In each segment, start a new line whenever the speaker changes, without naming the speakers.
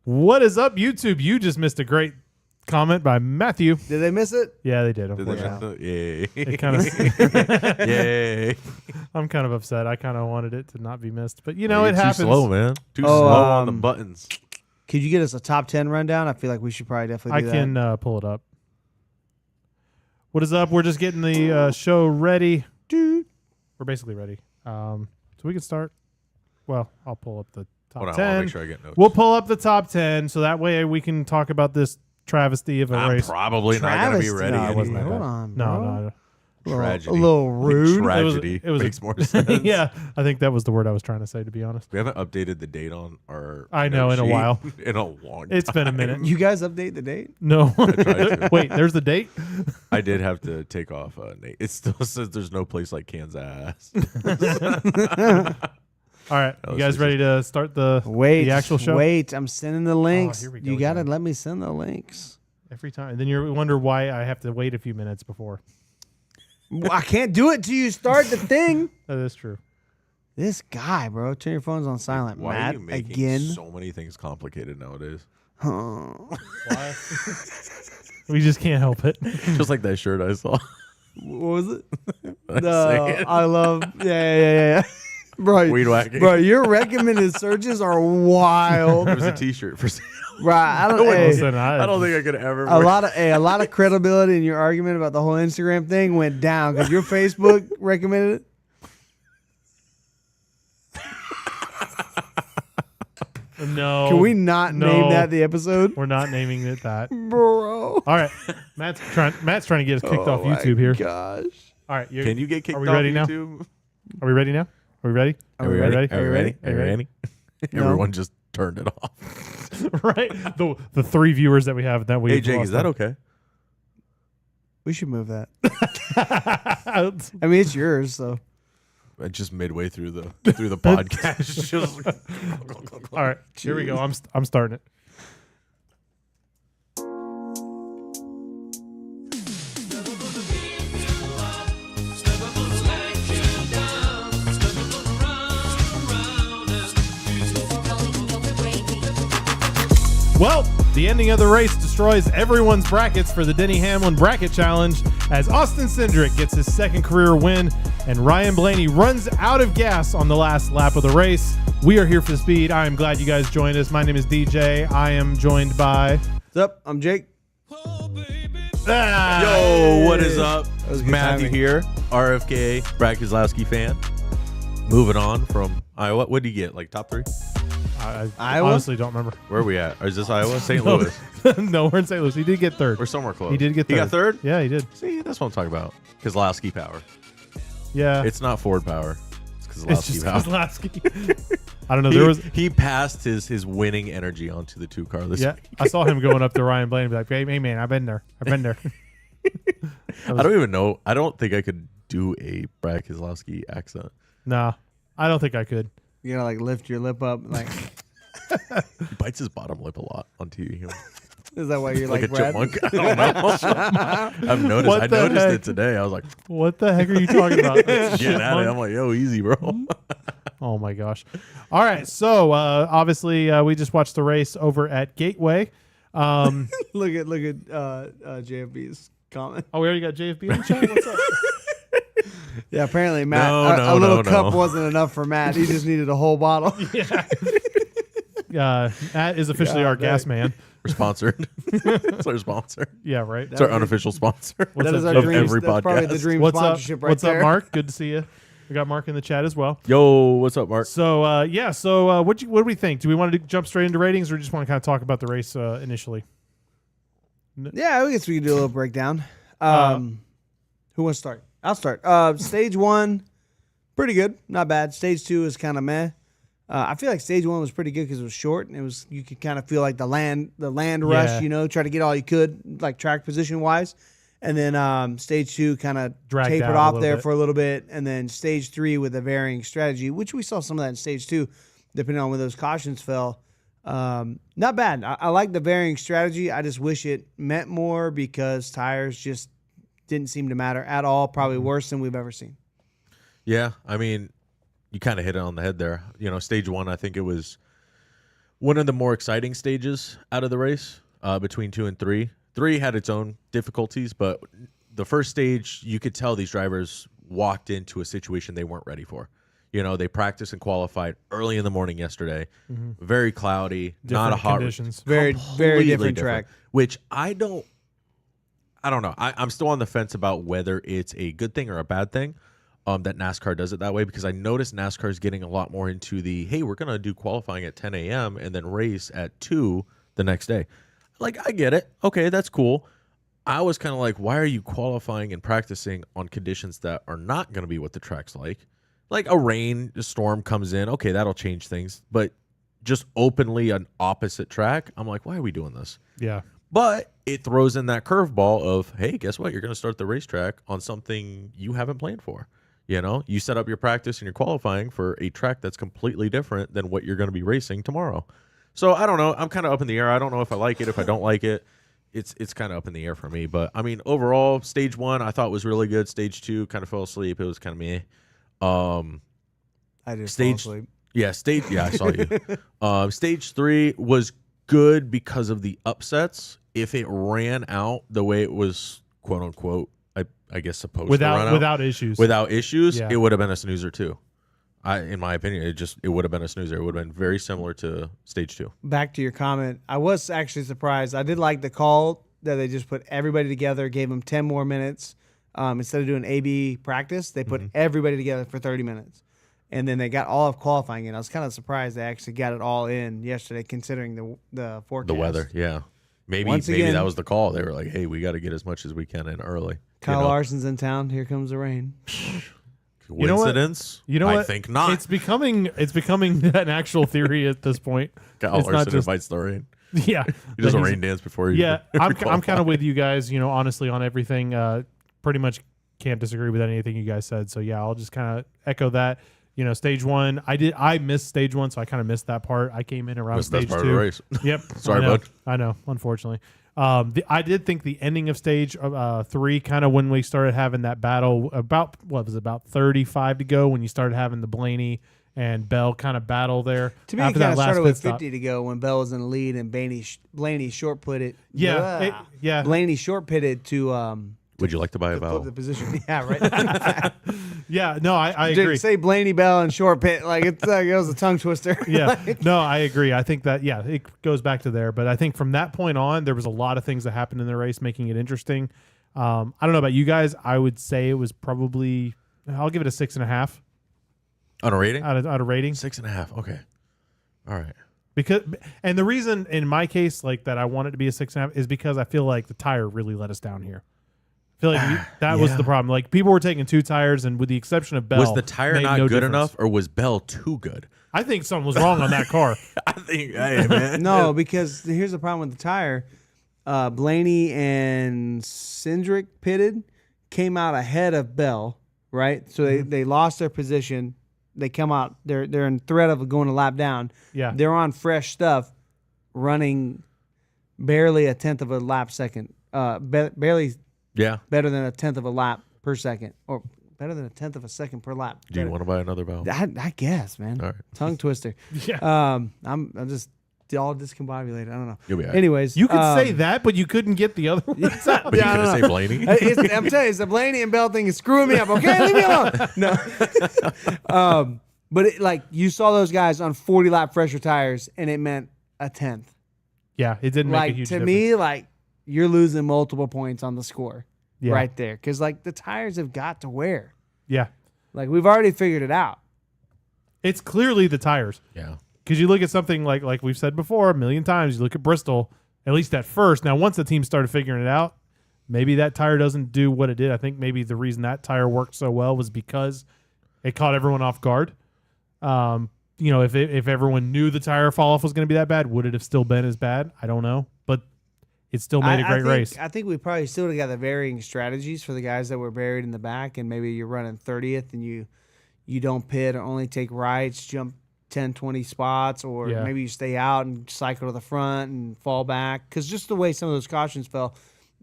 What is up, YouTube? You just missed a great comment by Matthew.
Did they miss it?
Yeah, they did.
Did they
Unfortunately.
miss it? Yay.
It kind of.
Yay.
I'm kind of upset. I kind of wanted it to not be missed, but it
You're
happens.
Too slow, man. Too
Oh,
slow on the buttons.
Could you get us a top 10 rundown? I feel like we should probably definitely do
I can pull it up. What is up? We're just getting the show ready. We're basically ready. So we can start. Well, I'll pull up the top
Hold on,
10.
I want to make sure I get notes.
We'll pull up the top 10 so that way we can talk about this travesty of a
I'm
race.
probably not going to be
Travesty.
ready.
No, it wasn't that
anymore.
bad.
Hold on,
No,
bro.
no.
Tragedy.
A little rude.
Tragedy.
It was
makes more sense.
Yeah, I think that was the word I was trying to say, to be honest.
We haven't updated the date on our.
I know, in a
sheet
while.
In a long.
It's been a minute.
You guys update the date?
No.
tried to.
Wait, there's the date?
I did have to take off. Nate. It still says there's no place like Kansas.
All right.
Oh,
You guys
so-
ready to start the actual show?
Wait, I'm sending the links.
here we go
You got to
again.
let me send the links.
Every time. And then you wonder why I have to wait a few minutes before.
Well, I can't do it till you start the thing.
That is true.
This guy, bro. Turn your phones on silent.
Why
Matt,
are you making
again.
so many things complicated nowadays?
Why? We just can't help it.
Just like that shirt I saw.
What was it?
I
No,
say it.
I love. Yeah. Bro,
Weed whacking.
bro, your recommended searches are wild.
It was a T-shirt for sale.
Right, I don't. Hey,
Listen,
I don't think I could ever.
a lot of credibility in your argument about the whole Instagram thing went down because your Facebook recommended it.
No.
Can we not name that the episode,
We're not naming it that.
bro?
All right. Matt's trying to get us kicked off YouTube here.
Gosh,
All right.
Can you get kicked
Are we
off
ready now?
YouTube?
Are we ready now? Are we ready?
Are we ready?
Are we ready?
Are you ready?
No.
Everyone just turned it off.
Right? The 3 viewers that we have that we
Hey Jake, is that okay?
we should move that.
okay?
I mean, it's yours, so
Just midway through the podcast. Just
All right. Here we go. I'm starting it. Well, the ending of the race destroys everyone's brackets for the Denny Hamlin Bracket Challenge as Austin Cindric gets his second career win and Ryan Blaney runs out of gas on the last lap of the race. We are here for the speed. I am glad you guys joined us. My name is DJ. I am joined by...
what's up? I'm Jake.
Ah,
Yo, what is up?
was good
Matthew
timing.
here, RFK, Brad Keselowski fan. Moving on from Iowa. What did you get? Like top 3?
I
Iowa?
honestly don't remember.
Where are we at? Or is this Iowa? St.
No.
Louis.
No, we're in St. Louis. He did get third.
We're somewhere close.
He did get third.
He got third?
Yeah, he did.
See, that's what I'm talking about. Keselowski power.
Yeah.
It's not Ford power. It's
It's
Keselowski
just
power.
Keselowski. I don't know. There was...
He passed his winning energy onto the 2 car this
Yeah,
week.
I saw him going up to Ryan Blaney and be like, hey man, I've been there.
I don't even know. I don't think I could do a Brad Keselowski accent.
Nah, I don't think I could.
You gotta like lift your lip up. Like,
He bites his bottom lip a lot on TV.
is that why you're
Like
like,
a
Brad?
chipmunk. I don't know. I've noticed.
What
I
the
noticed
heck?
it today. I was like,
What the heck are you talking about?
getting at it.
Chipmunk?
I'm like, yo, easy, bro.
Oh my gosh. All right, so obviously we just watched the race over at Gateway.
Look at JFB's comment.
Oh, we already got JFB in the chat. What's up?
Yeah, apparently Matt,
No,
a little
no,
cup
no.
wasn't enough for Matt. He just needed a whole bottle.
Matt is officially our gas man.
We're sponsored. It's our sponsor.
Yeah, right.
It's our unofficial sponsor.
What's
That
up,
is our
Jeff?
of
dream.
every
That's probably the
podcast.
dream
What's up?
sponsorship right
What's
there.
up, Mark? Good to see you. We got Mark in the chat as well.
Yo, what's up, Mark?
So what do we think? Do we want to jump straight into ratings, or just want to kind of talk about the race initially?
Yeah, I guess we can do a little breakdown. Who wants to start? I'll start. Stage 1, pretty good, not bad. Stage 2 is kind of meh. I feel like stage 1 was pretty good because it was short and it was you could kind of feel like the land rush.
Yeah.
Try to get all you could like track position wise, and then stage 2 kind of
Dragged
tapered
out a
off
little
there
bit.
for a little bit, and then stage 3 with a varying strategy, which we saw some of that in stage 2, depending on where those cautions fell. Not bad. I like the varying strategy. I just wish it meant more because tires just didn't seem to matter at all. Probably worse than we've ever seen.
Yeah, I mean, you kind of hit it on the head there. Stage 1, I think it was one of the more exciting stages out of the race between 2 and 3. 3 had its own difficulties, but the first stage, you could tell these drivers walked into a situation they weren't ready for. You know, they practiced and qualified early in the morning yesterday. Very cloudy, not a hot
conditions.
Very
completely
different track.
Which I don't know. I'm still on the fence about whether it's a good thing or a bad thing that NASCAR does it that way, because I noticed NASCAR is getting a lot more into the, hey, we're going to do qualifying at 10 a.m. and then race at 2 the next day. Like, I get it. Okay, that's cool. I was kind of like, why are you qualifying and practicing on conditions that are not going to be what the track's like? Like a storm comes in, okay, that'll change things. But just openly an opposite track, I'm like, why are we doing this?
Yeah.
But it throws in that curveball of, hey, guess what? You're going to start the racetrack on something you haven't planned for. You know, you set up your practice and you're qualifying for a track that's completely different than what you're going to be racing tomorrow. So I don't know. I'm kind of up in the air. I don't know if I like it, if I don't like it. It's kind of up in the air for me. But, I mean, overall, stage 1 I thought was really good. Stage 2 kind of fell asleep. It was kind of meh.
I just fall asleep.
Yeah, I saw you. Stage 3 was good because of the upsets. If it ran out the way it was, quote unquote, I guess supposed to run out
without issues,
yeah. It would have been a snoozer too. In my opinion, it would have been a snoozer. It would have been very similar to stage 2.
Back to your comment, I was actually surprised. I did like the call that they just put everybody together, gave them 10 more minutes. Instead of doing A/B practice, they put everybody together for 30 minutes. And then they got all of qualifying in. I was kind of surprised they actually got it all in yesterday, considering the forecast.
The weather, yeah. Maybe
again,
that was the call. They were like, hey, we got to get as much as we can in early.
Kyle Larson's in town. Here comes the rain.
Coincidence?
You know what?
I think not.
It's becoming an actual theory at this point.
Kyle Larson invites the rain.
Yeah.
He does a rain dance before you.
Yeah, I'm kind of with you guys, honestly, on everything. Pretty much can't disagree with anything you guys said. So, yeah, I'll just kind of echo that. Stage 1, I missed stage 1, so I kind of missed that part. I came in around stage 2.
Part of the race.
Yep.
Sorry, bud.
I know, unfortunately. I did think the ending of stage 3, kind of when we started having that battle, about 35 to go, when you started having the Blaney and Bell kind of battle there.
To me, it kind of started with 50 to go when Bell was in the lead and Blaney short put it.
Yeah.
Blaney short pitted to.
Would you like to buy a vowel?
The position. Yeah, right.
Yeah, no, I agree.
Say Blaney Bell and short pit like it was a tongue twister.
Yeah, no, I agree. I think that it goes back to there, but I think from that point on, there was a lot of things that happened in the race, making it interesting. I don't know about you guys. I would say it was probably, I'll give it a 6.5
on a rating.
Out of rating,
6.5. Okay, all right.
And the reason in my case like that I want it to be a 6.5 is because I feel like the tire really let us down here. I feel like that was the problem. Like, people were taking 2 tires, and with the exception of Bell,
was the tire not good enough, or was Bell too good?
I think something was wrong on that car.
I think, hey, man.
No, because here's the problem with the tire. Blaney and Cindric pitted, came out ahead of Bell, right? So they lost their position. They come out. They're in threat of going a lap down.
Yeah,
they're on fresh stuff, running barely a tenth of a lap second. Barely.
Yeah.
Better than a tenth of a lap per second, or better than a tenth of a second per lap.
Do you want to buy another vowel?
I guess, man.
All right.
Tongue twister.
Yeah.
I'm just all discombobulated. I don't know.
You'll be all right.
Anyways,
you could say that, but you couldn't get the other ones out.
But you're gonna say Blaney?
I'm telling you, it's the Blaney and Bell thing is screwing me up. Okay, leave me alone. No. But you saw those guys on 40 lap fresher tires, and it meant a tenth.
Yeah, it didn't make a huge difference.
Me, you're losing multiple points on the score.
Yeah.
Right there, because the tires have got to wear.
Yeah,
we've already figured it out.
It's clearly the tires.
Yeah,
because you look at something like we've said before a million times. You look at Bristol, at least at first. Now, once the team started figuring it out, maybe that tire doesn't do what it did. I think maybe the reason that tire worked so well was because it caught everyone off guard. If everyone knew the tire fall off was going to be that bad, would it have still been as bad? I don't know, but it still made a great race.
I think we probably still got the varying strategies for the guys that were buried in the back, and maybe you're running 30th and you don't pit or only take rights, jump 10, 20 spots, or maybe you stay out and cycle to the front and fall back. Because just the way some of those cautions fell,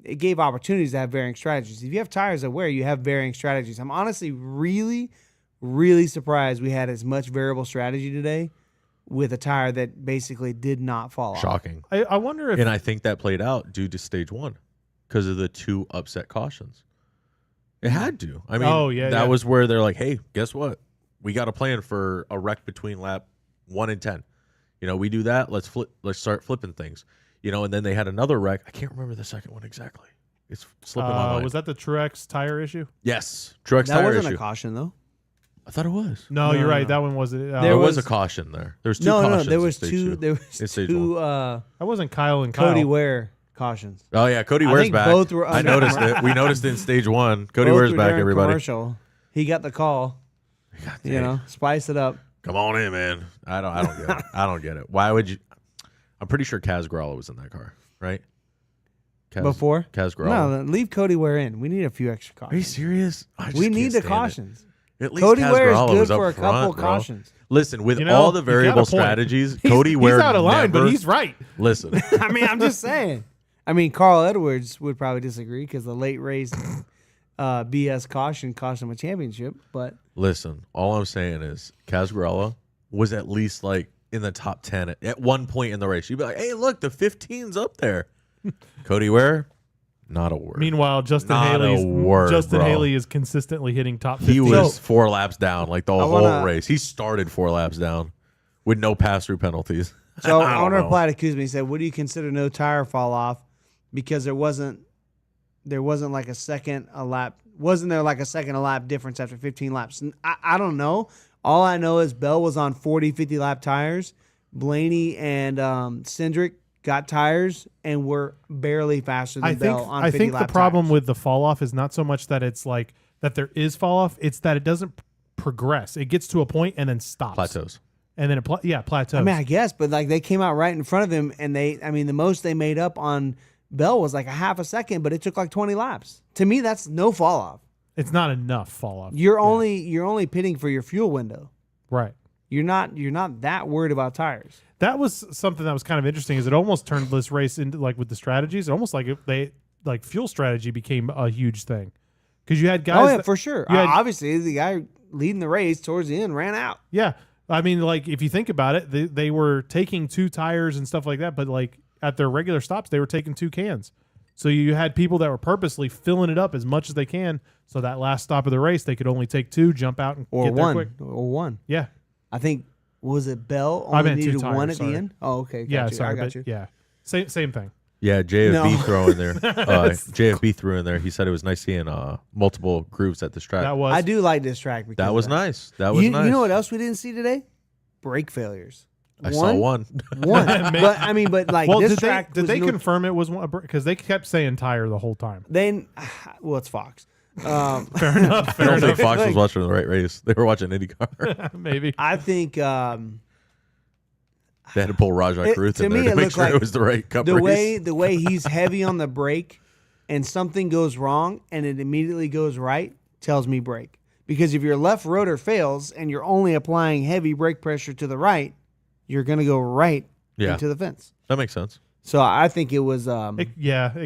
it gave opportunities to have varying strategies. If you have tires that wear, you have varying strategies. I'm honestly really, really surprised we had as much variable strategy today with a tire that basically did not fall off.
Shocking.
I wonder if
And I think that played out due to stage 1 because of the 2 upset cautions. It had to. I mean, that was where they're like, hey, guess what? We got a plan for a wreck between lap 1 and 10. You know, we do that. Let's start flipping things. You know, and then they had another wreck. I can't remember the second one exactly. It's slipping my mind.
Was that the Truex tire issue?
Yes. Truex
That
tire
wasn't
issue.
a caution though.
I thought it was.
No,
No,
you're right.
no.
That one wasn't.
There was a
was-
caution there. There was 2
No,
cautions.
there was
in stage
two. There
In
was
stage
two.
That wasn't Kyle and
Cody
Kyle.
Ware cautions.
Oh yeah, Cody
I
Ware's
think
back.
both were
I
under-
noticed it. We noticed it in stage 1. Cody
Both
Ware's
were
back,
during
everybody.
Commercial. He got the call.
God
You
dang.
know, spice it up.
Come on in, man. I don't get it. I don't get it. Why would you? I'm pretty sure Kaz Gralla was in that car, right?
Before?
Kaz Gralla.
No, leave Cody Ware in. We need a few extra
Are you
cautions.
serious? I just
We
can't
need the
stand it.
cautions.
At least
Cody
Kaz
Ware is
Gralla
good
was up
for a couple
front, bro.
cautions.
Listen, with
You know,
all the
he's got a
variable
point.
strategies, Cody Ware
He's out of line,
never,
but he's right.
listen.
I mean, I'm just saying. I mean, Carl Edwards would probably disagree because the late race BS caution cost him a championship. But
Listen, all I'm saying is Kaz Gralla was at least like in the top 10 at one point in the race. You'd be like, hey, look, the 15's up there. Cody Ware, not a word.
Meanwhile, Justin
Not a word, bro.
Haley is consistently hitting top 15.
He was 4 laps down like the whole
wanna-
race. He started 4 laps down with no pass-through penalties.
so
I
I
don't
want to
know.
reply to Kuzma. He said, "What do you consider no tire fall off? Because there wasn't like a second a lap. Wasn't there like a second a lap difference after 15 laps? And I don't know. All I know is Bell was on 40, 50 lap tires. Blaney and Cindric got tires and were barely faster than Bell on 50
I think
lap
the problem
tires.
with the fall off is not so much that it's like that there is fall off. It's that it doesn't progress. It gets to a point and then stops.
Plateaus.
And then it plateaus.
I mean, I guess, but like they came out right in front of him, and the most they made up on Bell was like a half a second, but it took like 20 laps. To me, that's no fall off.
it's not enough fall off.
You're only pitting for your fuel window.
Right.
You're not that worried about tires.
That was something that was kind of interesting. Is it almost turned this race into like with the strategies, almost like fuel strategy became a huge thing because you had guys.
Oh yeah,
that-
for sure.
you had-
Obviously, the guy leading the race towards the end ran out.
Yeah. I mean, like if you think about it, they were taking 2 tires and stuff like that, but like at their regular stops, they were taking 2 cans. So you had people that were purposely filling it up as much as they can, so that last stop of the race they could only take 2, jump out, and
Or
get there
one.
quick.
Or one.
Yeah,
I think was it Bell
I
only
meant 2
needed
tires,
one at
sorry.
the end? Oh, okay. Got
yeah.
you.
Sorry,
I got
but
you.
yeah, same thing.
Yeah, JFB
No.
throw in there. JFB threw in there. He said it was nice seeing multiple groups at this track.
That was
I do like this track because
That
of
was nice. That was nice.
You know what else we didn't see today? Brake failures.
I saw one.
One. But I mean, but like
well.
this
Did
track
they
was no-
confirm it was one because they kept saying tire the whole time?
Then, well, it's Fox.
Fair enough.
I don't
Fair
think
enough.
Fox was
Like-
watching the right race. They were watching IndyCar.
Maybe.
I think
They had to pull Rajah Caruth
to
in
me,
there
it
to make
looked
sure
like
it was the right cup
the
race.
way he's heavy on the brake, and something goes wrong, and it immediately goes right, tells me brake. Because if your left rotor fails and you're only applying heavy brake pressure to the right, you're going to go right
Yeah.
into the fence.
That makes sense.
So I think it was.
It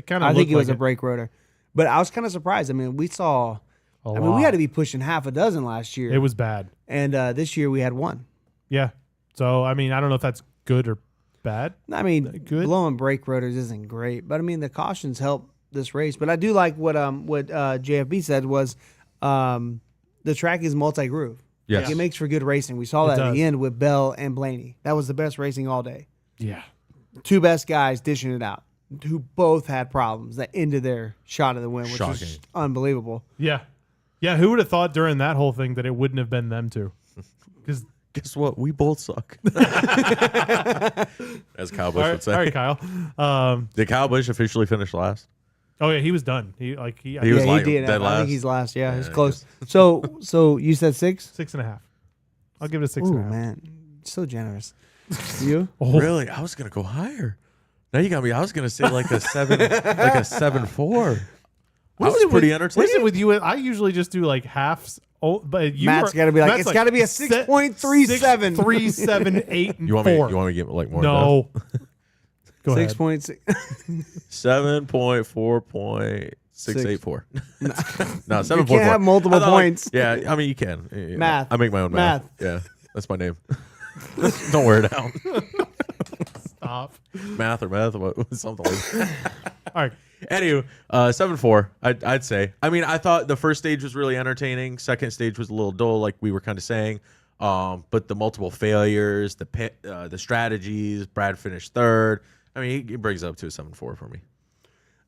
kind of.
I think it was a
like
brake rotor, but I was kind of surprised. I mean, we saw.
a
I mean, we
lot.
had to be pushing half a dozen last year,
It was bad.
and this year we had one.
Yeah. So I mean, I don't know if that's good or bad.
I mean,
Good.
blowing brake rotors isn't great, but I mean the cautions help this race. But I do like what JFB said was the track is multi-groove.
Yes.
Like, it makes for good racing. We saw
It
that at
does.
the end with Bell and Blaney. That was the best racing all day.
Yeah.
2 best guys dishing it out, who both had problems that ended their shot of the win, which was
Shocking.
unbelievable.
Yeah. Yeah. Who would have thought during that whole thing that it wouldn't have been them two? Because
Guess what? We both suck. As Kyle Busch
all
would say.
right, Kyle.
Did Kyle Busch officially finish last?
Oh yeah, he was done. He
He was
Yeah,
like
he did.
dead
I
last.
think he's last. Yeah, he's
Yeah, I
close. So you said 6?
6.5. I'll give it a 6.5.
Ooh, man, so generous. You?
Oh,
Really? I was gonna go higher. Now you got me. I was gonna say like a 7.4. I was pretty
What is
entertained.
it with you? I usually just do like halves. Oh, but you
Matt's
were-
gotta be like,
Matt's
it's gotta be a 6.37.
3, 7, 8, and
You want
4.
me? You want me to get like more?
No. Go ahead.
6.6.
7.4.684. No, 7.4.
You can't have multiple
I thought, like,
points.
yeah, I mean you can.
Math.
I make my own math.
Math.
Yeah, that's my name. Don't wear it out.
Stop.
math, something like that.
All right.
Anyway, 7-4, I'd say. I mean, I thought the first stage was really entertaining. Second stage was a little dull, like we were kind of saying. But the multiple failures, the strategies, Brad finished third. I mean, he brings it up to a 7-4 for me.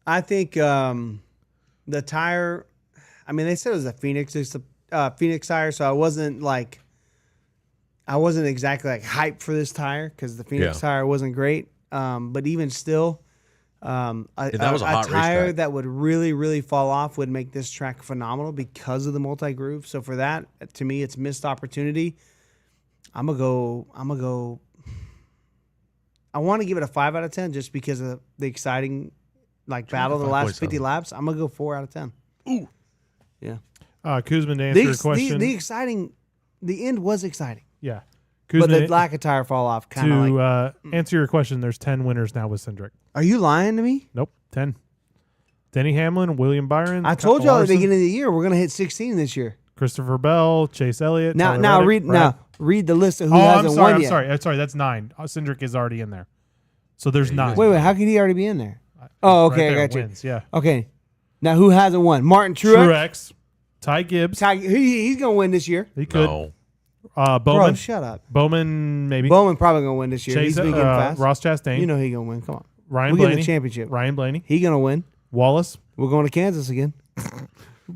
I think the tire. I mean, they said it was a Phoenix. It's a Phoenix tire, so I wasn't exactly like hyped for this tire because the Phoenix tire wasn't great. But even still,
that was a hot
tire
racetrack.
that would really, really fall off would make this track phenomenal because of the multi groove. So for that, to me, it's missed opportunity. I'm gonna go. I want to give it a 5 out of 10 just because of the exciting battle of the last 50 laps. I'm gonna go 4 out of 10.
Ooh,
yeah.
Kuzman, to answer your question.
The end was exciting.
Yeah.
But the
Kuzman,
lack of tire fall off kind of
to answer your question, there's 10 winners now with Cindric.
Are you lying to me?
Nope, 10. Denny Hamlin, William Byron.
I told y'all at the
Larson,
beginning of the year we're gonna hit 16 this year.
Christopher Bell, Chase Elliott. Tyler
Now
Reddick,
read the list of who
Oh,
hasn't
I'm sorry.
won yet.
I'm sorry. That's 9. Cindric is already in there. So there's
Yeah,
9.
Wait, how could he already be in there? Oh, okay,
Right there,
I got you.
wins, yeah.
Okay, now who hasn't won? Martin Truex.
Truex, Ty Gibbs.
He's gonna win this year.
He could.
no.
Bowman.
Bro, shut up.
Bowman, maybe.
Bowman probably gonna win this year.
Chase,
He's been getting fast.
Ross Chastain.
You know he gonna win. Come on,
Ryan
we're getting
Blaney.
the championship.
Ryan Blaney.
He gonna win.
Wallace.
We're going to Kansas again.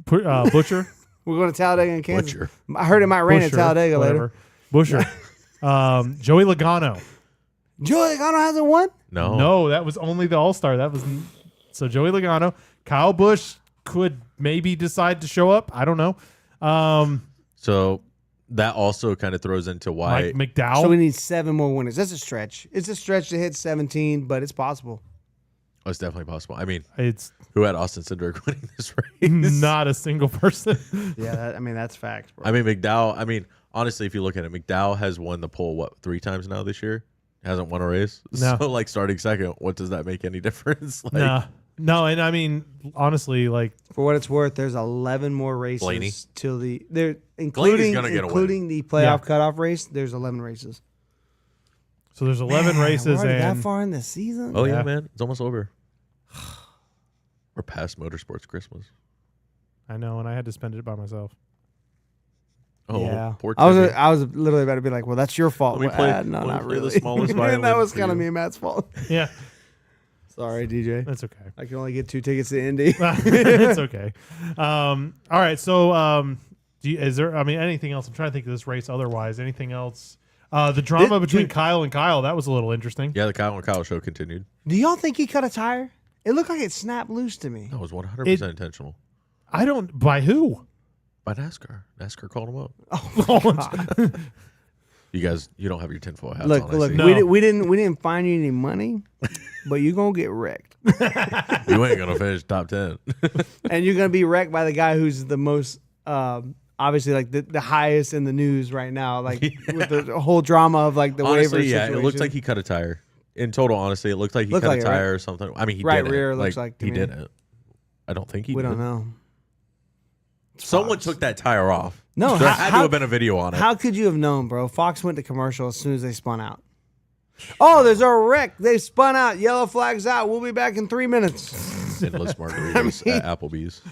Butcher.
We're going to Talladega and Kansas.
Butcher.
I heard it might rain at
Busher,
Talladega later.
whatever. Busher. Joey Logano.
Joey Logano hasn't won?
No, that was only the All-Star. So Joey Logano. Kyle Busch could maybe decide to show up. I don't know.
So that also kind of throws into why.
Mike McDowell.
So we need 7 more winners. That's a stretch. It's a stretch to hit 17, but it's possible.
Oh, it's definitely possible. I mean,
It's
who had Austin Cindric winning this race?
not a single person.
Yeah, that's facts, bro.
I mean, McDowell. I mean, honestly, if you look at it, McDowell has won the pole 3 times now this year. Hasn't won a race.
No.
So starting second, what does that make any difference? Like,
No, and I mean, honestly,
For what it's worth, there's 11 more races
Blaney.
till the
Blaney's
including
gonna get a win.
including the playoff cutoff race. There's 11 races.
so there's 11
Man,
races,
we're already
and
that far in the season.
Oh yeah,
Yeah.
man, it's almost over. We're past motorsports Christmas.
I know, and I had to spend it by myself.
Oh,
yeah.
poor
I
Timmy.
was literally about to be like, well, that's your fault.
Let me play-
No,
let me
not
play the
really.
smallest
And
violin
that was
for
kind of
you.
me and Matt's fault.
Yeah,
Sorry, DJ.
that's okay.
I can only get 2 tickets to Indy.
It's okay. All right, so is there? I mean, anything else? I'm trying to think of this race. Otherwise, anything else? The drama between
dude.
Kyle and Kyle, that was a little interesting.
Yeah, the Kyle and Kyle show continued.
Do y'all think he cut a tire? It looked like it snapped loose to me.
That was 100% intentional
I don't. By who?
by NASCAR. NASCAR called him up.
Oh,
You guys, you don't have your tinfoil hats
Look,
on. I
look.
see.
No.
We didn't find you any money, but you're gonna get wrecked,
You ain't gonna finish top 10.
and you're gonna be wrecked by the guy who's the most obviously the highest in the news right now, with the whole drama of the waiver
Honestly, yeah,
situation.
it looks like he cut a tire. In total, honestly, it looked like he
Looked
cut
like
a
it,
tire
right?
or something. I mean, he
Right
didn't.
rear looks like to
he
me.
didn't. I don't think he
we
did.
don't know.
Someone took that tire off.
No,
there
how-
had to
how-
have been a video on it.
How could you have known, bro? Fox went to commercial as soon as they spun out. Oh, there's a wreck. They spun out. Yellow flag's out. We'll be back in 3 minutes.
Endless margaritas at Applebee's.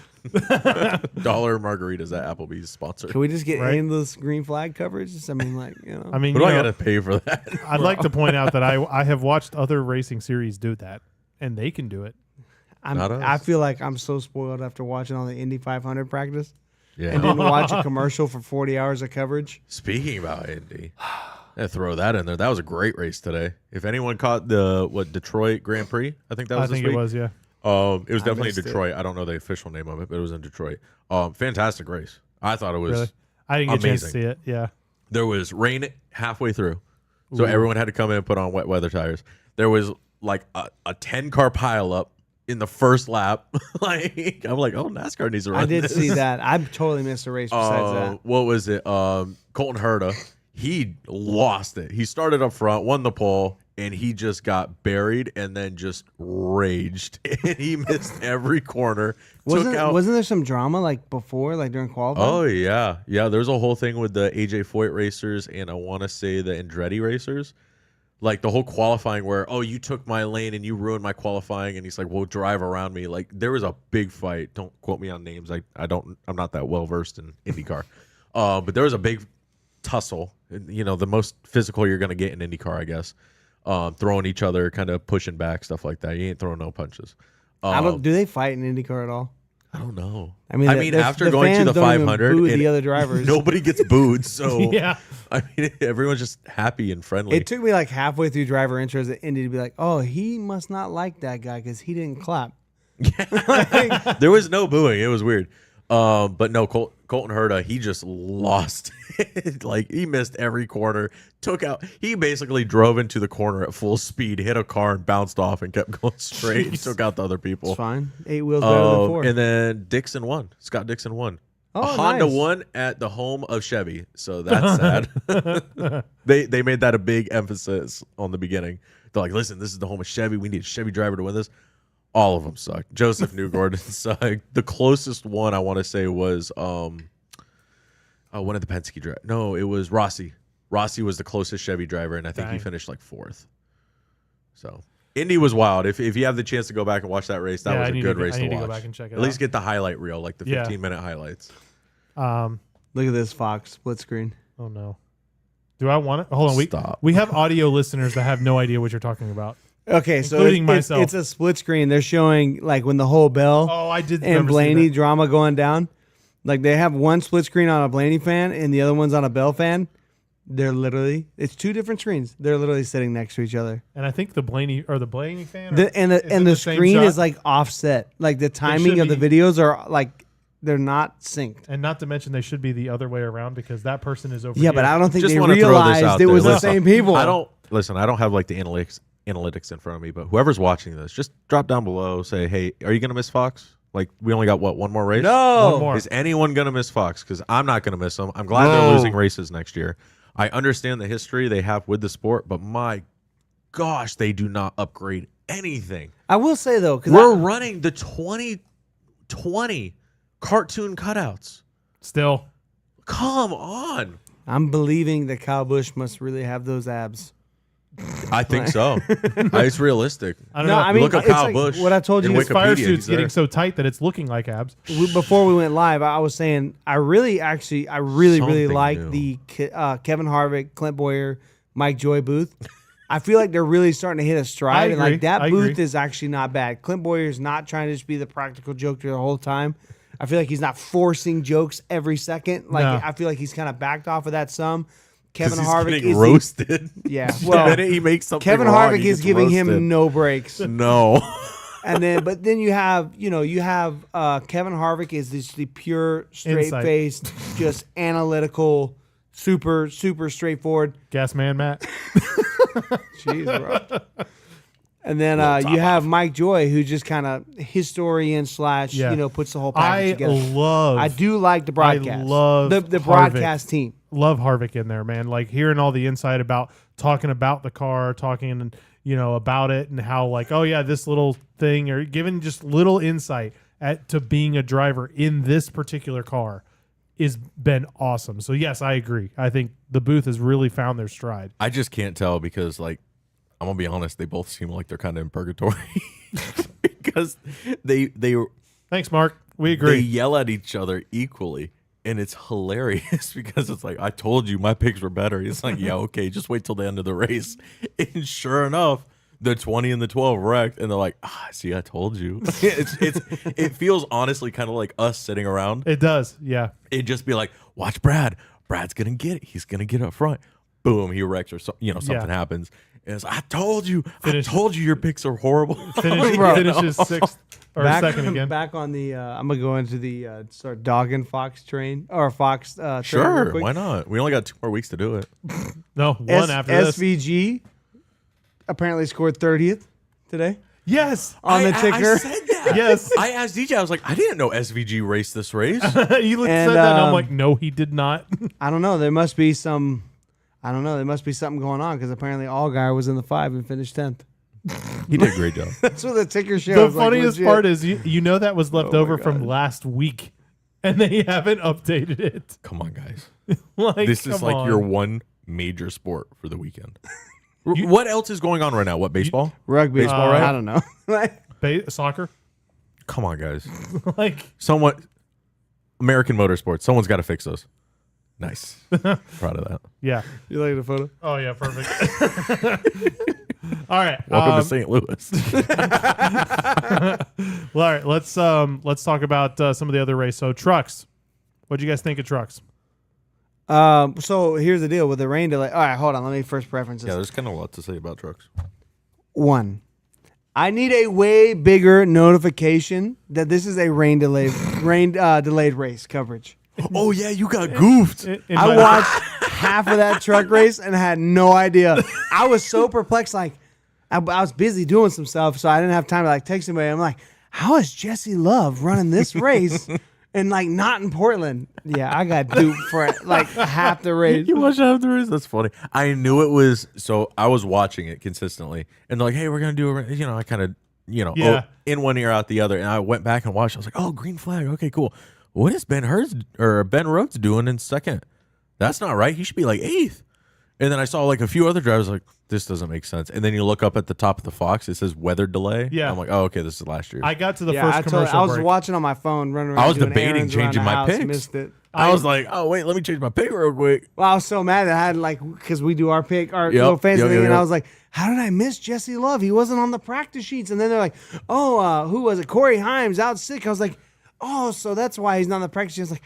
Dollar margaritas at Applebee's sponsor.
Can we just get
Right.
endless green flag coverage? I mean,
I mean,
What
you
do I
know,
gotta pay for that?
I'd like to point out that I have watched other racing series do that, and they can do it.
Not us.
I feel like I'm so spoiled after watching all the Indy 500 practice
Yeah.
and didn't watch a commercial for 40 hours of coverage.
Speaking about Indy, yeah, throw that in there. That was a great race today. If anyone caught the Detroit Grand Prix, I think that was
I
this
think
week.
it was, yeah.
It was definitely
missed it.
Detroit. I don't know the official name of it, but it was in Detroit. Fantastic race. I thought it was.
Really, I didn't get a chance to
amazing.
see it. Yeah,
There was rain halfway through, so
Ooh.
everyone had to come in and put on wet weather tires. There was like a 10-car pileup in the first lap. I'm like, oh, NASCAR needs to run
I did
this.
see that. I totally missed a race besides that.
What was it? Colton Herta. He lost it. He started up front, won the pole, and he just got buried and then just raged. And he missed every corner.
Wasn't
took out.
there some drama like before, like during qualifying?
Oh yeah, yeah. There's a whole thing with the AJ Foyt racers and I want to say the Andretti racers. Like the whole qualifying where, oh, you took my lane and you ruined my qualifying, and he's like, well, drive around me. Like there was a big fight. Don't quote me on names. I'm not that well versed in IndyCar. But there was a big tussle. You know, the most physical you're gonna get in IndyCar, I guess. Throwing each other, kind of pushing back, stuff like that. You ain't throwing no punches.
Do they fight in IndyCar at all?
I don't know.
I mean,
after going to
fans
the
don't even
500,
boo the other drivers.
nobody gets booed. So
Yeah.
I mean, everyone's just happy and friendly.
It took me like halfway through driver intros at Indy to be like, oh, he must not like that guy because he didn't clap.
There was no booing. It was weird. But no, Colton Herta, he just lost. Like he missed every corner. He basically drove into the corner at full speed, hit a car and bounced off and kept going straight. And took out the other people.
It's fine. 8 wheels better than 4.
And then Dixon won. Scott Dixon won.
Oh,
a Honda
nice.
won at the home of Chevy, so that's sad. They made that a big emphasis on the beginning. They're like, listen, this is the home of Chevy. We need a Chevy driver to win this. All of them sucked. Joseph Newgarden sucked. The closest one I want to say was one of the Penske drivers. No, it was Rossi. Rossi was the closest Chevy driver, and I think he finished like 4th. So Indy was wild. If you have the chance to go back and watch that race, that was a good race to watch.
to go back and check it
At least get the highlight reel, like the 15-minute highlights.
Look at this Fox split screen.
Oh no. Do I want it? Hold on.
Stop.
We have audio listeners that have no idea what you're talking about.
Okay, so
Including myself.
it's a split screen. They're showing like when the whole Bell
Oh, I did.
and
remember seeing
Blaney
that.
drama going down. Like they have one split screen on a Blaney fan and the other one's on a Bell fan. It's 2 different screens. They're literally sitting next to each other.
And I think the Blaney fan.
And
is it
the
same
screen
shot?
is like offset. Like the timing of the
be.
videos are like they're not synced.
And not to mention they should be the other way around because that person is over
Yeah,
here.
but I don't think
Just
they
wanna throw this
realized
out
it
there.
was the
Listen,
same people.
I don't have like the analytics in front of me, but whoever's watching this, just drop down below, say, hey, are you gonna miss Fox? Like we only got one more race?
No.
One more.
Is anyone gonna miss Fox? Because I'm not gonna miss them. I'm glad they're losing races next year. I understand the history they have with the sport, but my gosh, they do not upgrade anything.
I will say though, because
We're running the 2020 cartoon cutouts.
Still.
Come on.
I'm believing that Kyle Busch must really have those abs.
I think so. It's realistic.
I don't
No,
know.
I mean,
Look up
it's
Kyle
like
Busch.
what I told you
in
is
His fire
Wikipedia,
suit's
he's there.
getting so tight that it's looking like abs.
Before we went live, I was saying I really
Something
like
new.
the Kevin Harvick, Clint Boyer, Mike Joy booth. I feel like they're really starting to hit a stride, and like
agree.
that
I
booth
agree.
is actually not bad. Clint Boyer's not trying to just be the practical joker the whole time. I feel like he's not forcing jokes every second. Like
No.
I feel like he's kind of backed off of that some.
'Cause
Kevin
he's
Harvick
getting
is
roasted.
yeah.
The
Well,
minute he makes something
Kevin
wrong,
Harvick
he
is
gets
giving
roasted.
him no breaks.
No.
And then you have Kevin Harvick is this the pure straight faced, just analytical, super straightforward.
Gas man, Matt.
Jeez, bro. And then you have Mike Joy, who just kind of historian /
Yeah.
puts the whole package together. I do like the broadcast.
I love
the
Harvick.
broadcast team.
Love Harvick in there, man. Like hearing all the insight about talking about the car, talking about it and how like, oh yeah, this little thing, or giving just little insight to being a driver in this particular car is been awesome. So yes, I agree. I think the booth has really found their stride.
I just can't tell because, like, I'm gonna be honest, they both seem like they're kind of in purgatory because they
Thanks, Mark. We
they
agree.
yell at each other equally, and it's hilarious because it's like, I told you my picks were better. It's like, yeah, okay, just wait till the end of the race. And sure enough, the 20 and the 12 wrecked, and they're like, see, I told you. It feels honestly kind of like us sitting around.
It does. Yeah.
It'd just be like, watch Brad. Brad's gonna get it. He's gonna get up front. Boom, he wrecks or something happens. And it's like, I told you your picks are horrible.
Finishes sixth or second again.
Back on the, I'm gonna go into the start dogging Fox train or Fox. Train real
Sure,
quick.
why not? We only got 2 more weeks to do it.
No, one after this.
SVG apparently scored 30th today
Yes.
on the ticker.
I said that.
Yes.
I asked DJ, I was like, I didn't know SVG raced this race.
You said
And,
that, and I'm like, no, he did not.
I don't know. There must be some. I don't know. There must be something going on because apparently Allgaier was in the 5 and finished 10th.
He did a great job.
That's what the ticker shows.
The funniest part is you know that was left
Oh my
over from
God.
last week, and they haven't updated it.
Come on, guys.
Like,
This is
come
like
on.
your one major sport for the weekend.
What else is going on right now? What, baseball?
rugby.
Baseball, right?
I don't know.
Soccer.
Come on, guys.
Like,
Somewhat American motorsports. Someone's got to fix those. Nice. Proud of that.
yeah.
You like the photo?
Oh yeah, perfect. All right.
Welcome to St. Louis.
Well, all right. Let's talk about some of the other race. So trucks. What do you guys think of trucks?
So here's the deal with the rain delay. All right, hold on. Let me first preference this.
Yeah, there's kind of a lot to say about trucks.
One, I need a way bigger notification that this is a delayed race coverage.
Oh, yeah, you got goofed.
I watched half of that truck race and had no idea. I was so perplexed. Like, I was busy doing some stuff, so I didn't have time to like text anybody. I'm like, how is Jesse Love running this race and like not in Portland? Yeah, I got duped for like half the race.
You watch half the race? That's funny. I knew it was. So I was watching it consistently. And they're like, hey, we're going to do a, I kind of,
Yeah.
in one ear, out the other. And I went back and watched. I was like, oh, green flag. Okay, cool. What is Ben Rhodes doing in second? That's not right. He should be like 8th. And then I saw like a few other drivers like, this doesn't make sense. And then you look up at the top of the Fox, it says weather delay.
Yeah.
I'm like, oh, okay, this is last year.
I got to the
Yeah,
first
I
commercial
was
break.
watching on my phone, running around.
I was
doing
debating
errands around
changing
the
my
house,
picks.
Missed it.
I was like, oh, wait, let me change my pick real quick.
Well, I was so mad that I had like because we do our
Yep,
little fancy
yep,
thing,
yep,
and I
yep.
was like, how did I miss Jesse Love? He wasn't on the practice sheets. And then they're like, oh, who was it? Corey Himes out sick. I was like, oh, so that's why he's not on the practice sheets. Like,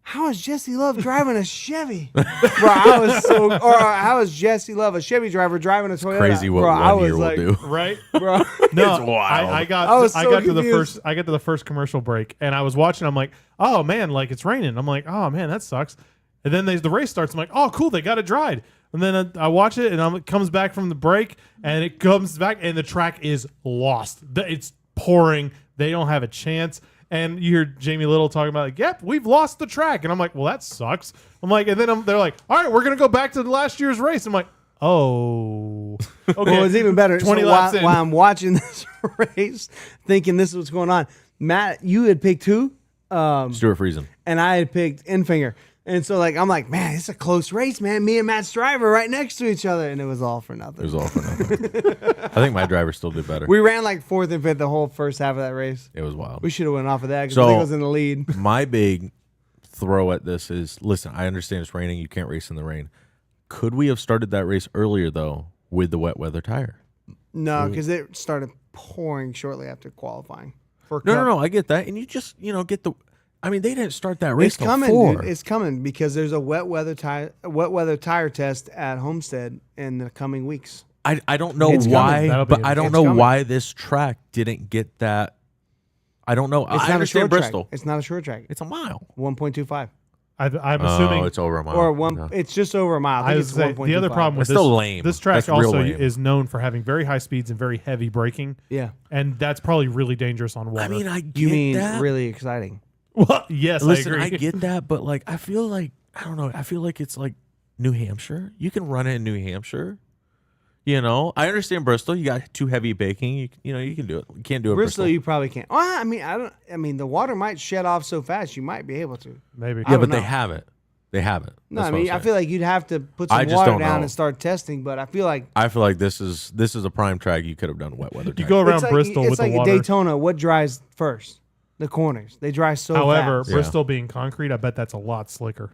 how is Jesse Love driving a Chevy? Bro, I was so. Or how is Jesse Love, a Chevy driver, driving a Toyota?
Crazy what
Bro, I
one
was
year will
like,
do.
Right?
Bro,
No,
It's wild.
I got
I was so
got to the
confused.
first I got to the first commercial break and I was watching. I'm like, oh man, like it's raining. I'm like, oh man, that sucks. And then the race starts. I'm like, oh cool, they got it dried. And then I watch it and it comes back from the break and it comes back and the track is lost. It's pouring. They don't have a chance. And you hear Jamie Little talking about like, yep, we've lost the track. And I'm like, well, that sucks. I'm like, and then they're like, all right, we're gonna go back to last year's race. I'm like, oh, okay.
well, it's even better.
20
so
laps in.
while I'm watching this race, thinking this is what's going on. Matt, you had picked who?
Stuart Friesen.
And I had picked Enfinger. And so, like, I'm like, man, it's a close race, man. Me and Matt Stryver right next to each other. And it was all for
It
nothing.
was all for nothing. I think my driver still did better.
We ran like 4th and 5th the whole first half of that race.
It was wild.
We should have went off of that because
So-
I think I was in the lead.
My big throw at this is, listen, I understand it's raining. You can't race in the rain. Could we have started that race earlier, though, with the wet weather tire?
No, because it started pouring shortly after qualifying. For
No,
Cup.
no, no. I get that. And you just, get the. I mean, they didn't start that race
It's
till
coming,
4.
dude. It's coming because there's a wet weather tire test at Homestead in the coming weeks.
I don't know
It's coming.
why,
That'll be
but I don't
it's
know
coming.
why this track didn't get that. I don't know.
It's
I
not a
understand
short
Bristol.
track. It's not a short track.
It's a mile.
1.25
I'm assuming.
Oh, it's over a mile.
or one.
Yeah.
It's just over a mile. I
I
think
was
it's
say,
1.25.
the other problem with
That's
this,
still lame.
this track
That's real
also
lame.
is known for having very high speeds and very heavy braking,
Yeah.
and that's probably really dangerous on water.
I mean, I get
You mean
that.
really exciting?
well, yes,
Listen,
I
I
agree.
get that, but like, I feel like I don't know. I feel like it's like New Hampshire. You can run it in New Hampshire. I understand Bristol. You got too heavy baking. You can do it. You can't do it.
Bristol, you probably can't. Well, I mean, I mean, the water might shed off so fast you might be able to.
Maybe.
I
Yeah,
don't
but they
know.
haven't. They haven't.
No,
That's
I
what
mean,
I'm
I feel
saying.
like you'd have to put
I
some
just
water
don't
down
know.
and start testing. But I feel like
I feel like this is a prime track. You could have done wet weather.
You
tire.
go around
it's like,
Bristol
it's
with
like
the
a
water.
Daytona. What dries first? The corners. They dry so
However,
fast.
Yeah.
Bristol being concrete, I bet that's a lot slicker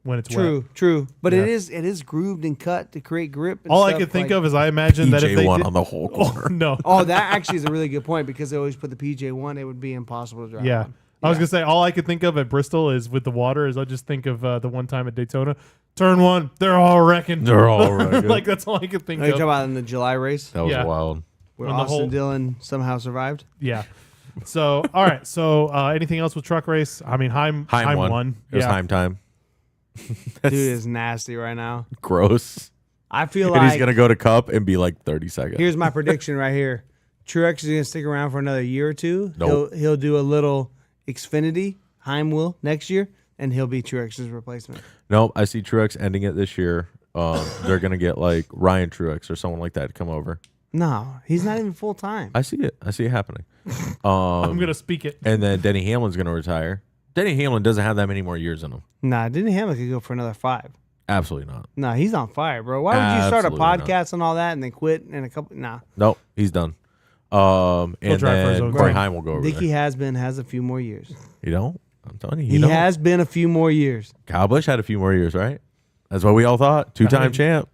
when it's
True,
wet.
true. But
Yeah.
it is grooved and cut to create grip. And
All I
stuff,
could think
like-
of is I imagine that if they
PJ1
did,
on the whole corner.
oh, no,
Oh, that actually is a really good point because they always put the PJ1. It would be impossible to drive.
yeah.
on.
I was
Yeah.
gonna say all I could think of at Bristol is with the water is I just think of the one time at Daytona, turn 1, they're all wrecking.
They're all wrecking.
like that's all I could think
Are you
of.
talking about in the July race
That was
Yeah.
wild.
where
when the
Austin
whole-
Dillon somehow survived?
Yeah. So all right. So anything else with truck race? I mean, Heim won.
It was
Yeah.
Heim time.
Dude is nasty right now.
Gross.
I feel
And
like
he's gonna go to Cup and be like 30 seconds.
here's my prediction right here. Truex is gonna stick around for another year or two.
Nope.
He'll do a little Xfinity. Heim will next year, and he'll be Truex's replacement.
Nope. I see Truex ending it this year.
they're gonna get like Ryan Truex or someone like that to come over.
No, he's not even full time.
I see it. I see it happening.
I'm gonna speak it.
And then Denny Hamlin's gonna retire. Denny Hamlin doesn't have that many more years in him.
Nah, Denny Hamlin could go for another 5.
Absolutely not.
Nah, he's on fire, bro. Why would you start a
Absolutely not.
podcast and all that and then quit in a couple? Nah.
Nope, he's done.
drive
And
for his
then
own
Corey
team.
Heim will go over
Dickie
there.
has a few more years.
You don't? I'm telling you,
He
you don't.
has been a few more years.
Kyle Busch had a few more years, right? That's what we all thought. 2-time champ.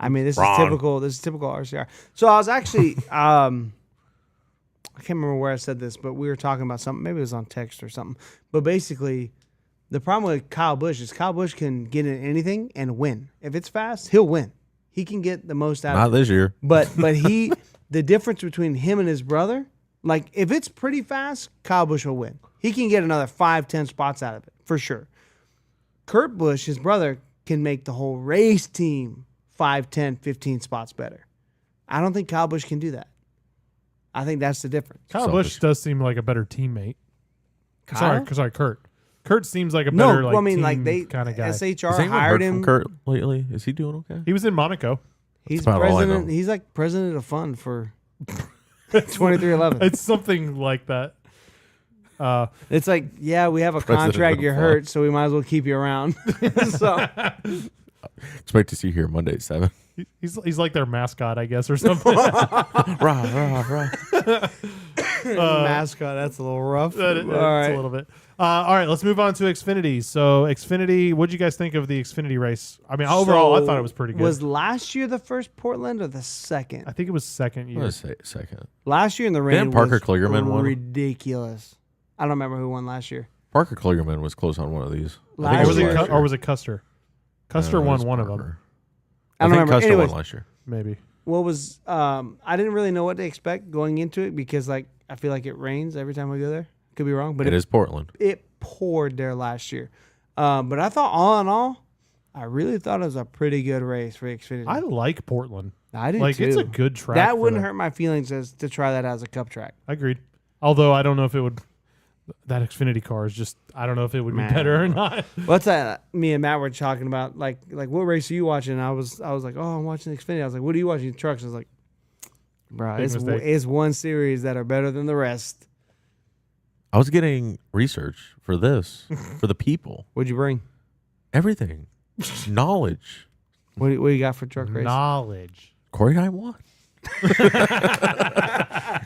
I mean, this
Wrong.
is typical. This is typical RCR. So I was actually, I can't remember where I said this, but we were talking about something. Maybe it was on text or something. But basically, the problem with Kyle Busch is Kyle Busch can get in anything and win. If it's fast, he'll win. He can get the most out
Not
of it.
this year.
But he, the difference between him and his brother, like if it's pretty fast, Kyle Busch will win. He can get another 5-10 spots out of it for sure. Kurt Busch, his brother, can make the whole race team 5, 10, 15 spots better. I don't think Kyle Busch can do that. I think that's the difference.
Kyle
Selfish.
Busch does seem like a better teammate.
Kyle?
Sorry, Kurt. Kurt seems like a
No,
better
well, I mean,
team
like they
kind of guy.
SHR
Has anyone
hired
heard
him.
from Kurt lately? Is he doing okay?
He was in Monaco.
He's
about all I
president.
know.
He's like president of fun for 2311.
It's something like that.
It's like, yeah, we have a
President
contract.
of
You're
fun.
hurt, so we might as well keep you around. So
Expect to see you here Monday at 7.
He's like their mascot, I guess, or something.
Rah, rah, rah.
mascot. That's a little rough.
It's
All right.
a little bit. All right, let's move on to Xfinity. So Xfinity, what did you guys think of the Xfinity race? I mean, overall, I thought it was pretty good.
Was last year the first Portland or the second?
I think it was second
I'm
year.
gonna say a second.
Last year in the rain
Didn't Parker
was
Kligerman win?
ridiculous. I don't remember who won last year.
Parker Kligerman was close on one of these. I
Last
think
Or was,
year-
it
last
or was it Custer? Custer
No, it
won
was
one of them,
Parker.
I don't
think
remember.
Custer
Anyways,
won last year.
maybe.
what was I didn't really know what to expect going into it because like I feel like it rains every time we go there. Could be wrong, but
It is Portland.
it poured there last year. But I thought all in all, I really thought it was a pretty good race for Xfinity.
I like Portland.
I did
Like,
too.
it's a good track.
That
for
wouldn't
that.
hurt my feelings as to try that as a cup track.
Agreed. Although I don't know if it would. That Xfinity car is just. I don't know if it would be
Man.
better or not.
What's that? Me and Matt were talking about like what race are you watching? I was like, oh, I'm watching Xfinity. I was like, what are you watching? Trucks. I was like, bro,
Big
it's
mistake.
it's one series that are better than the rest.
I was getting research for this, for the people.
What'd you bring?
Everything. Knowledge.
What do you got for truck race?
Knowledge.
Corey Heim won.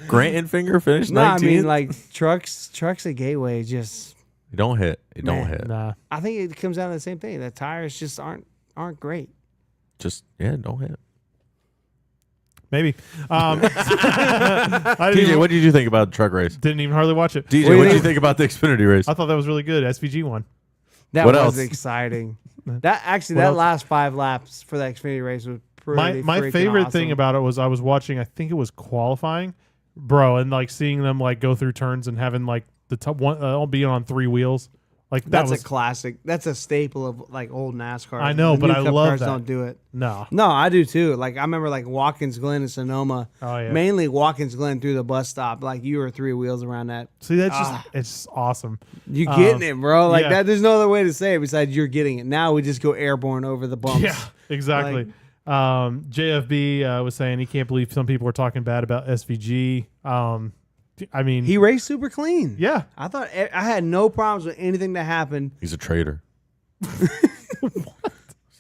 Grant and Finger finished
No, I
19th.
mean like trucks at Gateway just.
It don't hit. It don't
Man.
hit.
Nah.
I think it comes down to the same thing. The tires just aren't great.
Just, yeah, don't hit.
Maybe. I didn't,
TJ,
even,
what did you think about the truck race?
didn't even hardly watch it.
DJ,
What do you
what did you
think?
think about the Xfinity race?
I thought that was really good. SVG won.
That
What
was
else?
exciting. That actually,
What
that
else?
last 5 laps for the Xfinity race was pretty.
My
freaking
favorite
awesome.
thing about it was I was watching. I think it was qualifying, bro, and like seeing them like go through turns and having like the top one all being on 3 wheels. Like that
That's
was
a classic. That's a staple of like old NASCAR.
I know,
The
but
new
I
Cup
love
cars
that.
Don't do it.
no.
No, I do too. Like I remember like Watkins Glen and Sonoma.
Oh yeah.
Mainly Watkins Glen through the bus stop. Like you were 3 wheels around that.
See, that's just it's awesome.
You getting it, bro? Like
yeah.
that. There's no other way to say it besides you're getting it. Now we just go airborne over the bumps.
Yeah, exactly. JFB was saying he can't believe some people are talking bad about SVG. I mean,
He raced super clean.
yeah,
I thought I had no problems with anything that happened.
He's a traitor.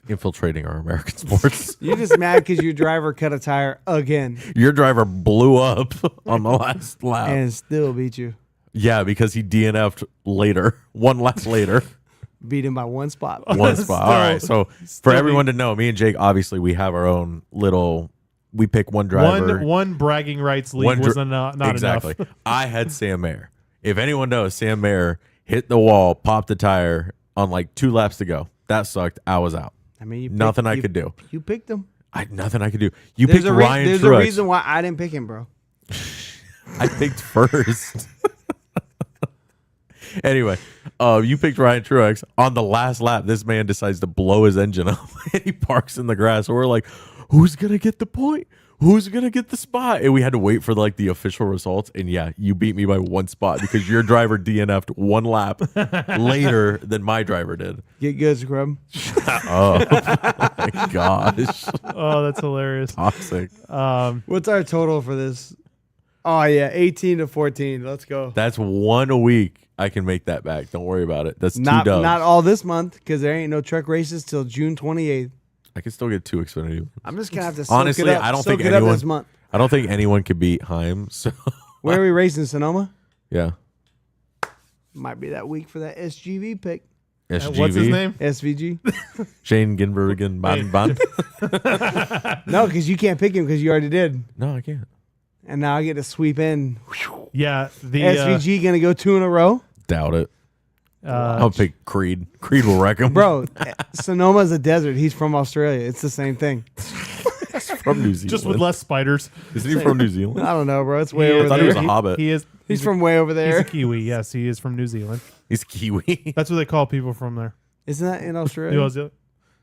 Infiltrating our American sports.
You're just mad because your driver cut a tire again
Your driver blew up on the last lap.
and still beat you.
Yeah, because he DNF'd later. One lap later.
Beat him by 1 spot.
One spot. All right. So for
still
everyone to know, me and Jake, obviously, we have our own little. We pick one driver.
one bragging rights league
One
was
dr-
not
exactly.
enough.
I had Sam Mayer. If anyone knows, Sam Mayer hit the wall, popped the tire on like 2 laps to go. That sucked. I was out.
I mean, you
Nothing
picked-
I
you-
could do.
You picked him.
Nothing I could do. You
There's
picked
a
Ryan
There's
Truex.
a reason why I didn't pick him, bro.
I picked first. Anyway, you picked Ryan Truex. On the last lap, this man decides to blow his engine up and he parks in the grass. So we're like, who's going to get the point? who's gonna get the spot? And we had to wait for like the official results. And yeah, you beat me by 1 spot because your driver DNF'd 1 lap later than my driver did.
Get good, scrub.
Oh my gosh,
Oh, that's hilarious.
toxic.
What's our total for this? Oh yeah, 18 to 14. Let's go.
That's 1 a week. I can make that back. Don't worry about it. That's 2
Not
dubs.
not all this month because there ain't no truck races till June 28th.
I can still get 2 Xfinity.
I'm just gonna have to
Honestly,
soak it up,
I don't
soak
think
it up
anyone-
this month.
I don't think anyone could beat Heim. So
Where are we racing, Sonoma?
yeah,
Might be that week for that SGV pick.
SGV.
What's his name?
SVG.
Shane Ginbergen.
No, because you can't pick him because you already did.
No, I can't.
And now I get to sweep in.
Yeah, the
SVG gonna go 2 in a row,
Doubt it. I'll pick Creed. Creed will wreck him.
bro. Sonoma's a desert. He's from Australia. It's the same thing.
From New Zealand.
just with less spiders.
Isn't he from New Zealand?
I don't know, bro. It's way
He
over
is-
thought he
there.
was a hobbit.
He is.
He's from way over
He's a
there.
Kiwi. Yes, he is from New Zealand.
He's Kiwi.
That's what they call people from there.
Isn't that in
He
Australia?
was-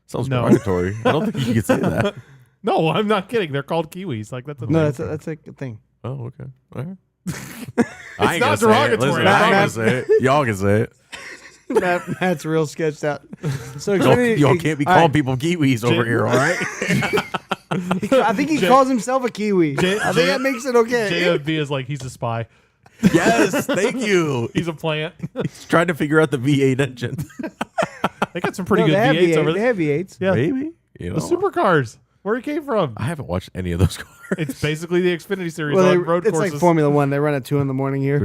Sounds
No.
derogatory. I don't think you could say that.
No, I'm not kidding. They're called Kiwis. Like that's a
No,
thing.
that's a good thing.
Oh, okay. All right. I ain't
not
gonna say it.
derogatory.
Listen, I ain't gonna say it. Y'all can say it.
Matt's real sketched out. So
Y'all can't be
all
calling
right.
people Kiwis over here, all right?
I think he calls himself a Kiwi.
J-
I think
J-
that makes it okay.
JFB is like he's a spy.
Yes, thank you.
He's a plant.
He's trying to figure out the V8 engine.
They got some pretty
No,
good
they have
V8s
V8.
over
They
there.
have V8s.
Yeah,
Maybe. You know,
the supercars. Where he came from.
I haven't watched any of those cars.
It's basically the Xfinity series
Well,
on road
it's
courses.
like Formula One. They run at 2 in the morning here.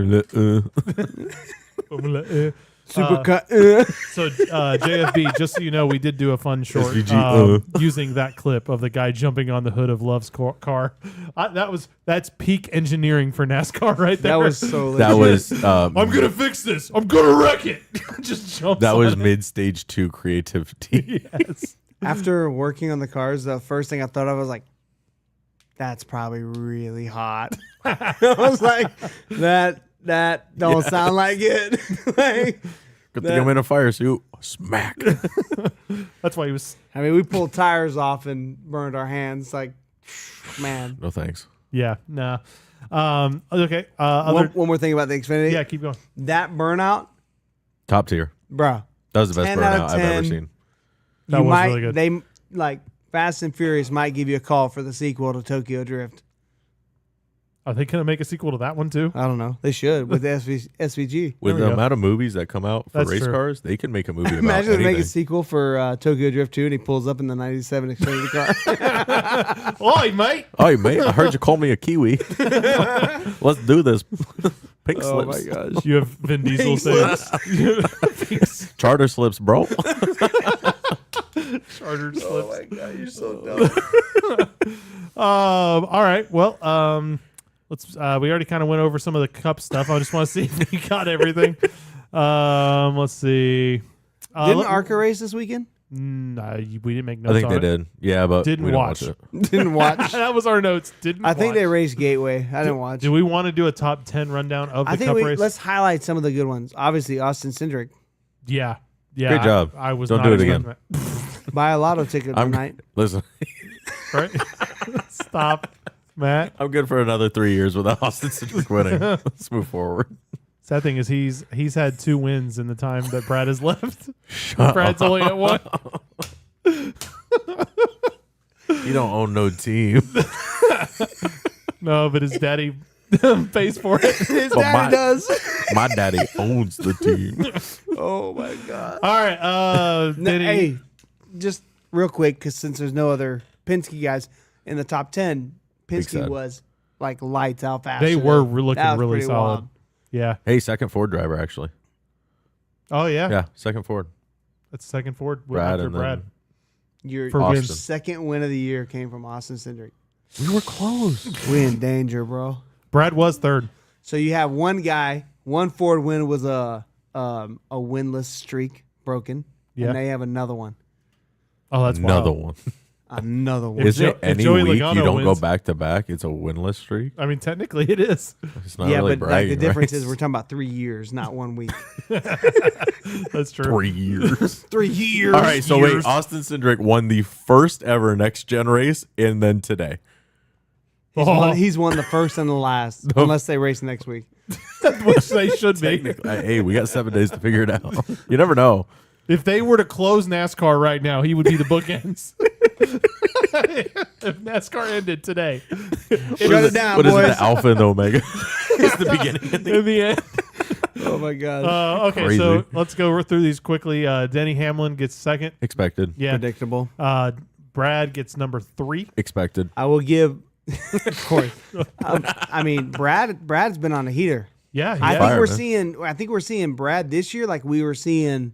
Supercut.
So JFB, just so you know, we did do a fun short
SVG,
using that clip of the guy jumping on the hood of Love's car. That's peak engineering for NASCAR right there.
That was so.
That
legit.
was
I'm gonna fix this. I'm gonna wreck it. Just jumps.
that
on
was
it.
mid stage 2 creativity.
Yes.
After working on the cars, the first thing I thought of was like, "That's probably really hot." I was like, "That don't sound like it." Like,
Good thing I'm in a fire suit. Smack.
That's why he was.
I mean, we pulled tires off and burned our hands. Like, man.
No thanks.
Yeah. Nah. Okay. Other.
One more thing about the Xfinity.
Yeah. Keep going.
That burnout,
Top tier.
bro.
That was the best
10 out of
burnout I've ever
10.
seen.
That
You
was
might
really good.
they like Fast and Furious might give you a call for the sequel to Tokyo Drift.
Are they gonna make a sequel to that one too?
I don't know. They should with the SVG.
With
we
the
go.
amount of movies that come out for
That's
race
true.
cars, they can make a movie about
Imagine they make a
anything.
sequel for Tokyo Drift 2 and he pulls up in the 97 Xfinity car.
Oi, mate.
Hey, mate, I heard you call me a Kiwi. Let's do this. Pink
Oh my
slips.
gosh.
You have Vin Diesel saying
Charter slips, bro.
chartered slips.
God, you're so dumb.
All right. Well, let's. We already kind of went over some of the cup stuff. I just want to see if we got everything. Let's see.
Didn't ARCA race this weekend?
We didn't make
I
notes.
think
on
they
it.
did. Yeah, but
Didn't
we didn't
watch.
watch it.
Didn't watch.
That was our notes. Didn't.
I think they
watch.
raced Gateway. I didn't watch.
Do we want to do a top 10 rundown of the
I think
cup race?
let's highlight some of the good ones. Obviously, Austin Cindric.
Yeah. Yeah.
Great job.
I was
Don't
not
do it
expecting
again.
Buy a lotto ticket
I'm
tonight.
listen.
that, right? Stop, Matt.
I'm good for another 3 years without Austin Cindric winning. Let's move forward.
Sad thing is he's had 2 wins in the time that Brad has left. Brad's only at 1.
You don't own no team.
No, but his daddy pays for it.
His
But
daddy
my-
does.
My daddy owns the team.
Oh my god.
All right.
No,
Did he-
hey, just real quick, because since there's no other Penske guys in the top 10, Penske
sad.
was like lights out fast.
They
today.
were looking
That was
really
pretty
solid.
wild.
Yeah.
Hey, second Ford driver, actually.
Oh yeah.
Yeah, second Ford.
That's second Ford
Brad
after
and then-
Brad.
Your
For
Austin.
second win of the year came from Austin Cindric.
We were close.
We in danger, bro.
Brad was third.
So you have one guy, one Ford win was a winless streak broken.
Yeah.
And they have another one.
Oh, that's
Another
wild.
one.
Another one.
If
Is
Jo-
it
if
any
Joey
week
Logano
you don't go
wins-
back to back? It's a winless streak.
I mean, technically it is.
It's not
yeah,
really
but like
bragging.
the difference
right?
is we're talking about 3 years, not 1 week.
That's true.
3 years.
3 years.
All right, so
Years.
wait, Austin Cindric won the first ever next gen race, and then today.
He's won the first and the last, unless they race next week.
Which they should be.
Hey, we got 7 days to figure it out. You never know.
If they were to close NASCAR right now, he would be the bookends. If NASCAR ended today,
Shut it down,
What is
boys.
it? The Alpha and the Omega. It's the beginning.
in the end.
Oh my god.
Okay,
Crazy.
so let's go through these quickly. Denny Hamlin gets second.
Expected.
Yeah.
Predictable.
Brad gets number 3.
Expected.
I will give. Of course. I mean, Brad's been on a heater.
Yeah.
I
yeah.
think
Fire,
we're
man.
seeing. I think we're seeing Brad this year, like we were seeing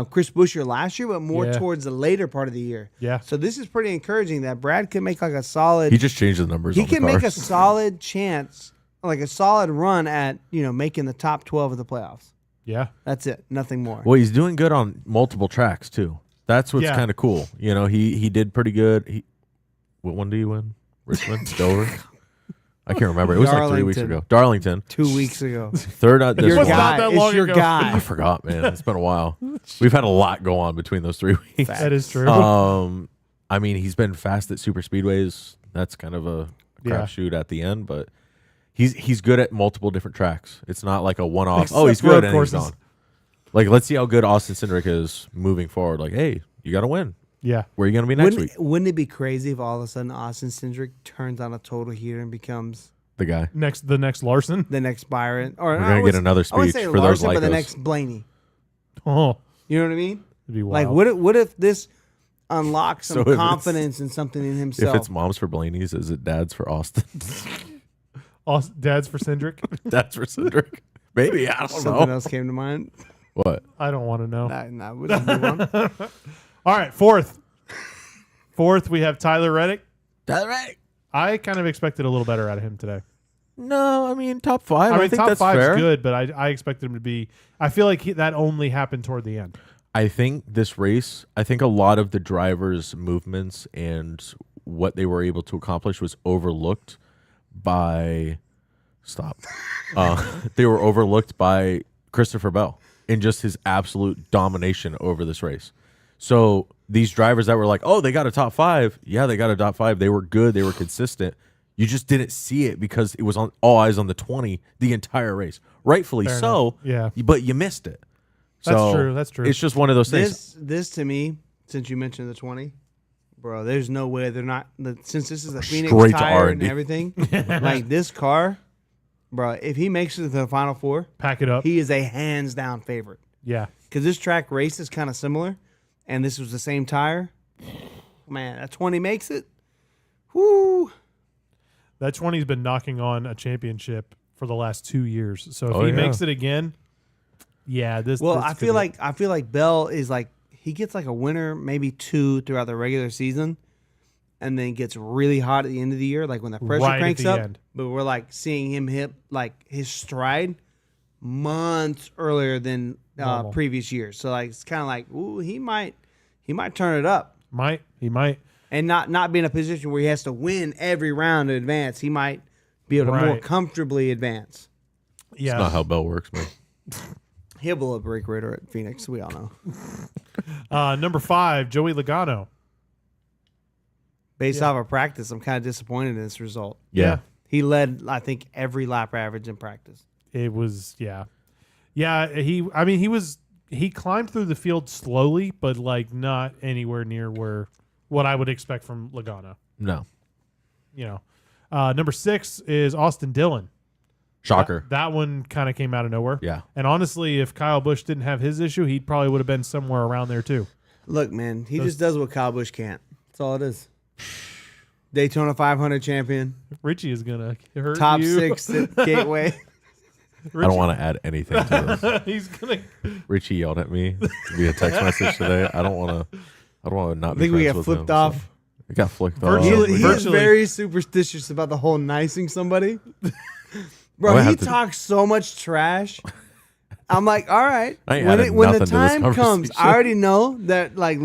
Chris Buescher last year, but more
Yeah.
towards the later part of the year.
Yeah.
So this is pretty encouraging that Brad can make like a solid.
He just changed the numbers.
He
on the
can make a
cars.
solid chance, like a solid run at making the top 12 of the playoffs.
Yeah.
That's it. Nothing more.
Well, he's doing good on multiple tracks too. That's what's
Yeah.
kind of cool. He did pretty good. What one did he win? Richmond, Dover. I can't remember. It was like 3 weeks
Darlington.
ago. Darlington.
2 weeks ago.
Third on this
Your
was
one.
not
guy.
that
It's
long
your
ago.
guy.
I forgot, man. It's been a while. We've had a lot go on between those 3 weeks.
That is true.
I mean, he's been fast at super speedways. That's kind of a
Yeah.
crapshoot at the end, but he's good at multiple different tracks. It's not like a one-off.
Except
Oh, he's
road
good and he's
courses.
gone. Like, let's see how good Austin Cindric is moving forward. Like, hey, you got to win.
yeah.
Where are you going to be next week?
Wouldn't it be crazy if all of a sudden Austin Cindric turns on a total heater and becomes
The guy.
The next Larson.
the next Byron? Or
We're gonna get another
I wouldn't
speech
say
for those
Larson, but the
Lycos.
next Blaney.
Oh,
You know what I mean?
it'd be
Like,
wild.
what if this unlocks some
So if it's-
confidence in something in himself?
If it's moms for Blaney's, is it dad's for Austin?
Dad's for Cindric?
Dad's for Cindric? Maybe. I don't
something
know.
else came to mind.
What?
I don't want to know.
Nah, we don't move on.
All right, fourth. Fourth, we have Tyler Reddick.
That's right.
I kind of expected a little better out of him today.
No, I mean, top 5.
I mean,
think
top
that's
five's
fair.
good, but I expected him to be. I feel like that only happened toward the end.
I think this race, I think a lot of the drivers' movements and what they were able to accomplish was overlooked by. Stop. They were overlooked by Christopher Bell in just his absolute domination over this race. So these drivers that were like, oh, they got a top 5. Yeah, they got a top 5. They were good. They were consistent. You just didn't see it because it was on all eyes on the 20 the entire race. Rightfully
Fair
so.
enough. Yeah.
But you missed it.
That's
So
true. That's true.
It's just one of those things.
This to me, since you mentioned the 20, bro, there's no way they're not. Since this is a Phoenix
Straight to
tire and
R&D.
everything, like this car, bro, if he makes it to the Final Four,
Pack it up.
he is a hands down favorite.
Yeah.
Because this track race is kind of similar, and this was the same tire. Man, that 20 makes it. Whoo!
That 20's been knocking on a championship for the last 2 years. So if
Oh,
he
yeah.
makes it again, yeah, this.
Well,
this
I
could
feel
be-
like Bell is like he gets like a winner, maybe 2 throughout the regular season, and then gets really hot at the end of the year, like when the pressure
Right at
cranks
the
up.
end.
But we're like seeing him hit like his stride months earlier than
Normal.
previous years. So like it's kind of like, ooh, he might turn it up,
he might.
and not be in a position where he has to win every round to advance. He might be able to more
Right.
comfortably advance.
Yeah.
Not how Bell works, man.
He'll blow a brake radar at Phoenix. We all know.
Number 5, Joey Logano.
Based
Yeah.
off of practice, I'm kind of disappointed in this result.
Yeah.
He led, I think, every lap average in practice.
It was yeah. He climbed through the field slowly, but like not anywhere near where what I would expect from Logano.
No.
You know, number 6 is Austin Dillon.
Shocker.
That one kind of came out of nowhere.
Yeah.
And honestly, if Kyle Busch didn't have his issue, he probably would have been somewhere around there too.
Look, man, he just does what Kyle Busch can't. That's all it is. Daytona 500 champion,
Richie is gonna hurt
top
you.
6 at Gateway.
I don't want to add anything to this.
He's gonna.
Richie yelled at me via text message today. I don't want to not
I
be
think we
friends
got
with
flipped
him, so-
off.
We got flicked
Virtually-
off.
He is
virtually-
very superstitious about the whole nicing somebody. Bro,
I
he
have to-
talks so much trash. I'm like, all right.
I ain't
When,
adding
when the
nothing to this
time comes,
conversation.
I already know that, like,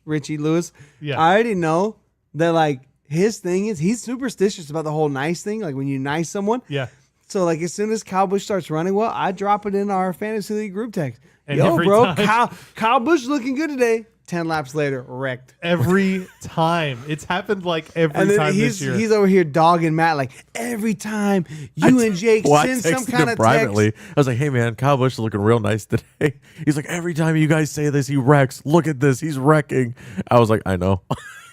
Richie Lewis,
Yeah.
I already know that, like, his thing is he's superstitious about the whole nice thing. Like, when you nice someone.
Yeah.
So, like, as soon as Kyle Busch starts running well, I drop it in our fantasy league group text.
And
Yo,
every
bro,
time-
Kyle Busch looking good today. 10 laps later, wrecked.
Every time. It's happened like every
And then
time
he's
this year.
he's over here dogging Matt like every time you and Jake
Well, I
send some
texted
kind
him
of
privately.
text.
I was like, "Hey man, Kyle Busch is looking real nice today." He's like, "Every time you guys say this, he wrecks. Look at this, he's wrecking." I was like, "I know."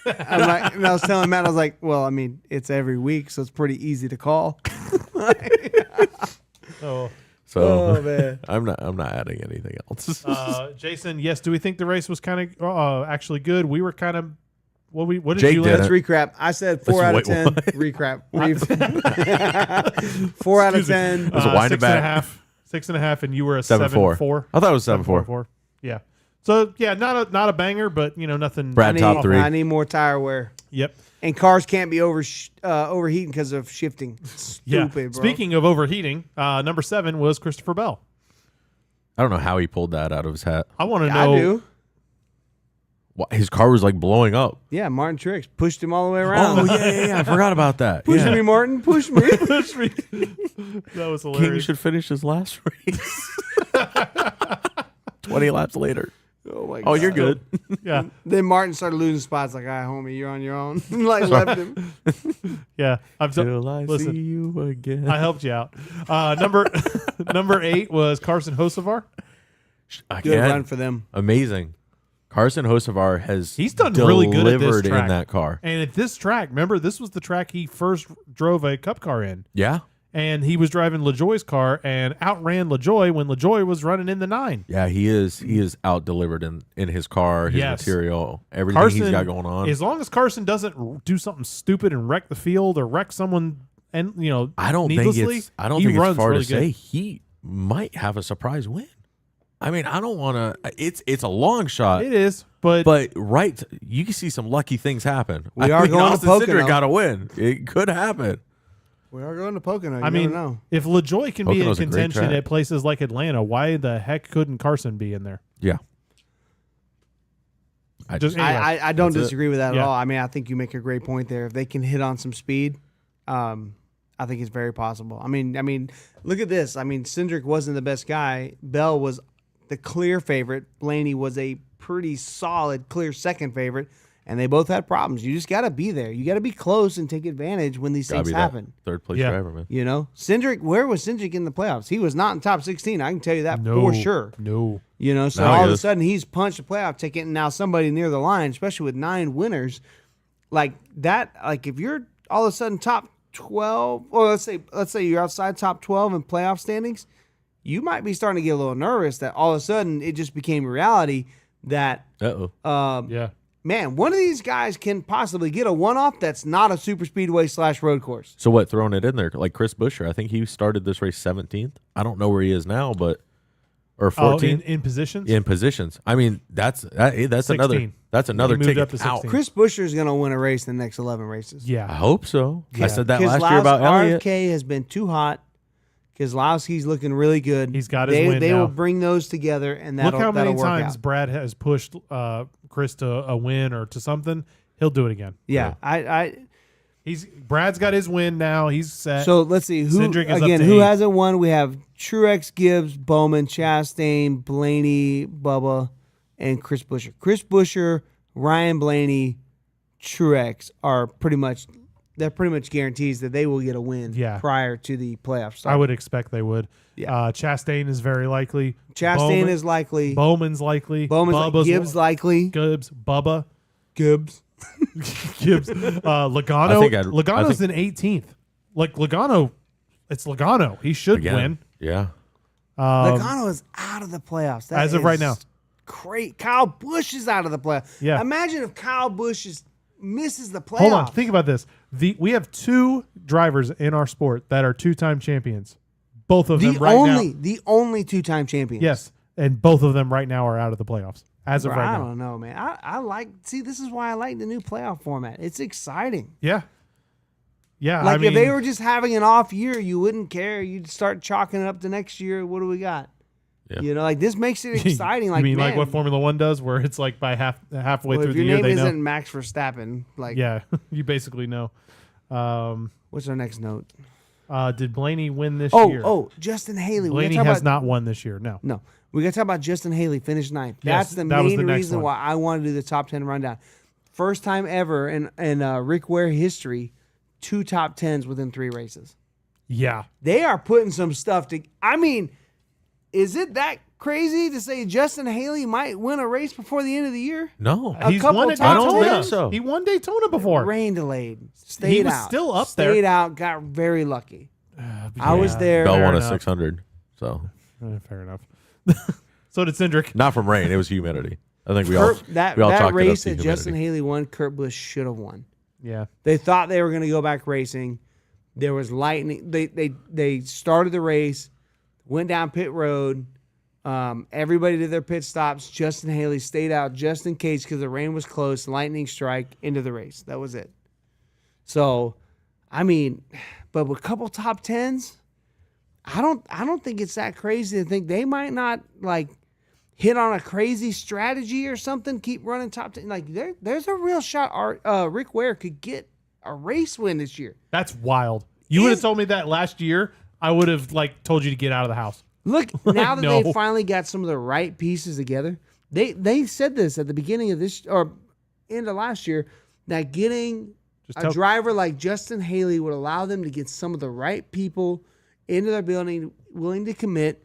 I'm like, and I was telling Matt, I was like, well, I mean, it's every week, so it's pretty easy to call.
Oh.
So
Oh, man.
I'm not adding anything else.
Jason, yes. Do we think the race was kind of actually good? We were kind of. What did
Jake
you?
did
Let's
it.
recap. I said 4 out of
Wait,
10.
what?
Recap. 4 out of
Excuse me.
10.
Let's wind it
6.5. 6.5, and you were a
7.4.
7.4.
I thought it was 7.4.
7.4. Yeah. So yeah, not a banger, but nothing.
Brad, top three.
I need more tire wear.
Yep.
And cars can't be overheating because of shifting.
Yeah.
Stupid, bro.
Speaking of overheating, number 7 was Christopher Bell.
I don't know how he pulled that out of his hat.
I want to
I
know.
do.
His car was like blowing up.
Yeah, Martin Trix pushed him all the way around.
I forgot about that.
Push
Yeah.
me, Martin. Push me.
Push me. That was
King
hilarious.
should finish his last race. 20 laps later.
Oh my god.
Oh, you're good.
Yeah.
Then Martin started losing spots. Like, all right, homie, you're on your own. Like, left him.
Yeah.
Till I
listen,
see you again.
I helped you out. Number 8 was Carson Hocevar.
Good
Again,
run for them.
amazing. Carson Hocevar has
He's done really good at this
delivered
track.
in that car.
And at this track, remember, this was the track he first drove a Cup car in.
Yeah.
And he was driving LaJoy's car and outran LaJoy when LaJoy was running in the 9.
Yeah, he is out delivered in his car, his
Yes.
material, everything
Carson,
he's got going on.
as long as Carson doesn't do something stupid and wreck the field or wreck someone, and
I don't
needlessly,
think
he
it's
runs
far
really
to say
good.
he might have a surprise win. I mean, I don't want to. It's a long shot,
It is, but
you can see some lucky things happen.
We are going to
Austin
Pocono.
Cindric got to win. It could happen.
We are going to Pocono. You
I mean,
never know.
if LaJoy can be in
Pocono's a great
contention
track.
at places like Atlanta, why the heck couldn't Carson be in there?
Yeah.
Just anyway.
I don't
That's it.
disagree with that at
Yeah.
all. I mean, I think you make a great point there. If they can hit on some speed, I think it's very possible. I mean, look at this. I mean, Cindric wasn't the best guy. Bell was the clear favorite. Blaney was a pretty solid, clear second favorite. And they both had problems. You just got to be there. You got to be close and take advantage when these
Gotta
things
be that
happen.
third place
Yeah.
driver, man.
You know, Cindric, where was Cindric in the playoffs? He was not in top 16. I can tell you that
no,
for sure.
No.
You know, so
Now he
all of a
is.
sudden he's punched a playoff ticket, and now somebody near the line, especially with 9 winners, like that. Like if you're all of a sudden top 12, or let's say you're outside top 12 in playoff standings, you might be starting to get a little nervous that all of a sudden it just became reality that
Yeah.
man, one of these guys can possibly get a one-off that's not a super speedway / road course.
So what? Throwing it in there like Chris Buescher. I think he started this race 17th. I don't know where he is now, but or 14th.
In positions?
in positions. I mean, that's
16.
another
He
another
moved
ticket
up to
out.
16.
Chris Buescher's going to win a race in the next 11 races.
I
Yeah.
hope so. I said that last year
Keselowski's
about Elliott.
RFK has been too hot. Keselowski's looking really good.
He's got his
they,
win
They
now.
will bring those together, and
Look
that'll,
how many
that'll work
times
out.
Brad has pushed Chris to a win or to something. He'll do it again.
Yeah,
Brad's got his win now. He's set.
So let's see who
Cindric is up
again.
to
Who
8.
hasn't won? We have Truex, Gibbs, Bowman, Chastain, Blaney, Bubba, and Chris Buescher. Chris Buescher, Ryan Blaney, Truex are pretty much guarantees that they will get a win
Yeah.
prior to the playoff start.
I would expect they would.
Yeah.
Chastain is very likely.
Chastain
Bowman-
is likely.
Bowman's likely.
Bowman's
Bubba's
Gibbs likely.
Gibbs. Bubba.
Gibbs.
Gibbs. Logano.
I think I'd-
Logano's in 18th. Like Logano, it's Logano. He should
Again.
win.
Yeah.
Logano is out of the playoffs. That
as of right
is
now.
Great. Kyle Busch is out of the playoffs.
Yeah.
Imagine if Kyle Busch misses the playoffs.
Hold on. Think about this. We have 2 drivers in our sport that are 2-time champions. Both of them right now.
The only 2-time champions.
Yes. And both of them right now are out of the playoffs as of
Bro,
right
I
now.
don't know, man. This is why I like the new playoff format. It's exciting.
Yeah. Yeah.
Like
I mean,
if they were just having an off year, you wouldn't care. You'd start chalking it up to next year. What do we got?
Yeah.
You know, like this makes it exciting. Like,
you mean like
man,
what Formula One does, where it's like by halfway
well,
through
if
the
your
year
name
they know.
isn't Max Verstappen, like,
Yeah, you basically know.
what's our next note?
Did Blaney win this year?
Oh, Justin Haley.
Blaney has not won this year. No.
No, we got to talk about Justin Haley. Finished ninth.
Yes,
That's the
that was
main
the next
reason
one.
why I want to do the top 10 rundown. First time ever in Rick Ware history, 2 top 10s within 3 races.
Yeah.
They are putting some stuff to. I mean, is it that crazy to say Justin Haley might win a race before the end of the year?
No.
A
He's
couple
won at
times.
Daytona.
I don't
think so.
He won Daytona before.
Rain delayed. Stayed
was
out.
still up there.
Stayed out. Got very lucky. I was
Yeah.
there.
Bell won a
enough.
600. So
Fair enough. So did Cindric.
not from rain. It was humidity. I think we all
That
we all chalked it up
race
to
that Justin
humidity.
Haley won, Kurt Busch should have won.
Yeah.
They thought they were going to go back racing. There was lightning. They started the race, went down pit road. Everybody did their pit stops. Justin Haley stayed out just in case because the rain was close. Lightning strike into the race. That was it. So, I mean, but with a couple top 10s, I don't think it's that crazy to think they might not like hit on a crazy strategy or something. Keep running top 10. Like there's a real shot. Rick Ware could get a race win this year.
That's wild. You would have told me that last year. I would have told you to get out of the house.
Look, now that
no.
they finally got some of the right pieces together, they said this at the beginning of this or end of last year that getting a driver like Justin Haley would allow them to get some of the right people into their building, willing to commit.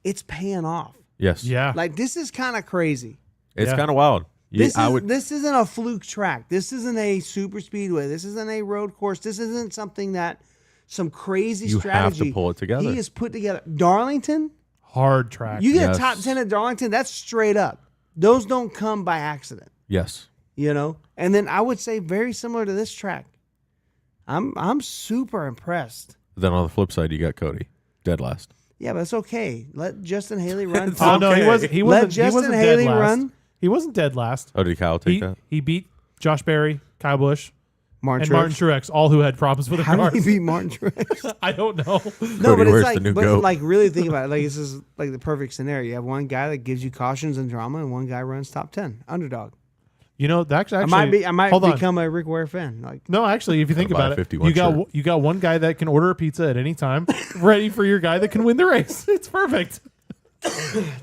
It's paying off.
Yes.
Yeah.
Like this is kind of crazy.
It's
Yeah.
kind of wild.
This isn't a fluke track. This isn't a super speedway. This isn't a road course. This isn't something that some crazy
You have to
strategy.
pull it together.
He has put together. Darlington,
Hard track.
you get
Yes.
a top 10 at Darlington, that's straight up. Those don't come by accident,
Yes.
you know? And then I would say very similar to this track. I'm super impressed.
Then on the flip side, you got Cody, dead last.
Yeah, but it's okay. Let Justin Haley run.
Oh no, he wasn't. He wasn't.
Justin
he wasn't
Haley
dead last.
run.
He wasn't dead last.
Oh, did Kyle take that?
He beat Josh Berry, Kyle Busch,
Martin
and
Truex.
Martin Truex, all who had problems with the
How
cars.
did he beat Martin Truex?
I don't know.
No,
Cody,
but it's
where's
like,
the new
but
goat?
like really think about it. Like this is like the perfect scenario. You have one guy that gives you cautions and drama, and one guy runs top 10 underdog.
You know, that's actually.
I might
hold on.
become a Rick Ware fan. Like
No, actually, if you think
Gonna buy
about
a
it,
51
you got one guy that can order a pizza at any time, ready for your guy that can win the race. It's perfect.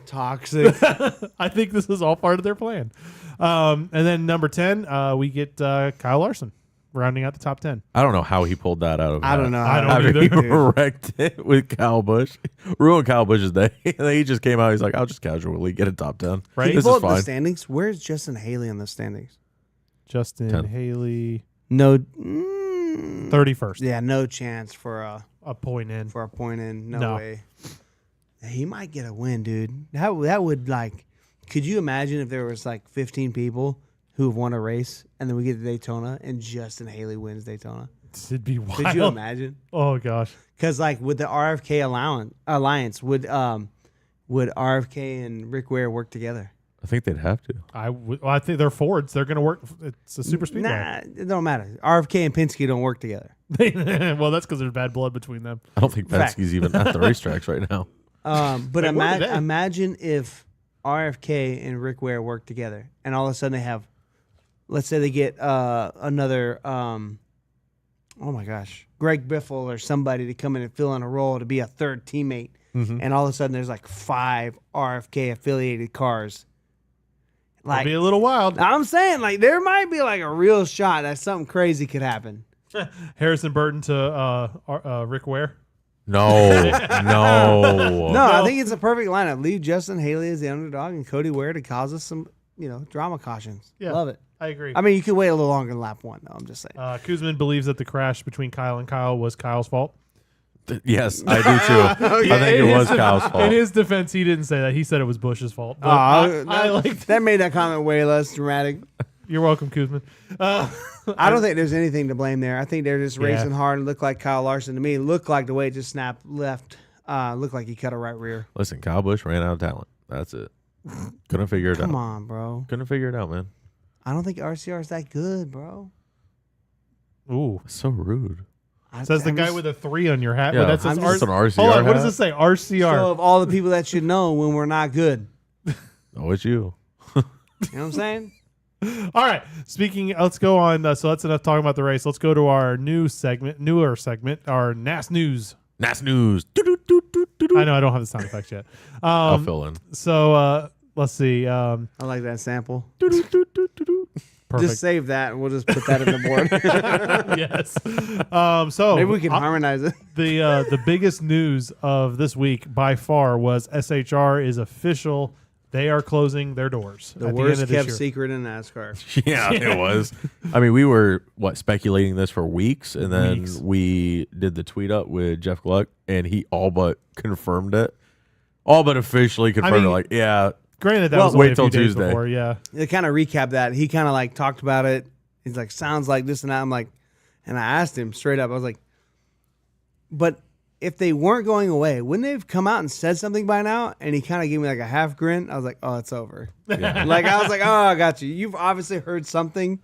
toxic.
I think this is all part of their plan. And then number 10, we get Kyle Larson rounding out the top 10.
I don't know how he pulled that out of.
I don't know.
I don't
After
either.
he wrecked it with Kyle Busch, ruined Kyle Busch's day. And then he just came out. He's like, "I'll just casually get a top 10.
Right.
Can you
This
pull
is
up the
fine."
standings? Where's Justin Haley in the standings?
Justin
10.
Haley,
No.
31st.
Yeah, no chance for
A point in.
a point in. No,
No.
way. He might get a win, dude. That would like. Could you imagine if there was like 15 people who have won a race and then we get to Daytona and Justin Haley wins Daytona?
It'd be wild.
Could you imagine?
Oh gosh.
Because like with the RFK alliance, would RFK and Rick Ware work together?
I think they'd have to.
I think they're Fords. They're going to work. It's a super speedway.
Nah, it don't matter. RFK and Penske don't work together.
Well, that's because there's bad blood between them.
I don't think
Fact.
Penske's even at the racetracks right now.
But
They were today.
imagine if RFK and Rick Ware work together, and all of a sudden they have, let's say they get another, oh my gosh, Greg Biffle or somebody to come in and fill in a role to be a third teammate, and all of a sudden there's like 5 RFK affiliated cars.
It'll
Like
be a little wild.
I'm saying, like there might be like a real shot that something crazy could happen.
Harrison Burton to Rick Ware.
No, no.
No, I think it's a perfect lineup. Leave Justin Haley as the underdog and Cody Ware to cause us some, drama cautions.
Yeah.
Love it.
I agree.
I mean, you could wait a little longer than lap 1, though. I'm just saying.
Kuzman believes that the crash between Kyle and Kyle was Kyle's fault.
Yes, I do too. I think it was Kyle's
In
fault.
his defense, he didn't say that. He said it was Bush's fault. But I like.
that made that comment way less dramatic.
You're welcome, Kuzman.
I don't think there's anything to blame there. I think they're just
Yeah.
racing hard and look like Kyle Larson to me. Looked like the way it just snapped left. Looked like he cut a right rear.
Listen, Kyle Busch ran out of talent. That's it. Couldn't figure it
Come
out.
on, bro.
Couldn't figure it out, man.
I don't think RCR is that good, bro.
Ooh.
So rude.
Says the guy with a 3 on your hat.
Yeah,
But that says
I'm just-
an RCR
Hold on. What does
hat?
it say? RCR.
So of all the people that should know when we're not good,
Oh, it's you.
you know what I'm saying?
All right. Speaking, let's go on. So that's enough talking about the race. Let's go to our newer segment, our NAS News.
NAS News.
I know I don't have the sound effects yet.
I'll fill in.
So let's see.
I like that sample.
Perfect.
Just save that and we'll just put that in the board.
Yes. So
Maybe we can harmonize it.
the biggest news of this week by far was SHR is official. They are closing their doors.
The
at
worst
the end of this
kept
year.
secret in NASCAR.
Yeah, it was. I mean, we were speculating this for weeks, and then we did the tweet up with Jeff Gluck, and he all but confirmed it, all but officially confirmed it. Like, yeah,
Granted, that
Well,
was only
wait
a few
till
days
Tuesday.
before. Yeah.
To kind of recap that, he kind of like talked about it. He's like, sounds like this and that. I'm like, and I asked him straight up, I was like, but if they weren't going away, wouldn't they have come out and said something by now? And he kind of gave me like a half grin. I was like, oh, it's over.
yeah.
Like, I was like, oh, I got you. You've obviously heard something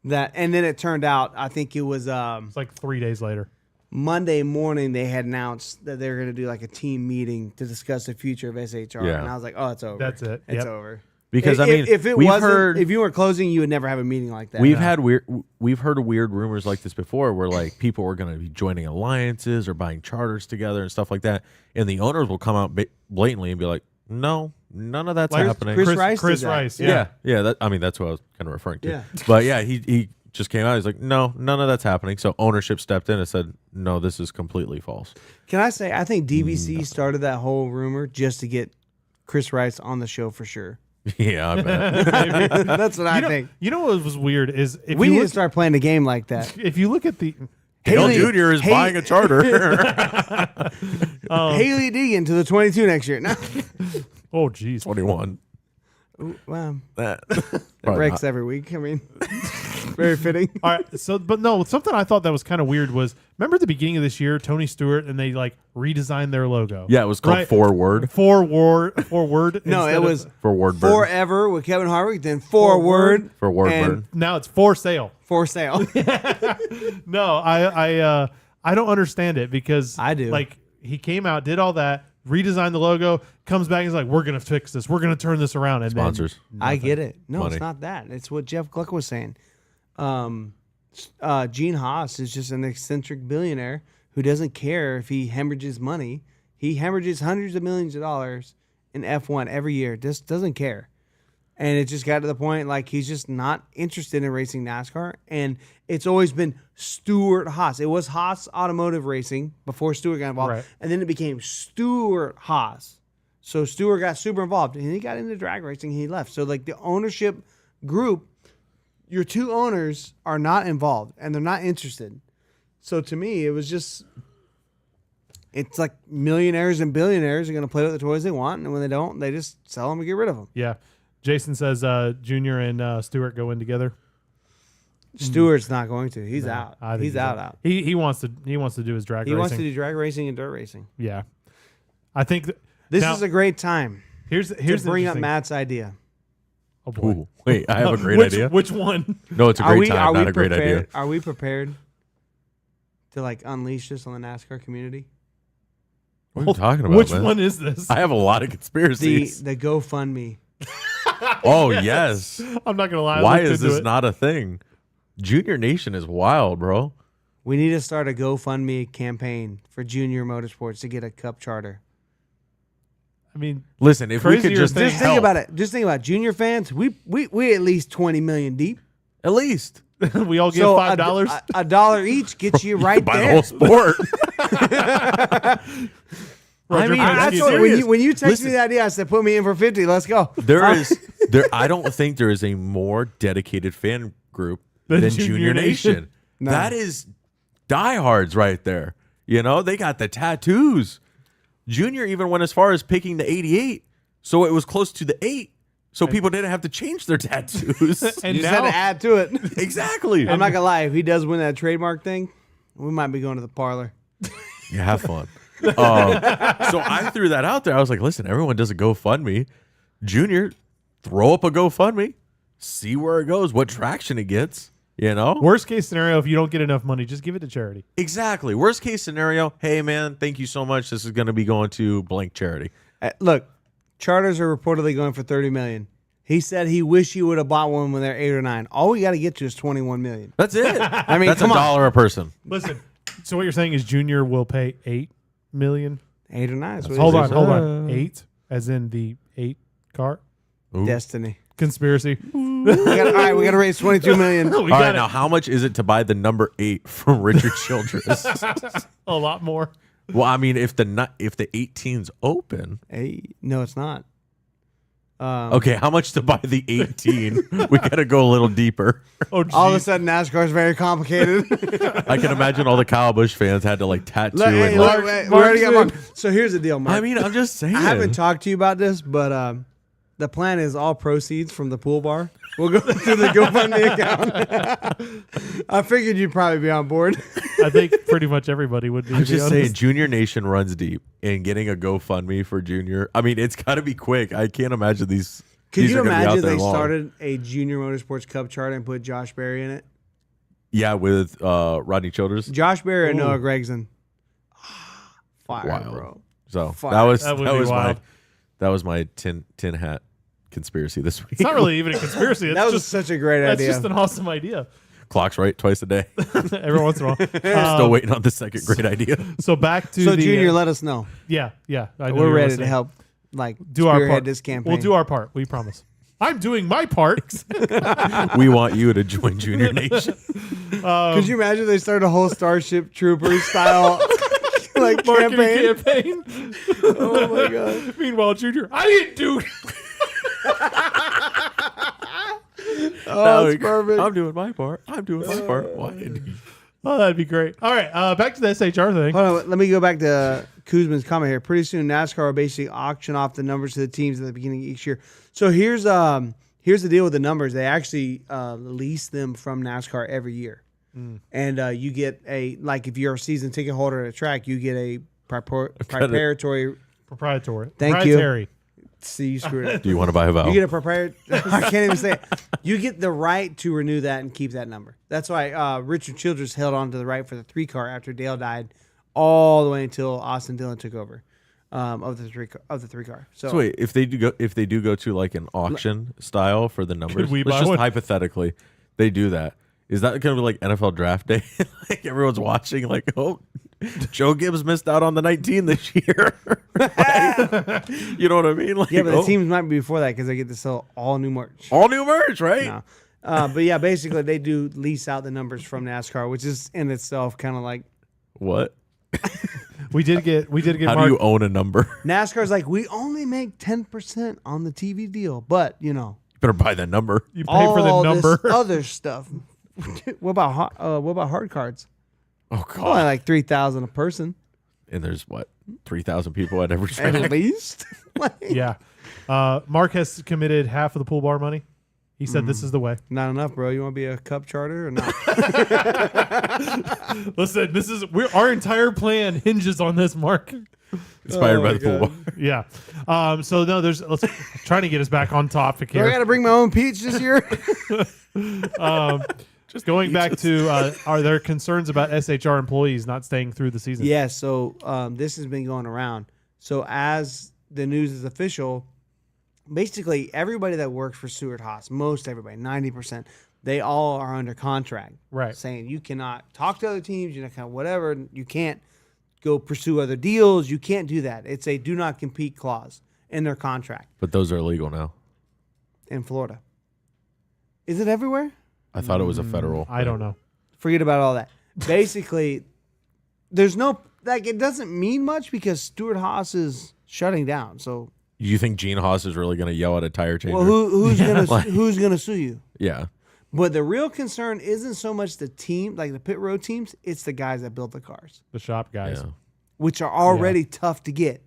that, and then it turned out, I think it was
It's like 3 days later.
Monday morning, they had announced that they were going to do like a team meeting to discuss the future of SHR.
Yeah.
And I was like, oh, it's over.
That's it.
It's
Yep.
over.
Because I mean,
if it
we've
wasn't,
heard
if you weren't closing, you would never have a meeting like that.
we've heard weird rumors like this before, where like people were going to be joining alliances or buying charters together and stuff like that, and the owners will come out blatantly and be like, no, none of that's
Like
happening.
Chris Rice
Chris
did that.
Rice.
Yeah, yeah. That, I mean, that's what I was kind of referring to.
Yeah.
But yeah, he just came out. He's like, no, none of that's happening. So ownership stepped in and said, no, this is completely false.
Can I say, I think DVC started that whole rumor just to get Chris Rice on the show for sure.
Yeah, I bet.
That's what I think.
You know what was weird is if
We
you
need to
look,
start playing a game like that.
if you look at the
Dale
Haley-
Jr. is
Hey-
buying a charter.
Haley Deegan to the 22 next year. No.
oh geez
21.
Well,
That
it
probably
breaks
not.
every week. I mean, very fitting.
all right so but no something I thought that was kind of weird was remember at the beginning of this year Tony Stewart and they like redesigned their logo.
Yeah, it was called
Right.
Forward.
Forward
No,
instead
it
of-
was
Forward Burn.
Forever with Kevin Harvick, then Forward
Forward
and
Burn.
now it's for sale.
For sale.
No, I don't understand it because
I do.
Like he came out, did all that, redesigned the logo, comes back and is like, "We're gonna fix this. We're gonna turn this around." And
Sponsors.
I get it. No,
Money.
it's not that. It's what Jeff Gluck was saying. Gene Haas is just an eccentric billionaire who doesn't care if he hemorrhages money. He hemorrhages hundreds of millions of dollars in F1 every year. Just doesn't care. And it just got to the point like he's just not interested in racing NASCAR. And it's always been Stuart Haas. It was Haas Automotive Racing before Stewart got involved.
Right.
And then it became Stuart Haas. So Stewart got super involved and he got into drag racing and he left. So like the ownership group, your two owners are not involved and they're not interested. So to me, it was just, it's like millionaires and billionaires are going to play with the toys they want. And when they don't, they just sell them and get rid of them.
yeah, Jason says Junior and Stewart go in together.
Stewart's not going to. He's out.
I think
He's out.
He wants to do his drag
He
racing.
wants to do drag racing and dirt racing.
Yeah, I think
This
now,
is a great time
here's
to
the
bring up
interesting-
Matt's idea.
Oh boy.
Ooh, wait, I have a great
which,
idea.
Which one?
No, it's a great time, not a great
prepared?
idea.
Are we prepared to like unleash this on the NASCAR community?
What are you talking about,
Which
man?
one is this?
I have a lot of
The
conspiracies.
the GoFundMe.
Oh, yes.
I'm not gonna lie. I
Why
looked
is
into
this
it.
not a thing? Junior Nation is wild, bro.
We need to start a GoFundMe campaign for Junior Motorsports to get a Cup charter.
I mean,
Listen, if we could
Crazier
just
thing-
Just think about it. Just think about it. Junior fans. We at least 20 million deep.
At least
we all give
So
$5.
a dollar each gets you right
buy the
there.
whole sport.
Roger
mean,
Penske
I
too.
told you,
serious.
when you texted
Listen.
me the idea, I said, "Put me in for 50. Let's go."
I don't think there is a more dedicated fan group
Than
than
Junior
Junior
Nation.
Nation.
No.
That is diehards right there. You know, they got the tattoos. Junior even went as far as picking the 88, so it was close to the 8, so people didn't have to change their tattoos.
And
You just
now,
had to add to it.
Exactly.
I'm not gonna lie. If he does win that trademark thing, we might be going to the parlor.
Yeah, have fun. So I threw that out there. I was like, listen, everyone does a GoFundMe. Junior, throw up a GoFundMe, see where it goes, what traction it gets. You know?
worst case scenario, if you don't get enough money, just give it to charity.
Exactly. Worst case scenario, hey man, thank you so much. This is going to be going to blank charity.
Look, charters are reportedly going for $30 million. He said he wished he would have bought one when they're 8 or 9. All we got to get to is 21 million.
That's it.
I mean,
that's
come on.
$1 a person.
Listen. So what you're saying is Junior will pay $8 million?
8 or 9. Is what
Hold
he
on,
said.
hold on. 8, as in the 8 car
Ooh.
Destiny.
conspiracy.
All right, we got to raise 22 million.
We
All
got
right,
it.
now how much is it to buy the number 8 from Richard Childress?
A lot more.
Well, I mean, if the 18's open,
Hey, no, it's not.
okay, how much to buy the 18? We got to go a little deeper.
Oh,
All of a
geez.
sudden, NASCAR is very complicated.
I can imagine all the Kyle Busch fans had to like tattoo
Hey,
and
look,
like,
wait, we already got
Mark
Mark. So here's the deal, Mark.
I mean, I'm just saying.
I haven't talked to you about this, but the plan is all proceeds from the pool bar will go to the GoFundMe account. I figured you'd probably be on board.
I think pretty much everybody would be.
I'm
to be
just saying,
honest.
Junior Nation runs deep, and getting a GoFundMe for Junior. I mean, it's got to be quick. I can't imagine these.
Could
these
you
are gonna be out
imagine
there
they
long.
started a Junior Motorsports Cup chart and put Josh Berry in it?
Yeah, with Rodney Childress.
Josh Berry or
Ooh.
Noah Gregson? Fire,
Wild.
bro.
So
Fuck.
that was
That would be wild.
that was my tin hat conspiracy this week.
It's not really even a conspiracy. It's
That was
just
such a great
that's
idea.
just an awesome idea.
Clock's right twice a day.
Every once in a while.
Still waiting on the second great idea.
So back to
so,
the
Junior, let us know.
yeah. I know
We're
you're
ready
listening.
to help, like,
do our
spearhead
part.
this campaign.
We'll do our part. We promise. I'm doing my part.
We want you to join Junior Nation.
Could you imagine they started a whole Starship Troopers style like
Marketing
campaign?
campaign.
Oh my god!
Meanwhile, Junior, I didn't do.
Oh, it's perfect.
I'm doing my part. I'm doing my part. Why didn't you?
Oh, that'd be great. All right, back to the SHR thing.
Hold on, let me go back to Kuzman's comment here. Pretty soon, NASCAR will basically auction off the numbers to the teams at the beginning of each year. So here's the deal with the numbers. They actually lease them from NASCAR every year, and you get if you're a season ticket holder at a track, you get a proprietary.
Proprietary.
Thank you.
Proprietary.
See, you screwed it.
Do you want to buy a vowel?
You get a proprietary. I can't even say it. You get the right to renew that and keep that number. That's why Richard Childress held on to the right for the 3 car after Dale died, all the way until Austin Dillon took over of the 3 car.
So wait, if they do go to like an auction style for the numbers,
we
let's
buy
just
one?
hypothetically they do that. Is that going to be like NFL draft day? Like everyone's watching, like, oh, Joe Gibbs missed out on the 19 this year. Like, you know what I mean? Like,
yeah, but the
oh,
teams might be before that because they get to sell all new merch.
all new merch, right?
No. But yeah, basically they do lease out the numbers from NASCAR, which is in itself kind of like
What?
We did get
How
Mark.
do you own a number?
NASCAR's like, we only make 10% on the TV deal, but
You better buy that number.
You pay for the
all
number.
this other stuff. What about hard cards?
Oh
Only
god!
like 3,000 a person
And there's what 3,000 people at every track.
at least. Like,
Yeah. Mark has committed half of the pool bar money. He said this is the way.
not enough, bro. You want to be a cup charter or not?
Listen, our entire plan hinges on this, Mark.
Inspired
Oh
by
my
the pool
God.
bar.
Yeah. So no, let's trying to get us back on topic
Do I got
here.
to bring my own peach this year?
Just going back to are there concerns about SHR employees not staying through the season?
Yeah, so this has been going around. So as the news is official, basically everybody that works for Stewart Haas, most everybody, 90%, they all are under contract.
Right.
Saying you cannot talk to other teams, you know, kind of whatever. You can't go pursue other deals. You can't do that. It's a do not compete clause in their contract
But those are illegal now.
in Florida. Is it everywhere?
I thought it was a federal.
I don't know.
Forget about all that. Basically, there's no, like, it doesn't mean much because Stewart Haas is shutting down. So,
You think Gene Haas is really going to yell at a tire changer?
well, who's gonna
like-
who's gonna sue you?
Yeah.
But the real concern isn't so much the team, like the pit road teams. It's the guys that build the cars,
The shop guys.
Yeah.
which are already tough to get.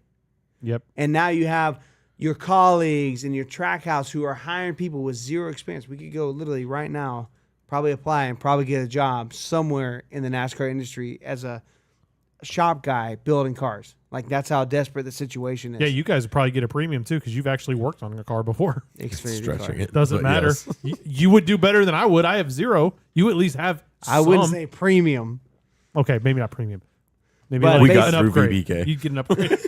Yep.
And now you have your colleagues in your track house who are hiring people with zero experience. We could go literally right now, probably apply and probably get a job somewhere in the NASCAR industry as a shop guy building cars. Like, that's how desperate the situation is.
Yeah, you guys would probably get a premium too because you've actually worked on a car before.
Xfinity
Stretching
car.
it.
Doesn't
but
matter.
yes.
You would do better than I would. I have 0. You at least have.
I wouldn't
some.
say premium.
Okay, maybe not premium. Maybe
But
like
we
an
got through
upgrade.
VBK.
You'd get an upgrade.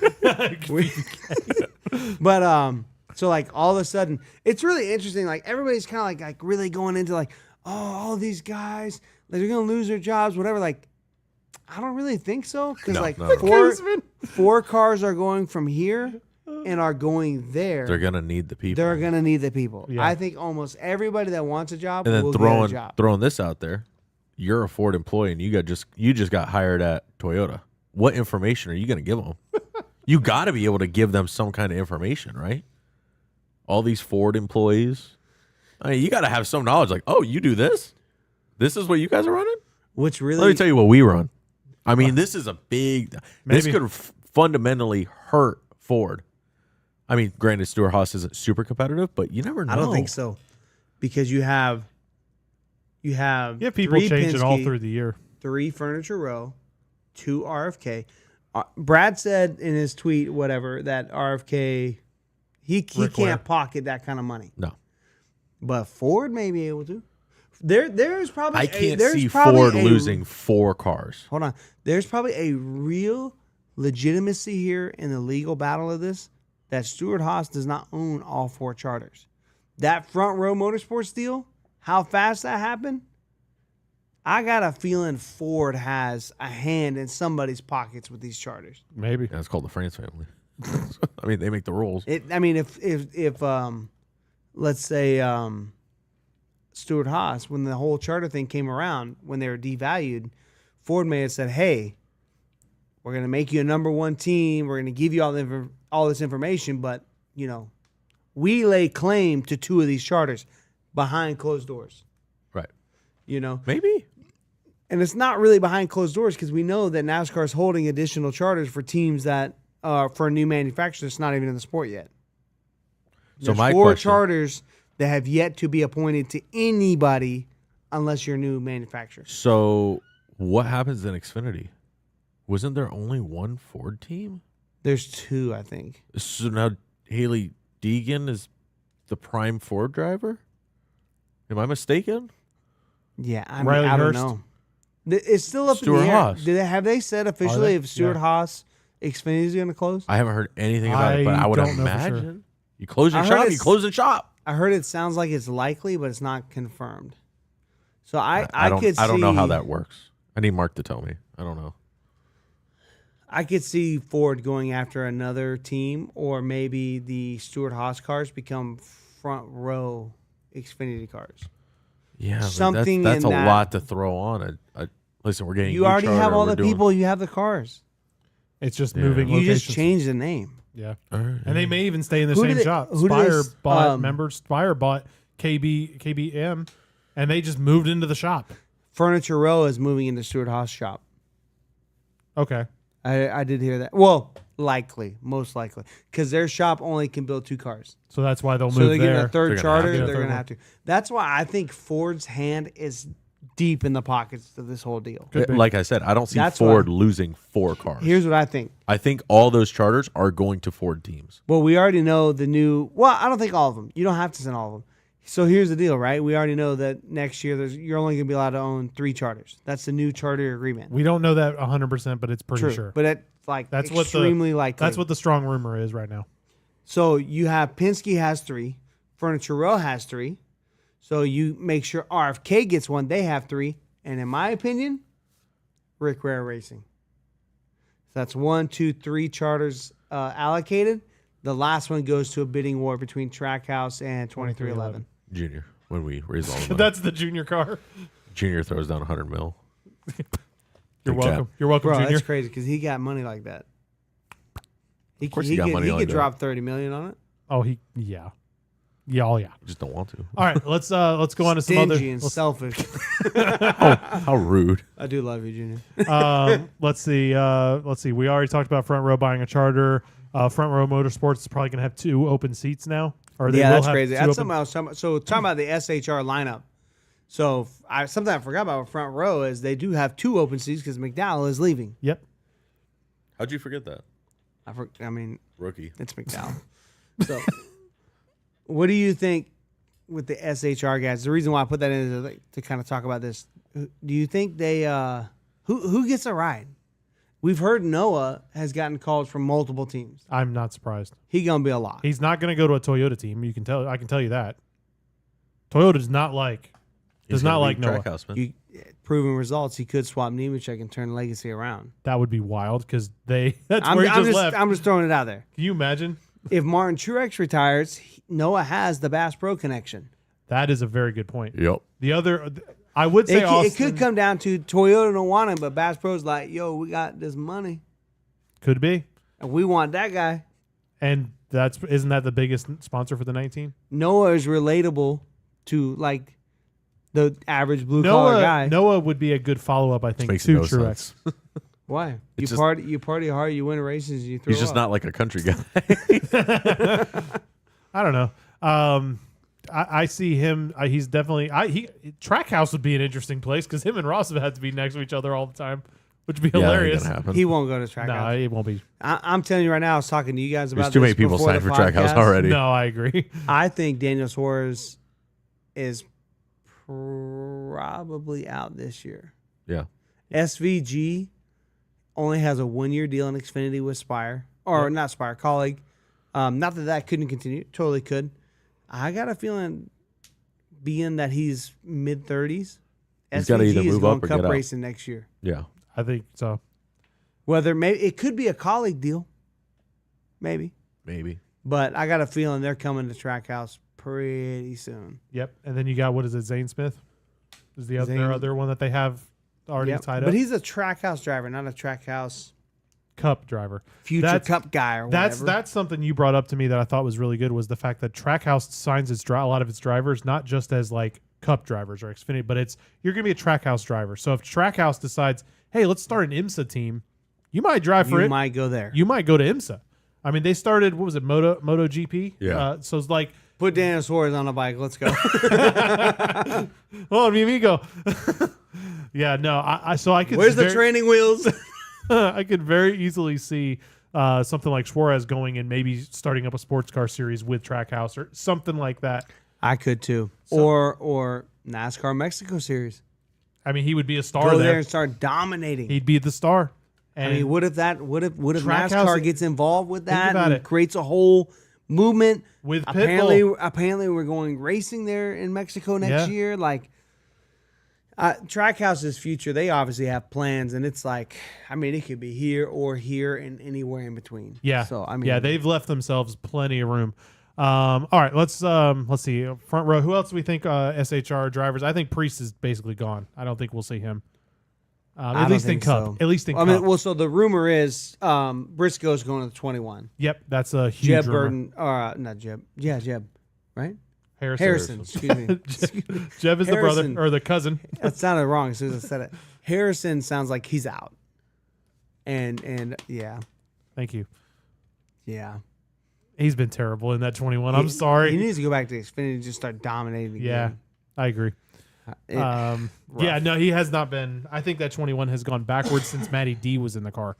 But So like all of a sudden, it's really interesting. Like everybody's kind of like really going into like, oh, all these guys, like, they're gonna lose their jobs, whatever. Like, I don't really think so because
No,
like
not at all.
four cars are going from here and are going there.
They're gonna need the people.
They're gonna need the people.
Yeah.
I think almost everybody that wants a job
and then
will get a job.
throwing this out there. You're a Ford employee and you just got hired at Toyota. What information are you gonna give them? You got to be able to give them some kind of information, right? All these Ford employees. I mean, you got to have some knowledge. Like, oh, you do this. This is what you guys are running.
Which really,
Let me tell you what we run. I mean, this is a big. This
Maybe.
could fundamentally hurt Ford. I mean, granted, Stuart Haas isn't super competitive, but you never know.
I don't think so, because you have
You have people
three
changing all
Penske,
through the year.
3 Furniture Row, 2 RFK. Brad said in his tweet, whatever, that RFK he
Rick Ware.
can't pocket that kind of money,
No,
but Ford may be able to. There's probably
I can't
there's
see
probably
Ford
a-
losing 4 cars.
Hold on, there's probably a real legitimacy here in the legal battle of this, that Stuart Haas does not own all 4 charters. That Front Row Motorsports deal, how fast that happened, I got a feeling Ford has a hand in somebody's pockets with these charters.
Maybe.
That's called the France family. I mean, they make the rules.
I mean, if let's say Stuart Haas, when the whole charter thing came around, when they were devalued, Ford may have said, "Hey, we're going to make you a number 1 team. We're going to give you all this information, but we lay claim to 2 of these charters behind closed doors."
Right.
And
Maybe.
it's not really behind closed doors because we know that NASCAR is holding additional charters for teams that for a new manufacturer that's not even in the sport yet.
So
There's
my
4
question-
charters that have yet to be appointed to anybody unless you're a new manufacturer.
So what happens in Xfinity? Wasn't there only 1 Ford team?
There's 2, I think.
So now Haley Deegan is the prime Ford driver? Am I mistaken?
Yeah, I mean,
Riley
I don't
Hurst?
know. It's still up
Stuart
in the air.
Haas.
Have they said officially
they?
if Stuart
Yeah.
Haas Xfinity is going to close?
I haven't heard anything about it, but
I
I would
don't know for
imagine.
sure.
You close your
I heard
shop, you
it's-
close the shop.
I heard it sounds like it's likely, but it's not confirmed. So I
don't,
could see,
I don't know how that works. I need Mark to tell me. I don't know.
I could see Ford going after another team, or maybe the Stuart Haas cars become Front Row Xfinity cars.
Yeah, but
Something
that's
in
a
that-
lot to throw on. Listen, we're getting
You already
charter,
have all
we're
the
doing-
people. You have the cars.
It's just
Yeah.
moving
You
locations.
just change the name.
Yeah.
All right.
And they may even stay in the
Who do
same
they-
shop.
who do they
Spire
s-
bought, remember, Spire bought KBM, and they just moved into the shop.
Furniture Row is moving into Stuart Haas shop.
Okay.
I did hear that. Well, most likely, because their shop only can build 2 cars.
So that's why they'll
So
move
they're getting
there.
a third
They're gonna
charter.
have to.
They're going to have to. That's why I think Ford's hand is deep in the pockets of this whole deal.
Could be.
Like I said, I don't see
That's
Ford
why-
losing 4 cars.
Here's what I think.
I think all those charters are going to Ford teams.
Well, we already know the new. Well, I don't think all of them. You don't have to send all of them. So here's the deal, right? We already know that next year you're only going to be allowed to own 3 charters. That's the new charter agreement.
We don't know that 100%, but it's pretty
True,
sure.
but it's like
That's what
extremely likely.
That's what the strong rumor is right now.
So you have Penske has 3, Furniture Row has 3. So you make sure RFK gets 1. They have 3, and in my opinion, Rick Ware Racing. So that's 1, 2, 3 charters allocated. The last one goes to a bidding war between Trackhouse and 2311.
Junior, when we raise all the money.
That's the junior car.
Junior throws down 100 mil.
You're
Big
welcome.
cap.
You're welcome,
Bro,
Junior.
that's crazy because he got money like that. Of
course he got money like
could
that.
drop $30 million on it.
Oh, yeah. Oh, yeah.
Just don't want to.
All right, let's go on to some other.
Stingy and selfish.
How rude.
I do love you, Junior.
Let's see. We already talked about Front Row buying a charter. Front Row Motorsports is probably going to have 2 open seats now. Or they
Yeah,
will
that's
have
crazy.
2
That's
open-
something else. So talking about the SHR lineup. So something I forgot about with Front Row is they do have 2 open seats because McDowell is leaving.
Yep.
How'd you forget that?
I mean,
Rookie.
it's McDowell. So what do you think with the SHR guys? The reason why I put that in is to kind of talk about this. Do you think they who gets a ride? We've heard Noah has gotten calls from multiple teams.
I'm not surprised.
He gonna be a lot.
He's not going to go to a Toyota team. You can tell. I can tell you that. Toyota does not like Noah.
Trackhouse, man.
You proven results. He could swap Nemechek and turn Legacy around.
That would be wild because that's
I'm,
where he
I'm
just
just
left.
I'm just throwing it out there.
Can you imagine?
If Martin Truex retires, Noah has the Bass Pro connection.
That is a very good point.
Yep.
The other, I would say
It
Austin
could come down to Toyota don't want him, but Bass Pro's like, yo, we got this money
could be,
and we want that guy.
and isn't that the biggest sponsor for the 19?
Noah is relatable to like the average blue collar guy.
Noah would be a good follow up, I think,
Makes
to
no
Truex.
sense.
Why?
It's
You
just-
party hard, you win races, you throw
He's just
up.
not like a country guy.
I don't know. I see him. He's definitely. Trackhouse would be an interesting place because him and Ross have had to be next to each other all the time, which would be
Yeah, that ain't
hilarious.
gonna happen.
He won't go to track
No,
house.
it won't be.
I'm telling you right now, I was talking to you guys about
There's too many
this
people
before
signed
the
for Trackhouse
podcast.
already.
No, I agree.
I think Daniel Suarez is probably out this year.
Yeah.
SVG only has a 1-year deal in Xfinity with Spire, or not Spire, colleague. Not that couldn't continue. Totally could. I got a feeling, being that he's mid-30s,
He's gotta
SVG
either
is
move
going
up or
cup
get out.
racing next year.
Yeah.
I think so.
Whether it could be a colleague deal, maybe.
Maybe.
But I got a feeling they're coming to Trackhouse pretty soon.
Yep. And then you got, what is it, Zane Smith? Is the
Zane-
their other one that they have already
Yep.
tied up?
But he's a Trackhouse driver, not a Trackhouse
Cup driver.
future
That's-
Cup guy or whatever.
That's something you brought up to me that I thought was really good was the fact that Trackhouse signs a lot of its drivers not just as like Cup drivers or Xfinity, but you're going to be a Trackhouse driver. So if Trackhouse decides, hey, let's start an IMSA team, you might drive for
you
it.
might go there.
You might go to IMSA. I mean, they started, what was it, MotoGP?
Yeah.
So it's like,
Put Daniel Suarez on a bike. Let's go.
oh, mi amigo. Yeah, no, so I could.
Where's the training wheels?
I could very easily see something like Suarez going and maybe starting up a sports car series with Trackhouse or something like that.
I could too. Or NASCAR Mexico Series.
I mean, he would be a star
Go there
there.
and start dominating.
He'd be the star.
I
And
mean, what if
Trackhouse-
NASCAR gets involved with that
about
and
it.
creates a whole movement?
with
Apparently,
Pitbull,
we're going racing there in Mexico next
Yeah.
year. Like, Trackhouse's future, they obviously have plans, and it's like, I mean, it could be here or here and anywhere in between.
yeah.
So I mean,
yeah, they've left themselves plenty of room. All right, let's see. Front row. Who else do we think SHR drivers? I think Priest is basically gone. I don't think we'll see him.
I
At
don't
least in
think
Cup.
so.
At least in
I
Cup.
mean, well, so the rumor is Briscoe's going to the 21.
Yep, that's a huge
Jeb
rumor.
Burton, or not Jeb. Yeah, Jeb. Right?
Harrison.
Harrison. Excuse me.
Jeb is the
Harrison.
brother or the cousin.
That sounded wrong as soon as I said it. Harrison sounds like he's out. And yeah,
Thank you.
yeah.
He's been terrible in that 21. I'm sorry.
He needs to go back to Xfinity and just start dominating
Yeah,
again.
I agree.
It-
Yeah, no, he has not been. I think that 21 has gone backwards since Matty D was in the car.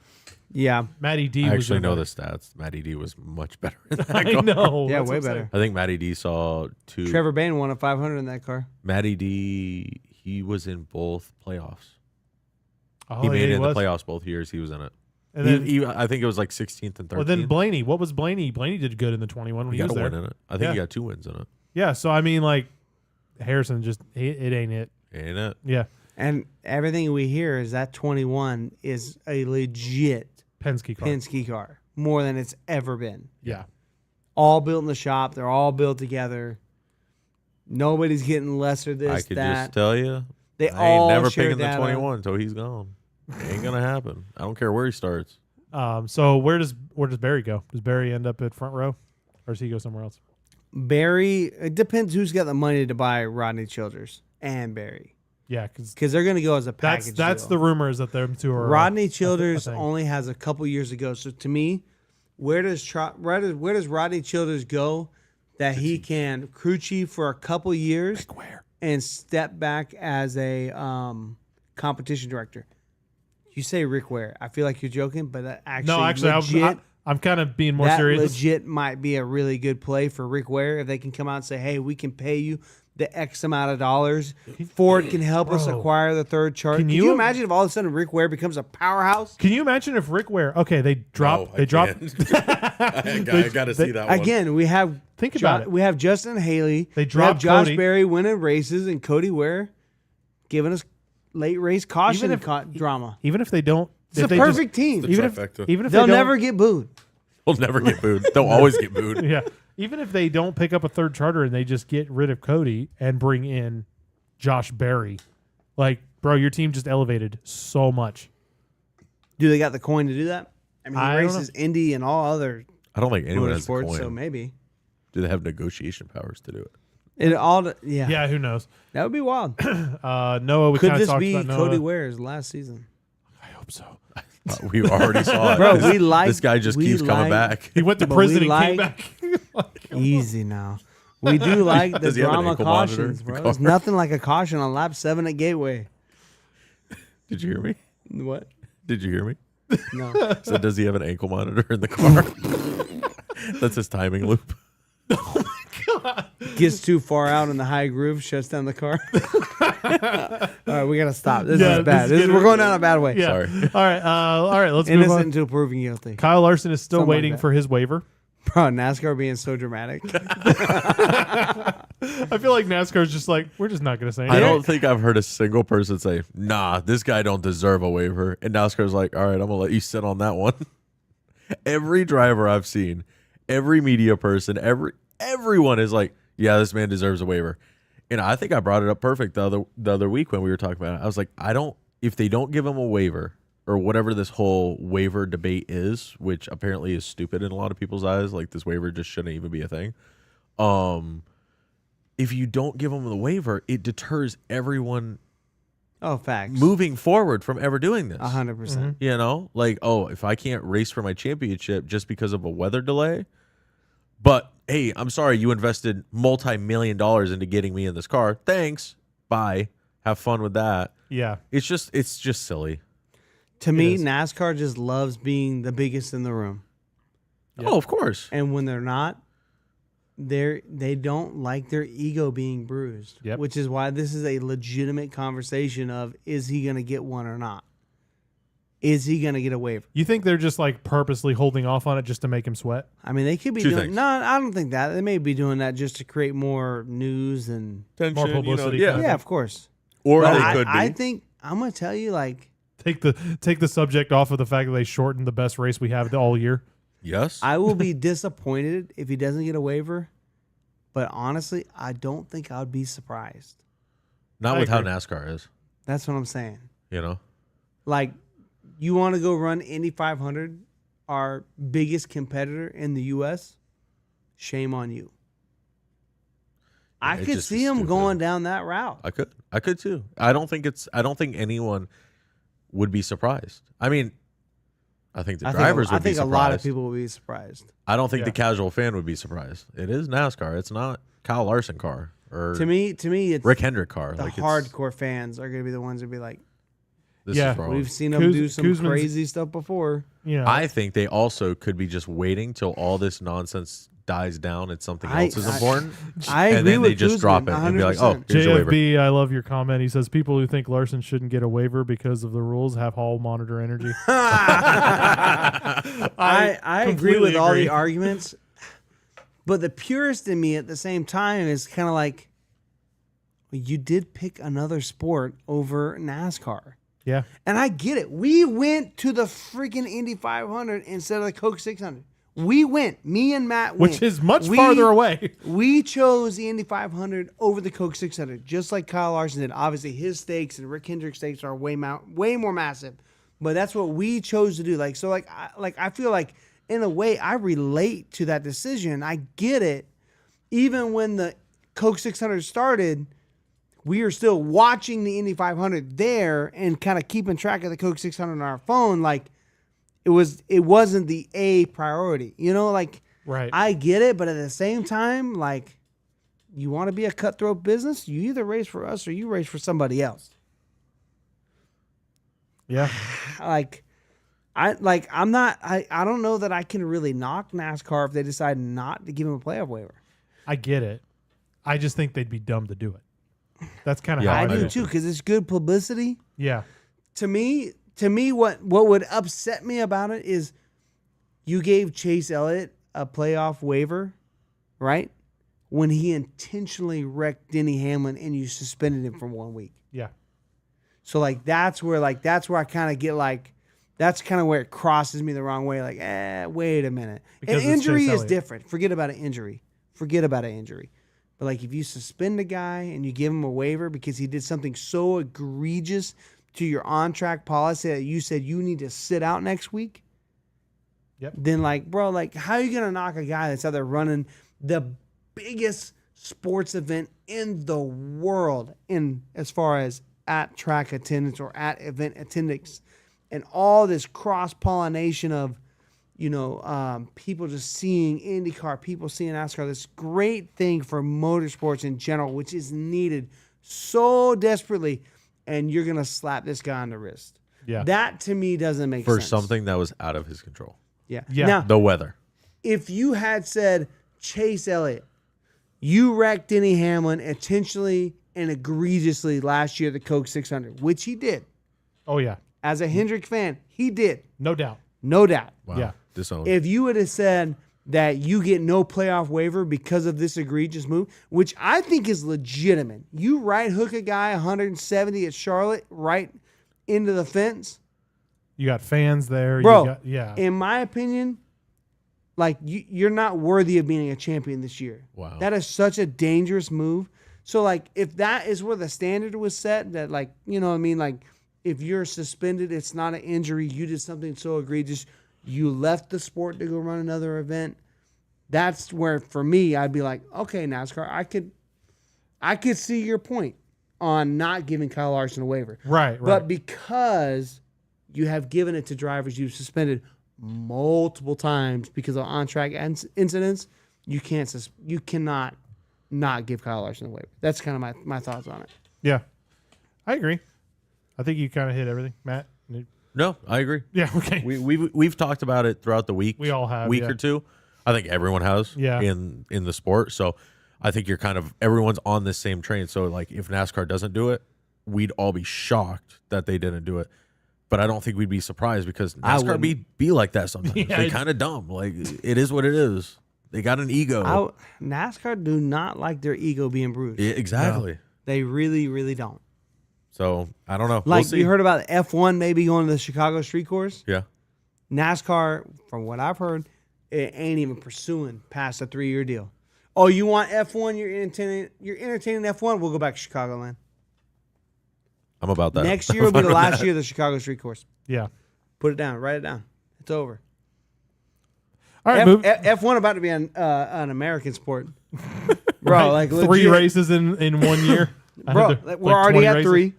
yeah.
Matty D
I
was
actually
in
know
the-
the stats. Matty D was much better in that
I
car.
know.
Yeah,
that's
way
what I'm
better.
saying.
I think Matty D saw two.
Trevor Bayne won a 500 in that car.
Matty D, he was in both playoffs.
Oh,
He made
yeah,
it in the
was.
playoffs both years. He was in it.
And then,
I think it was like 16th and 13th.
well, then Blaney. What was Blaney? Blaney did good in the 21 when
he
he
got
was
a
there.
win in it. I think he
Yeah.
got 2 wins in it.
Yeah, so I mean, like Harrison, just it ain't it.
Ain't it?
Yeah,
And everything we hear is that 21 is a legit
Penske car.
Penske car, more than it's ever been.
Yeah,
All built in the shop. They're all built together. Nobody's getting lesser this,
I could
that.
just tell you,
They
I ain't
all
never
share
picking the
data.
21 until he's gone. Ain't gonna happen. I don't care where he starts.
So where does Barry go? Does Barry end up at front row, or does he go somewhere else?
Barry, it depends who's got the money to buy Rodney Childers and Barry,
Yeah, because
because they're going to go as a package.
that's
deal.
the rumors that them two are.
Rodney Childers
thing.
only has a couple years ago. So to me, where does Rodney Childers go that he can crew chief for a couple years and step back as a competition director? You say Rick Ware. I feel like you're joking, but that actually,
No, actually,
legit,
I'm kind of being more
that
serious.
legit might be a really good play for Rick Ware if they can come out and say, "Hey, we can pay you the X amount of dollars. Ford can help us
Bro.
acquire the third chart.
Can
Can
you-
you imagine if all of a sudden Rick Ware becomes a powerhouse?
Can you imagine if Rick Ware? Okay, they dropped.
No,
they
I
dropped.
can't. I got to see that one.
Again, we have
Think about it.
We have Justin Haley.
They
we have
dropped
Josh
Cody.
Berry winning races and Cody Ware giving us late race caution
Even if-
drama.
Even if they don't,
It's
if
a
they just-
perfect team.
The
even if
trifecta.
even if
They'll
they don't,
never get booed.
We'll never get booed. They'll always get booed.
yeah, even if they don't pick up a third charter and they just get rid of Cody and bring in Josh Berry, like, bro, your team just elevated so much.
Do they got the coin to do that? I mean, he
I don't
races Indy and all other
I don't think anyone has a
motorsports,
coin.
so maybe.
Do they have negotiation powers to do it?
Yeah,
Yeah, who knows?
that would be wild.
Noah, we
Could
kind of
this
talked
be
about Noah.
Cody Ware's last season?
I hope so.
We already saw it.
Bro,
this,
we like-
this guy just
we
keeps coming
like-
back.
He went to
But
prison
we
and came
like-
back.
Easy now. We do like the
Does he have an
drama
ankle monitor
cautions,
in the
bro.
car?
There's nothing like a caution on lap 7 at Gateway.
Did you hear me?
What?
Did you hear me?
No.
So does he have an ankle monitor in the car? That's his timing loop.
Gets too far out in the high groove, shuts down the car. All right, we gotta stop. This
Yeah,
is bad.
this is
We're going down a bad way.
Yeah.
Sorry.
All right. Let's move
Innocent
on.
until proven guilty.
Kyle Larson is still
Something like
waiting
that.
for his waiver.
Bro, NASCAR being so dramatic.
I feel like NASCAR's just like, we're just not going to say
I
anything.
don't think I've heard a single person say, nah, this guy don't deserve a waiver. And NASCAR's like, all right, I'm going to let you sit on that one. Every driver I've seen, every media person, everyone is like, yeah, this man deserves a waiver. And I think I brought it up perfect the other week when we were talking about it. I was like, if they don't give him a waiver or whatever this whole waiver debate is, which apparently is stupid in a lot of people's eyes, like this waiver just shouldn't even be a thing. If you don't give him the waiver, it deters everyone
Oh, facts.
moving forward from ever doing this.
100%.
You know, like, oh, if I can't race for my championship just because of a weather delay, but hey, I'm sorry, you invested multi-million dollars into getting me in this car. Thanks. Bye. Have fun with that.
Yeah.
It's just silly.
To me,
is.
NASCAR just loves being the biggest in the room.
Yep.
Oh, of course.
And when they're not, they don't like their ego being bruised.
Yep.
Which is why this is a legitimate conversation of, is he going to get one or not? Is he going to get a waiver?
You think they're just like purposely holding off on it just to make him sweat?
I mean, they could be
Two
doing.
things.
No, I don't think that. They may be doing that just to create more news and.
More publicity,
yeah.
kind
Yeah, of course.
Or
But
they could be.
I think I'm going to tell you, like,
Take the subject off of the fact that they shortened the best race we have all year.
yes.
I will be disappointed if he doesn't get a waiver. But honestly, I don't think I would be surprised.
Not
I
with how
agree.
NASCAR is,
That's what I'm saying.
you know?
Like, you want to go run Indy 500, our biggest competitor in the U.S., shame on you. I
It
could
just
see
is
him
stupid.
going down that route.
I could too. I don't think anyone would be surprised. I mean, I think the drivers
I
would be
think a
surprised.
lot of people will be surprised.
I don't think
Yeah.
the casual fan would be surprised. It is NASCAR. It's not Kyle Larson car or
To me, it's
Rick Hendrick car.
the
Like, it's-
hardcore fans are going to be the ones that be like,
This
Yeah.
is wrong.
we've seen them do some
Kuzman's-
crazy stuff before.
You know,
I think they also could be just waiting till all this nonsense dies down and something else is important.
I
and
agree
then
with
they just
Kuzman,
drop it and be like, oh,
100%.
here's your waiver.
JFB, I love your comment. He says people who think Larson shouldn't get a waiver because of the rules have hall monitor energy.
I agree with
completely
all
agree.
the arguments, but the purist in me at the same time is kind of like, you did pick another sport over NASCAR.
Yeah.
And I get it. We went to the freaking Indy 500 instead of the Coke 600. We went. Me and Matt went.
Which is much farther away.
We chose the Indy 500 over the Coke 600, just like Kyle Larson did. Obviously, his stakes and Rick Hendrick's stakes are way more massive, but that's what we chose to do. I feel like in a way I relate to that decision. I get it. Even when the Coke 600 started, we are still watching the Indy 500 there and kind of keeping track of the Coke 600 on our phone. Like, it wasn't the A priority, like,
Right.
I get it, but at the same time, like, you want to be a cutthroat business, you either race for us or you race for somebody else.
Yeah.
I don't know that I can really knock NASCAR if they decide not to give him a playoff waiver.
I get it. I just think they'd be dumb to do it. That's kind of
Yeah,
how
I
I
do
do.
too, because it's good publicity.
Yeah.
To me, what would upset me about it is you gave Chase Elliott a playoff waiver, right? When he intentionally wrecked Denny Hamlin and you suspended him for 1 week.
Yeah.
So that's where I kind of get that's kind of where it crosses me the wrong way. Wait a minute.
Because
An
it's Chase
injury is
Elliott.
different. Forget about an injury. But if you suspend a guy and you give him a waiver because he did something so egregious to your on-track policy that you said you need to sit out next week,
Yep.
then how are you gonna knock a guy that's out there running the biggest sports event in the world in as far as at track attendance or at event attendance, and all this cross-pollination of people just seeing IndyCar, people seeing NASCAR, this great thing for motorsports in general, which is needed so desperately, and you're going to slap this guy on the wrist.
Yeah.
That, to me, doesn't make
For
sense.
something that was out of his control.
Yeah.
Yeah.
Now,
The weather.
if you had said, Chase Elliott, you wrecked Denny Hamlin intentionally and egregiously last year at the Coke 600, which he did.
Oh, yeah.
As a Hendrick fan, he did.
No doubt.
No doubt.
Wow.
Yeah.
Disowned.
If you would have said that you get no playoff waiver because of this egregious move, which I think is legitimate. You right hook a guy 170 at Charlotte right into the fence.
You got fans there.
Bro,
You got, yeah.
in my opinion, you're not worthy of being a champion this year.
Wow.
That is such a dangerous move. So if that is where the standard was set, that if you're suspended, it's not an injury. You did something so egregious. You left the sport to go run another event. That's where, for me, I'd be like, okay, NASCAR, I could see your point on not giving Kyle Larson a waiver.
Right.
But because you have given it to drivers you've suspended multiple times because of on-track incidents, you cannot not give Kyle Larson a waiver. That's kind of my thoughts on it.
Yeah. I agree. I think you kind of hit everything, Matt.
No, I agree.
Yeah. Okay.
We've talked about it throughout the week.
We all have,
week
yeah.
or two. I think everyone has.
Yeah.
In the sport, so I think you're everyone's on this same train. So if NASCAR doesn't do it, we'd all be shocked that they didn't do it. But I don't think we'd be surprised because NASCAR be like that sometimes.
Yeah,
They kind of dumb. It is what it is. They got an ego.
NASCAR do not like their ego being bruised.
Yeah, exactly.
They really, really don't.
So I don't know. We'll see.
You heard about F1 maybe going to the Chicago street course?
Yeah.
NASCAR, from what I've heard, it ain't even pursuing past a 3-year deal. Oh, you want F1? You're entertaining F1? We'll go back to Chicagoland.
I'm about that.
Next year will be the last year of the Chicago street course.
Yeah.
Put it down. Write it down. It's over.
All right. Move.
F1 about to be an American sport. Bro,
Right.
legit.
3 races in 1 year. I
Bro,
heard there-
we're already
20
at
races.
3.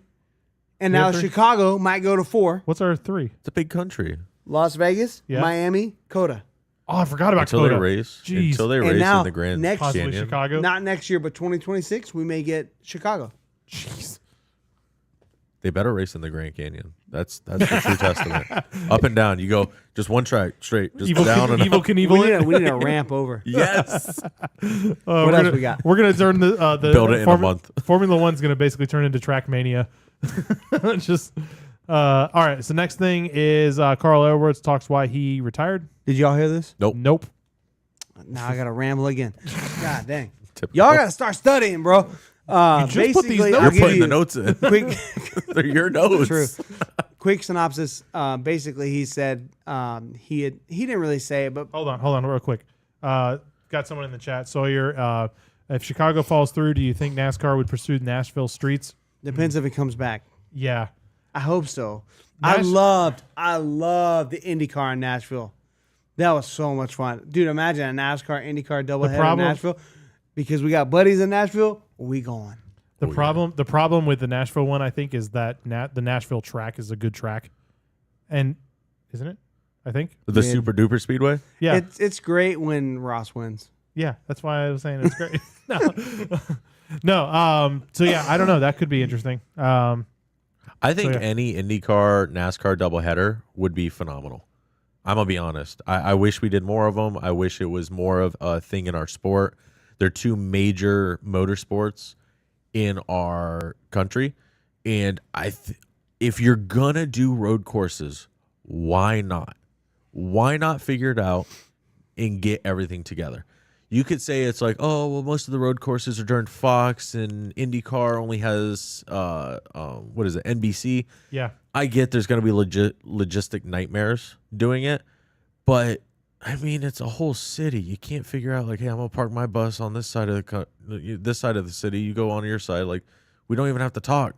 And
We
now
have 3?
Chicago might go to 4.
What's our 3?
It's a big country.
Las Vegas,
Yeah.
Miami, Coda.
Oh, I forgot about
Until
Coda.
they race.
Jeez.
Until they
And
race
now,
in the Grand
next-
Possibly
Canyon.
Chicago.
Not next year, but 2026, we may get Chicago.
Jeez.
They better race in the Grand Canyon. That's the true testament. Up and down. You go just one track straight, just
Evil,
down and
Evil
up.
Knievel.
We need a ramp over.
Yes.
What
else we got?
We're gonna turn the
Build it in a month.
Formula One's gonna basically turn into Trackmania. Just all right. So next thing is Carl Edwards talks why he retired.
Did y'all hear this?
Nope.
Now I got to ramble again. God dang.
Typical.
Y'all got to start studying, bro.
just put these
Basically,
notes-
I'll
You're
give
putting
you
the notes in.
quick,
They're your notes.
true. Quick synopsis. Basically, he said he didn't really say it, but
Hold on, real quick. Got someone in the chat. Sawyer, if Chicago falls through, do you think NASCAR would pursue Nashville streets?
depends if he comes back.
Yeah.
I hope so.
Nash-
I loved the IndyCar in Nashville. That was so much fun. Dude, imagine a NASCAR IndyCar doubleheader in
problem-
Nashville. Because we got buddies in Nashville, we going.
The problem with the Nashville one, I think, is that the Nashville track is a good track, and isn't it? I think.
The
Mid.
super duper speedway.
Yeah.
It's great when Ross wins.
Yeah, that's why I was saying it's great. no. So yeah, I don't know. That could be interesting.
I think
yeah.
any IndyCar, NASCAR doubleheader would be phenomenal. I'm gonna be honest. I wish we did more of them. I wish it was more of a thing in our sport. They're two major motorsports in our country, and if you're gonna do road courses, why not? Why not figure it out and get everything together? You could say it's like, oh, well, most of the road courses are during Fox, and IndyCar only has what is it, NBC?
Yeah.
I get there's going to be logistic nightmares doing it, but I mean, it's a whole city. You can't figure out like, hey, I'm gonna park my bus on this side of this side of the city. You go on your side. Like, we don't even have to talk.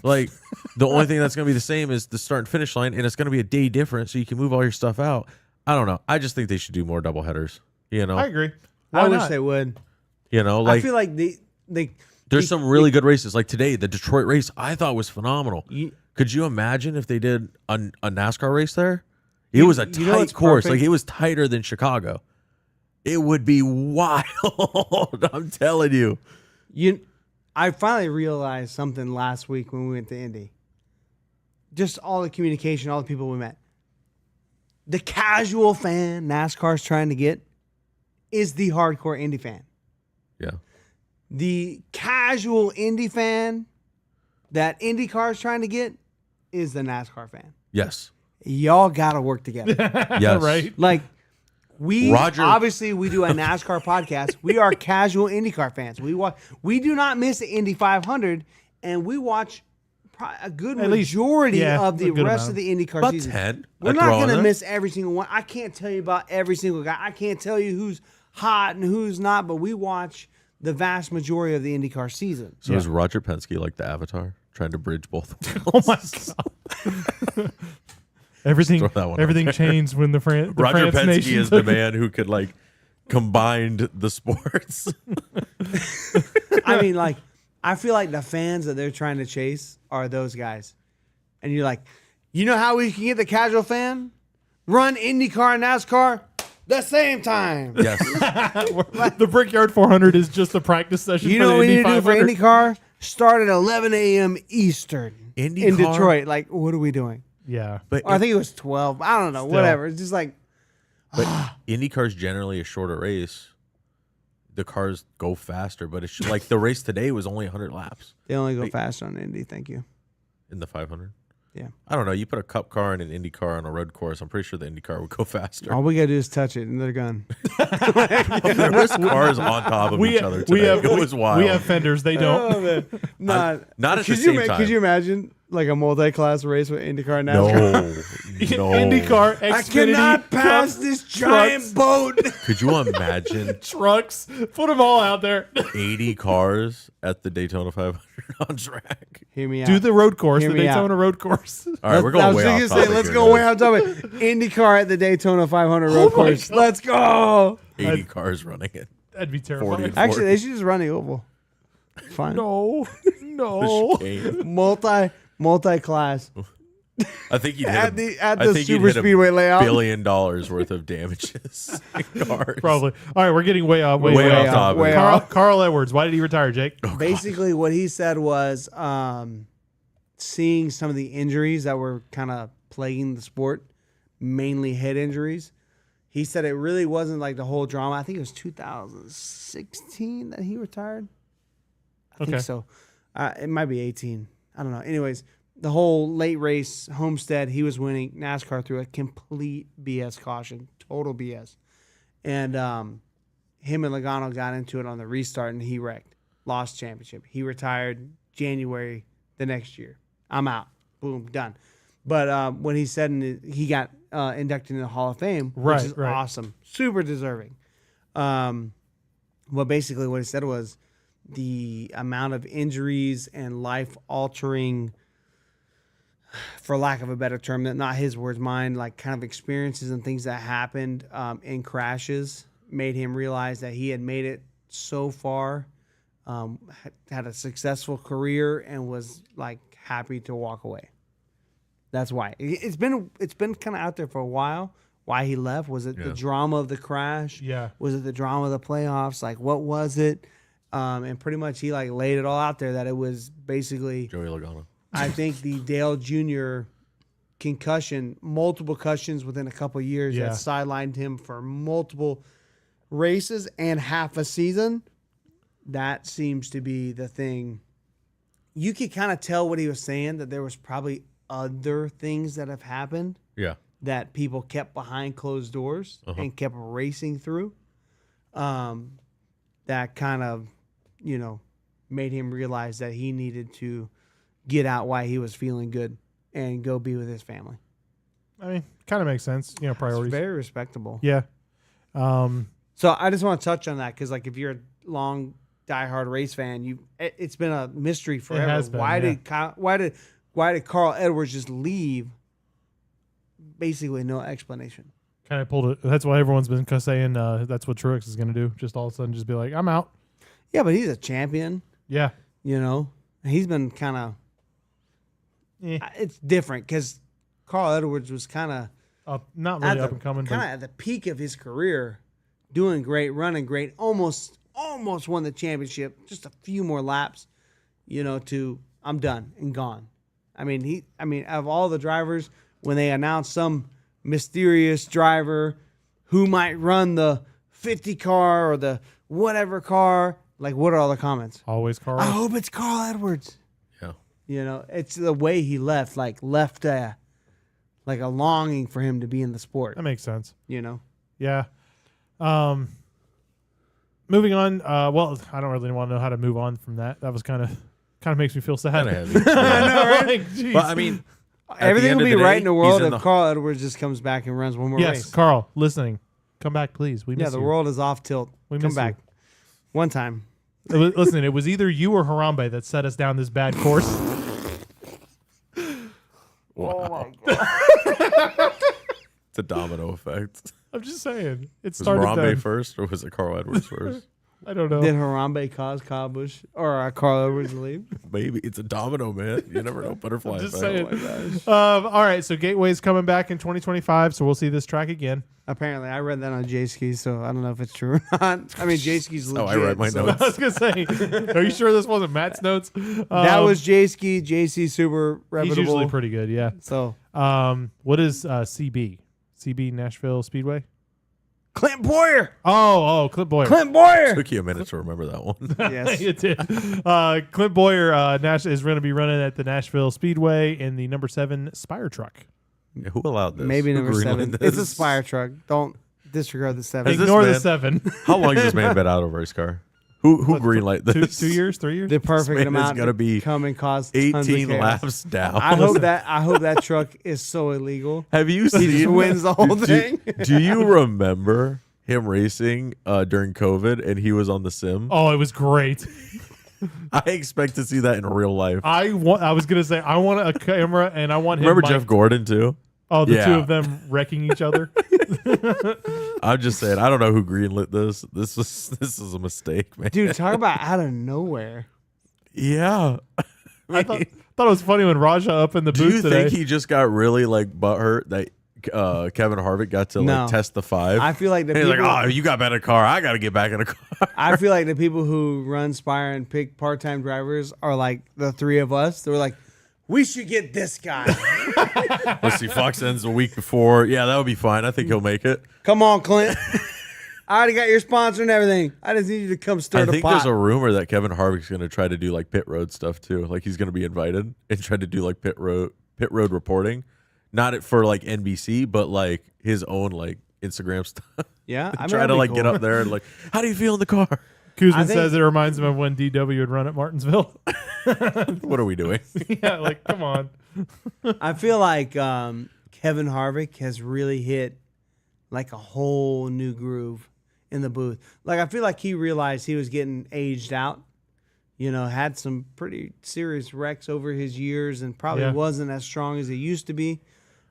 Like, the only thing that's gonna be the same is the start and finish line, and it's gonna be a day different, so you can move all your stuff out. I don't know. I just think they should do more double headers. You know,
I agree.
I
Why
wish
not?
they would.
you know,
I
like
feel like they
there's some really good races. Like today, the Detroit race I thought was phenomenal.
You-
Could you imagine if they did a NASCAR race there? It was a
you know
tight
what's
course.
perfect?
Like, it was tighter than Chicago. It would be wild. I'm telling you.
I finally realized something last week when we went to Indy. Just all the communication, all the people we met. The casual fan NASCAR's trying to get is the hardcore Indy fan.
Yeah.
The casual Indy fan that IndyCar's trying to get is the NASCAR fan.
Yes.
Y'all got to work together.
Yes.
Right?
Like, we
Roger-
obviously we do a NASCAR podcast. We are casual IndyCar fans. We do not miss the Indy 500, and we watch a good
At least,
majority
yeah,
of the
a good
rest
amount.
of the IndyCar
About
season.
10.
We're
I'd
not
throw on
going to
there.
miss every single one. I can't tell you about every single guy. I can't tell you who's hot and who's not, but we watch the vast majority of the IndyCar season.
So is Roger Penske like the Avatar, trying to bridge both
Oh
worlds?
my god. Everything
Throw that one out
everything
there.
changed when the
Roger
France
Penske
nation
is the
took it.
man who could like combined the sports.
I mean, like, I feel like the fans that they're trying to chase are those guys. And you're like, you know how we can get the casual fan? Run IndyCar and NASCAR the same time.
Yes.
The Brickyard 400 is just a practice session
You
for
know
the
what we
Indy
need to do for
500.
IndyCar? Start at 11 a.m. Eastern in
IndyCar-
Detroit. Like, what are we doing?
Yeah.
But
Or I think it was 12. I don't know.
Still.
Whatever. It's just like,
IndyCar's generally a shorter race. The cars go faster, but it's like the race today was only 100 laps
they only go faster on Indy. Thank you.
in the 500.
Yeah.
I don't know. You put a Cup car and an Indy car on a road course, I'm pretty sure the Indy car would go faster.
All we got to do is touch it and they're gone.
There was cars on top of each other today. It was wild.
We have fenders. They don't.
Oh, man.
Not at the
Could you
same
ma-
time.
Could you imagine like a multi-class race with IndyCar and
no,
NASCAR?
no.
IndyCar,
I
Xfinity,
cannot pass
Cup,
this giant
trucks.
boat.
Could you imagine
trucks. Put them all out there.
80 cars at the Daytona 500 on track?
Hear me out.
Do the road course,
Hear
the
me out.
Daytona road course.
All right, we're
I
going
was
way
just
off
gonna say,
topic
let's
here,
go
guys.
way on topic. IndyCar at the Daytona 500
Oh
road
my
course.
God.
Let's go.
80 cars running it.
That'd be
40
terrifying.
and
Actually, they should just run the oval. Fine.
No. No.
Chicane.
Multi-class.
I think you'd hit
At
a-
the- at
I
the
think you'd
super
hit
speedway layout.
$1 billion worth of damages in cars.
Probably. All right, we're getting way off. Way
Way
off
off topic.
Way
Carl,
off.
Carl Edwards. Why did he retire, Jake?
Basically, what he said was seeing some of the injuries that were kind of plaguing the sport, mainly head injuries. He said it really wasn't like the whole drama. I think it was 2016 that he retired. I
Okay.
think so. It might be 18. I don't know. Anyways, the whole late race, Homestead, he was winning. NASCAR threw a complete BS caution, total BS. And him and Logano got into it on the restart, and he wrecked, lost championship. He retired January the next year. I'm out. Boom, done. But when he said he got inducted into the Hall of Fame,
Right,
which is
right.
awesome, super deserving. Well, basically what he said was the amount of injuries and life-altering, for lack of a better term, that not his words, mine, like kind of experiences and things that happened in crashes made him realize that he had made it so far, had a successful career, and was like happy to walk away. That's why it's been kind of out there for a while. Why he left? Was it the drama of the crash?
Yeah.
Was it the drama of the playoffs? Like, what was it? And pretty much he like laid it all out there that it was basically,
Joey Logano.
I think, the Dale Jr. concussion, multiple concussions within a couple of years
Yeah.
that sidelined him for multiple races and half a season, that seems to be the thing. You could kind of tell what he was saying, that there was probably other things that have happened
Yeah.
that people kept behind closed doors and kept racing through. That kind of, made him realize that he needed to get out while he was feeling good and go be with his family.
I mean, kind of makes sense.
It's
Priorities.
very respectable.
Yeah.
So I just want to touch on that because, like, if you're a long diehard race fan, it's been a mystery forever.
has been,
why
yeah.
did Carl Edwards just leave? Basically, no explanation.
Kind of pulled it. That's why everyone's been saying that's what Truex is going to do. Just all of a sudden just be like, I'm out.
Yeah, but he's a champion.
Yeah.
He's been kind of. It's different because Carl Edwards was kind of
not really up and coming.
kind of at the peak of his career, doing great, running great, almost won the championship. Just a few more laps, to I'm done and gone. I mean, of all the drivers, when they announce some mysterious driver who might run the 50 car or the whatever car, like, what are all the comments?
Always Carl.
I hope it's Carl Edwards.
Yeah.
It's the way he left like a longing for him to be in the sport.
That makes sense.
Yeah.
Moving on. Well, I don't really want to know how to move on from that. That was kind of makes me feel sad.
Kind of heavy.
I know, right?
Like, jeez.
But I mean,
Everything will be right in the world if
if
Carl Edwards just comes back and runs one more
yes,
race.
Carl, listening, come back, please. We
Yeah,
miss
the
you.
world is off tilt.
We
Come
miss
back. One time.
Listen, it was either you or Harambe that set us down this bad course.
wow. It's a domino effect.
I'm just saying. It
Was
started
Harambe
then.
first or was it Carl Edwards first?
I don't know.
Did Harambe cause Kyle Busch or Carl Edwards to leave?
Maybe it's a domino, man. You never know. Butterfly
I'm just
effect.
saying. All right, so Gateway's coming back in 2025, so we'll see this track again.
Apparently, I read that on J-Ski, so I don't know if it's true or not. I mean, J-Ski's legit.
Oh, I read my
so-
notes.
I was gonna say, are you sure this wasn't Matt's notes?
That was J-Ski. J-C super reputable.
He's usually pretty good, yeah.
So
What is CB? CB Nashville Speedway?
Clint Boyer.
Oh, Clint Boyer.
Clint Boyer.
Took you a minute to remember that one.
Yes.
It did. Clint Boyer is going to be running at the Nashville Speedway in the number 7 Spire truck.
Yeah, who allowed this?
Maybe
Who
number
greenlit
7.
this?
It's a Spire truck. Don't disregard the 7.
Has this
Ignore the
man-
7.
How long has this man been out of a race car? Who greenlight this?
2 years, 3 years?
The perfect
man is
amount
gonna
to
be
come and cause tons of
18
chaos.
laps down.
I hope that truck is so illegal.
Have you
He
seen?
just wins the whole
do-
thing.
Do you remember him racing during COVID and he was on the sim?
Oh, it was great.
I expect to see that in real life.
I was going to say, I want a camera and I want him.
Remember
mic-
Jeff Gordon too?
Oh, the
Yeah.
two of them wrecking each other.
I'm just saying, I don't know who greenlit this. This is a mistake, man.
Dude, talk about out of nowhere.
Yeah.
I thought it was funny when Raja up in the
Do
booth
you
today.
think he just got really like butthurt that Kevin Harvick got to
No.
like test the 5?
I feel like the
And he's
people,
like, oh, you got better car. I got to get back in a car.
I feel like the people who run Spire and pick part-time drivers are like the three of us. They're like, we should get this guy.
Let's see. Fox ends a week before. Yeah, that would be fine. I think he'll make it.
Come on, Clint. I already got your sponsor and everything. I just need you to come stir
I
the
think
pot.
there's a rumor that Kevin Harvick's going to try to do like pit road stuff too. Like he's going to be invited and try to do like pit road reporting, not for like NBC, but like his own like Instagram stuff.
Yeah, I mean,
Try
that'd
to
be
like
cool.
get up there and like, how do you feel in the car?
Kuzman
I think-
says it reminds him of when DW would run at Martinsville.
What are we doing?
Yeah, like, come on.
I feel like Kevin Harvick has really hit like a whole new groove in the booth. Like I feel like he realized he was getting aged out. Had some pretty serious wrecks over his years and probably
Yeah.
wasn't as strong as he used to be.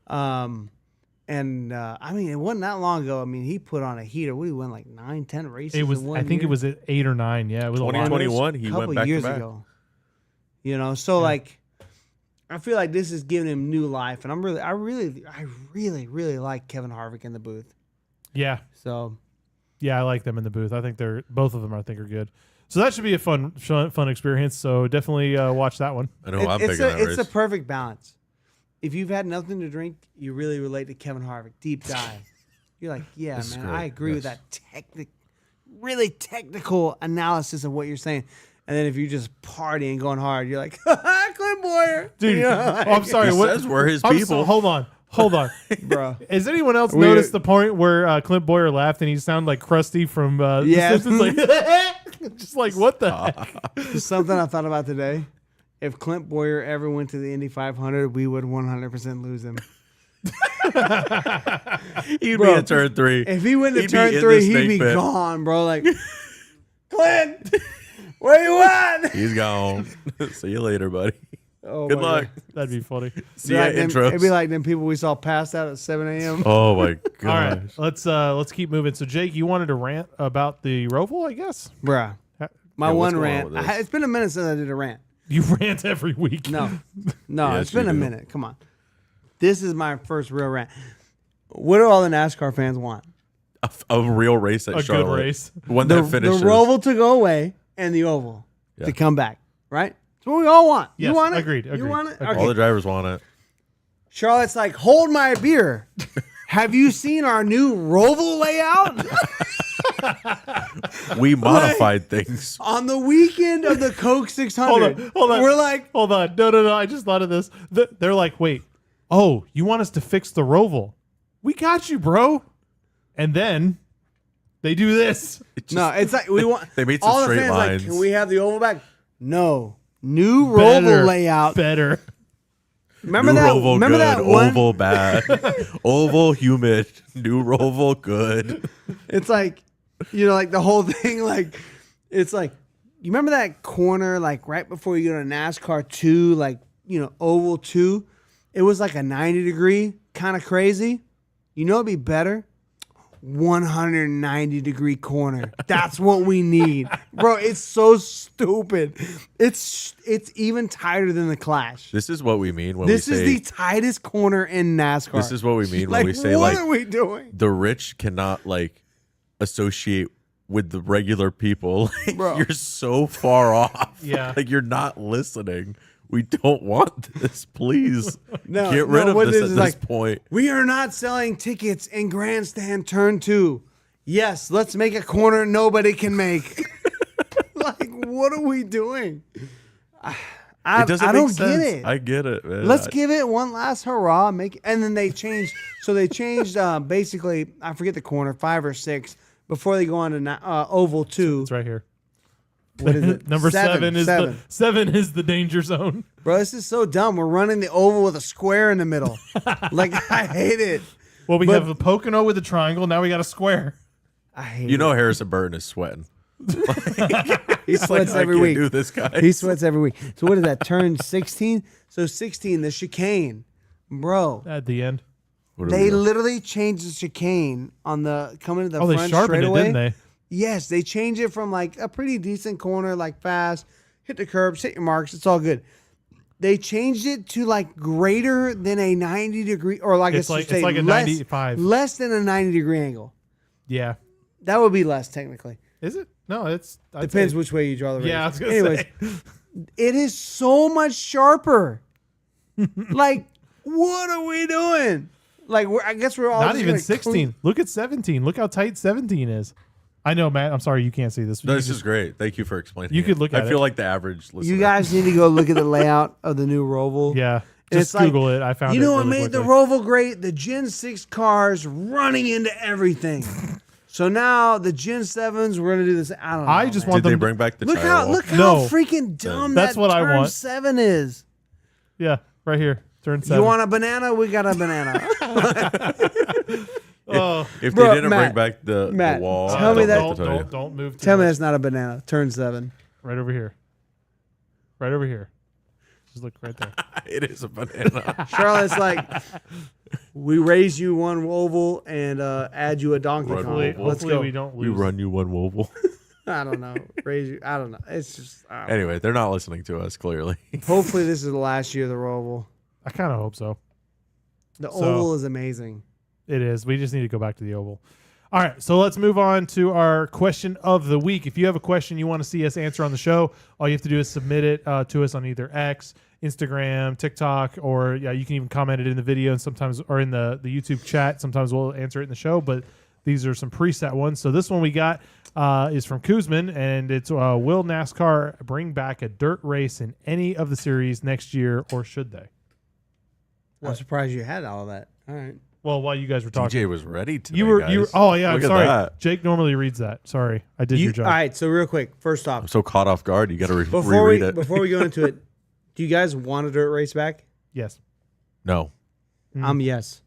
I mean, it wasn't that long ago. I mean, he put on a heater. We won like 9-10 races.
It was.
in one
I think
year.
it was at 8 or 9. Yeah, it was a lot.
2021, he
a couple
went back
years
to back.
ago. So like, I feel like this is giving him new life, and I really like Kevin Harvick in the booth.
Yeah,
So
yeah, I like them in the booth. I think both of them. I think are good. So that should be a fun experience. So definitely watch that one.
I know I'm
it's
picking that
it's
race.
a perfect balance. If you've had nothing to drink, you really relate to Kevin Harvick. Deep dive. You're like, yeah,
This is
man,
great.
I agree with
Yes.
that really technical analysis of what you're saying. And then if you're just partying, going hard, you're like, Clint Boyer.
Dude,
You know,
I'm sorry.
He
What,
says we're his
I'm
people.
hold on.
bro.
Has anyone else noticed the point where Clint Boyer laughed and he sounded like Krusty from
Yeah.
The Simpsons? Like, just like, what the heck?
Something I thought about today. If Clint Boyer ever went to the Indy 500, we would 100% lose him.
He'd
Bro,
be at turn 3.
If he went to
He'd be
turn
in
3,
the
he'd
snake
be
pit.
gone, bro. Like, Clint, where you at?
He's gone. See you later, buddy.
Oh,
Good
my
luck.
God.
That'd be funny.
See ya, intros.
It'd be like them people we saw passed out at 7 a.m.
Oh my gosh.
All right, let's keep moving. So, Jake, you wanted to rant about the Roval, I guess?
Bruh. My
Yeah, what's
one
going on
rant.
with this?
It's been a minute since I did a rant.
You rant every week.
No,
Yes,
it's been
you
a
do.
minute. Come on. This is my first real rant. What do all the NASCAR fans want?
A real race at
A
Charlotte.
good race.
One
The
that finishes.
Roval to go away and the Oval
Yeah.
to come back, right? That's what we all want.
Yes,
you want it?
agreed,
You
agreed,
want it?
agreed.
Okay.
All the drivers want it.
Charlotte's like, hold my beer. Have you seen our new Roval layout?
We modified things.
On the weekend of the Coke 600.
Hold on.
We're like,
Hold on. No. I just thought of this. They're like, wait. Oh, you want us to fix the Roval? We got you, bro. And then they do this.
no, it's like we want.
They made some
all the
straight
fans
lines.
like, can we have the Oval back? No, new Roval
Better,
layout.
Better.
Remember
New
that?
Roval
remember
good,
that one?
oval bad, oval humid, new Roval good.
It's like, like the whole thing. Like, it's like, you remember that corner, like right before you go to NASCAR 2, like Oval 2. It was like a 90-degree, kind of crazy. You know, it'd be better. 190-degree corner. That's what we need, bro. It's so stupid. It's even tighter than the Clash.
This is what we mean when
This
we
is
say.
the tightest corner in NASCAR.
This is what we mean when
like,
we say
what
like
are we doing,
the rich cannot like associate with the regular people. Like,
Bro.
you're so far off.
Yeah.
Like you're not listening. We don't want this. Please
No,
get rid
no,
of
what
this
it
at
is
this
like-
point.
We are not selling tickets in Grandstand Turn 2. Yes, let's make a corner nobody can make. Like, what are we doing? I
It doesn't
I
make
don't
sense.
get it.
I get it, man.
Let's give it one last hurrah. And then they changed. So they changed basically, I forget the corner, 5 or 6, before they go on to Oval 2.
It's right here.
What is it?
Number seven is the danger zone.
Bro, this is so dumb. We're running the oval with a square in the middle. Like, I hate it.
Well, we
But-
have a Pocono with a triangle. Now we got a square.
I hate
You
it.
know Harrison Burton is sweating.
He sweats
I
every
can't
week.
do this, guy.
He sweats every week. So what is that? Turn 16? So 16, the chicane. Bro,
At the end.
What are
they
we doing?
literally changed the chicane on the coming to the
Oh, they
front
sharpened it,
straightaway.
didn't they?
Yes, they changed it from like a pretty decent corner, like fast, hit the curbs, hit your marks, it's all good. They changed it to like greater than a 90-degree, or like
It's
I
like-
should say
it's like a
less,
95.
less than a 90-degree angle.
Yeah.
That would be less technically.
Is it? No, it's I'd
Depends
say-
which way you draw the race.
Yeah, I was gonna
Anyways,
say.
it is so much sharper. Like, what are we doing? Like, I guess we're all
Not
just
even
gonna
16. Look at 17. Look how tight 17 is. I know, Matt. I'm sorry you can't see this.
No,
You
this
just-
is great. Thank you for explaining.
You
it.
could look at
I feel
it.
like the average listener.
You guys need to go look at the layout of the new Roval.
Yeah.
And
Just
it's like,
Google it. I found it.
You know what
really
made the
quickly.
Roval great? The Gen 6 cars running into everything. So now the Gen 7s, we're gonna do this. I don't know.
I just
man.
want
Did they
them.
bring back the
look how
child?
look how
No.
freaking dumb
That's
that
what I
Turn
want.
7 is.
Yeah, right here. Turn 7.
You want a banana? We got a banana.
Oh,
If
Bro,
they didn't
Matt,
bring back the
Matt,
wall,
tell
I
me
don't
that-
know what to tell you.
don't move. Too
Tell me
much.
that's not a banana. Turn 7.
Right over here. Right over here. Just look right there.
It is a banana.
Charlotte's like, we raise you one oval and add you a Donkey
Run
Kong.
Hopefully,
Oval.
Let's
hopefully
go.
we don't
we
lose.
run you one wobble.
I don't know. Raise you. I don't know. It's just. I don't know.
Anyway, they're not listening to us clearly.
Hopefully, this is the last year of the Roval.
I kind of hope so.
The
So-
oval is amazing.
It is. We just need to go back to the oval. All right, so let's move on to our question of the week. If you have a question you want to see us answer on the show, all you have to do is submit it to us on either X, Instagram, TikTok, or yeah, you can even comment it in the video and sometimes or in the YouTube chat. Sometimes we'll answer it in the show, but these are some preset ones. So this one we got is from Kuzman, and it's will NASCAR bring back a dirt race in any of the series next year, or should they?
I'm surprised you had all of that. All right.
Well, while you guys were talking,
DJ was ready today,
you were.
guys.
Oh yeah, I'm
Look at
sorry.
that.
Jake normally reads that. Sorry, I did your job.
All right. So real quick, first
I'm
off,
so caught off guard. You got to
before
reread
we
it.
before we go into it, do you guys want a dirt race back?
Yes.
No.
Yes.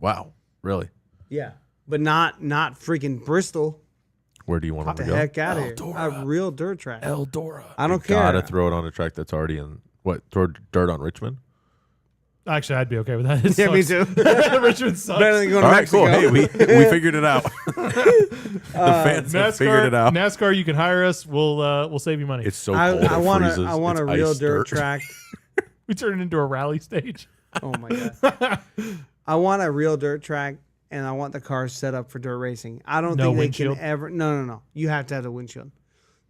Wow. Really?
Yeah, but not freaking Bristol.
Where do you want
Get
them
the
to go?
heck out of here.
Eldora.
A real dirt track.
Eldora.
I don't care.
Gotta throw it on a track that's already in. What? Throw dirt on Richmond?
Actually, I'd be okay with that. It
Yeah, me
sucks.
too.
Richmond sucks.
Better than going
All
to
right,
Mexico.
cool. Hey, we figured it out. The fans have figured it out.
NASCAR, you can hire us. We'll save you money.
It's so cold.
I want
it freezes.
I want a
It's
real
ice
dirt track.
we turn it into a rally stage.
Oh my god. I want a real dirt track, and I want the cars set up for dirt racing. I don't
No
think they
windshield?
can ever. No. You have to have the windshield.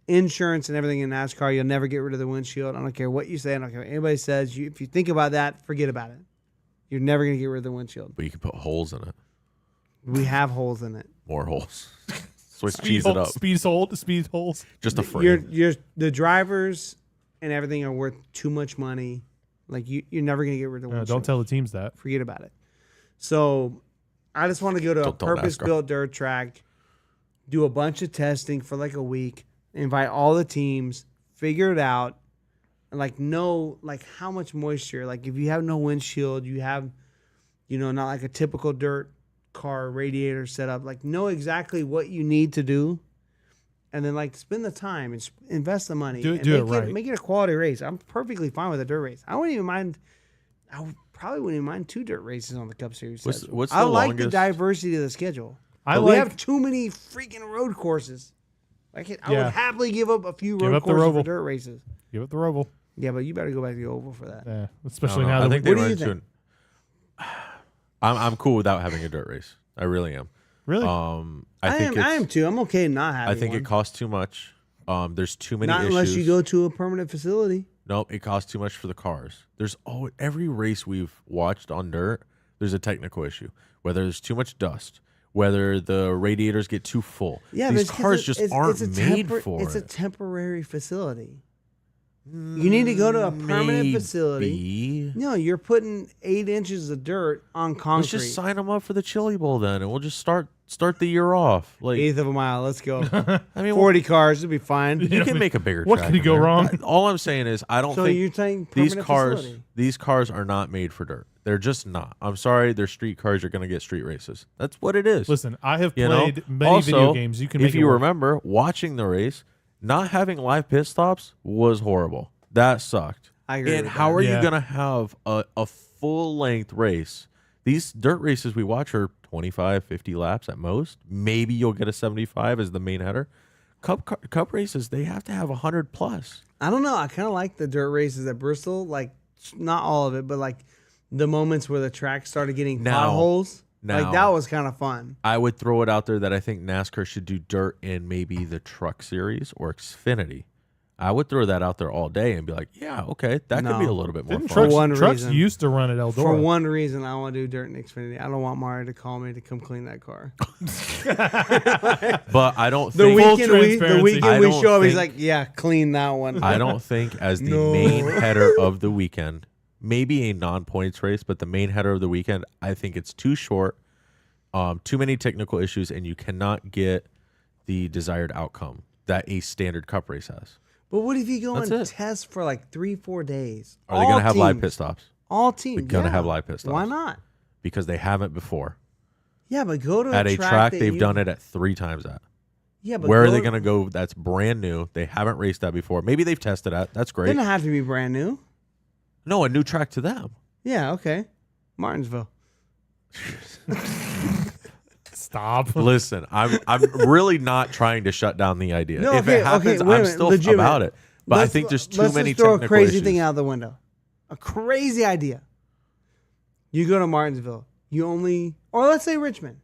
Insurance and everything in NASCAR, you'll never get rid of the windshield. I don't care what you say. I don't care what anybody says. If you think about that, forget about it. You're never gonna get rid of the windshield.
But you can put holes in it.
We have holes in it.
More holes. Swiss cheese it up.
Speed holes.
Just a frame.
You're the drivers and everything are worth too much money. Like you're never gonna get rid of the windshield.
Don't tell the teams that.
Forget about it. So I just want to go to a
Don't tell NASCAR.
purpose-built dirt track, do a bunch of testing for like a week, invite all the teams, figure it out, and like know like how much moisture. Like if you have no windshield, you have, not like a typical dirt car radiator setup. Like know exactly what you need to do, and then like spend the time and invest the money.
Do
and
it
make
right.
Make it a quality race. I'm perfectly fine with a dirt race. I wouldn't even mind. Probably wouldn't even mind 2 dirt races on the Cup Series. schedule.
What's
I
the
like the
longest-
diversity of the schedule.
I
We
like.
have too many freaking road courses. I
Yeah.
would happily give up a few
Give
road
up the
courses
Roval.
for dirt races.
Give it the Roval.
Yeah, but you better go back to the oval for that.
Yeah,
I
especially
don't know.
now
I
that
think
we,
they
What do
run
you
into
think?
I'm cool without having a dirt race. I really am.
really.
I think
I am too. I'm okay not having
I think
one.
it costs too much. There's too many
Not
issues.
unless you go to a permanent facility.
Nope, it costs too much for the cars. There's every race we've watched on dirt, there's a technical issue. Whether there's too much dust, whether the radiators get too full.
Yeah,
These
but it's 'cause
cars just aren't made for
It's a
it.
temporary facility. You need to go to a permanent facility.
Maybe.
No, you're putting 8 inches of dirt on concrete.
Let's just sign them up for the Chili Bowl then, and we'll just start the year off. Like,
Eighth of a mile. Let's go.
I mean,
40 cars. It'll be fine.
you can make a bigger.
What
track
could
in
go
there.
wrong?
All I'm saying is, I don't
So
think
you're saying
these
permanent
cars
facility.
these cars are not made for dirt. They're just not. I'm sorry, they're street cars. You're going to get street races. That's what it is.
Listen, I have
You know?
played many
Also,
video games. You can make
if
it
you
work.
remember watching the race, not having live pit stops was horrible. That sucked.
I agree
And
with
how
that.
are
Yeah.
you going to have a full length race? These dirt races we watch are 25, 50 laps at most. Maybe you'll get a 75 as the main header. Cup races, they have to have 100 plus.
I don't know. I kind of like the dirt races at Bristol. Like, not all of it, but like the moments where the track started getting
Now-
potholes. Like
now-
that was kind of fun.
I would throw it out there that I think NASCAR should do dirt in maybe the Truck Series or Xfinity. I would throw that out there all day and be like, yeah, okay, that could be
No.
a little bit more
Didn't
fun.
trucks,
one
trucks
reason.
used to run at Eldora.
For one reason, I want to do dirt in Xfinity. I don't want Mario to call me to come clean that car.
But I don't
The
think
transparency.
weekend we
I don't
show up, he's
think-
like, "Yeah, clean that one."
I don't think as the
No.
main header of the weekend, maybe a non-points race, but the main header of the weekend, I think it's too short, too many technical issues, and you cannot get the desired outcome that a standard Cup race has.
But what if you go
That's
and
it.
test for like 3-4 days?
Are they going to have live pit stops?
All teams.
They're gonna
yeah.
have live pit stops.
Why not?
Because they haven't before.
Yeah, but go to
At a track
that
they've
you-
done it at 3 times at.
Yeah, but
Where are
go
they
to-
going to go that's brand new? They haven't raced that before. Maybe they've tested that. That's great.
Doesn't have to be brand new.
No, a new track to them.
Yeah, okay. Martinsville.
Stop.
Listen, I'm really not trying to shut down the idea.
No,
if
okay,
it happens,
okay, wait a
I'm
minute,
still
legitimate.
about it. But I
Let's-
think there's too
let's
many
just throw a
technical
crazy
issues.
thing out the window. A crazy idea. You go to Martinsville. You only, or let's say Richmond.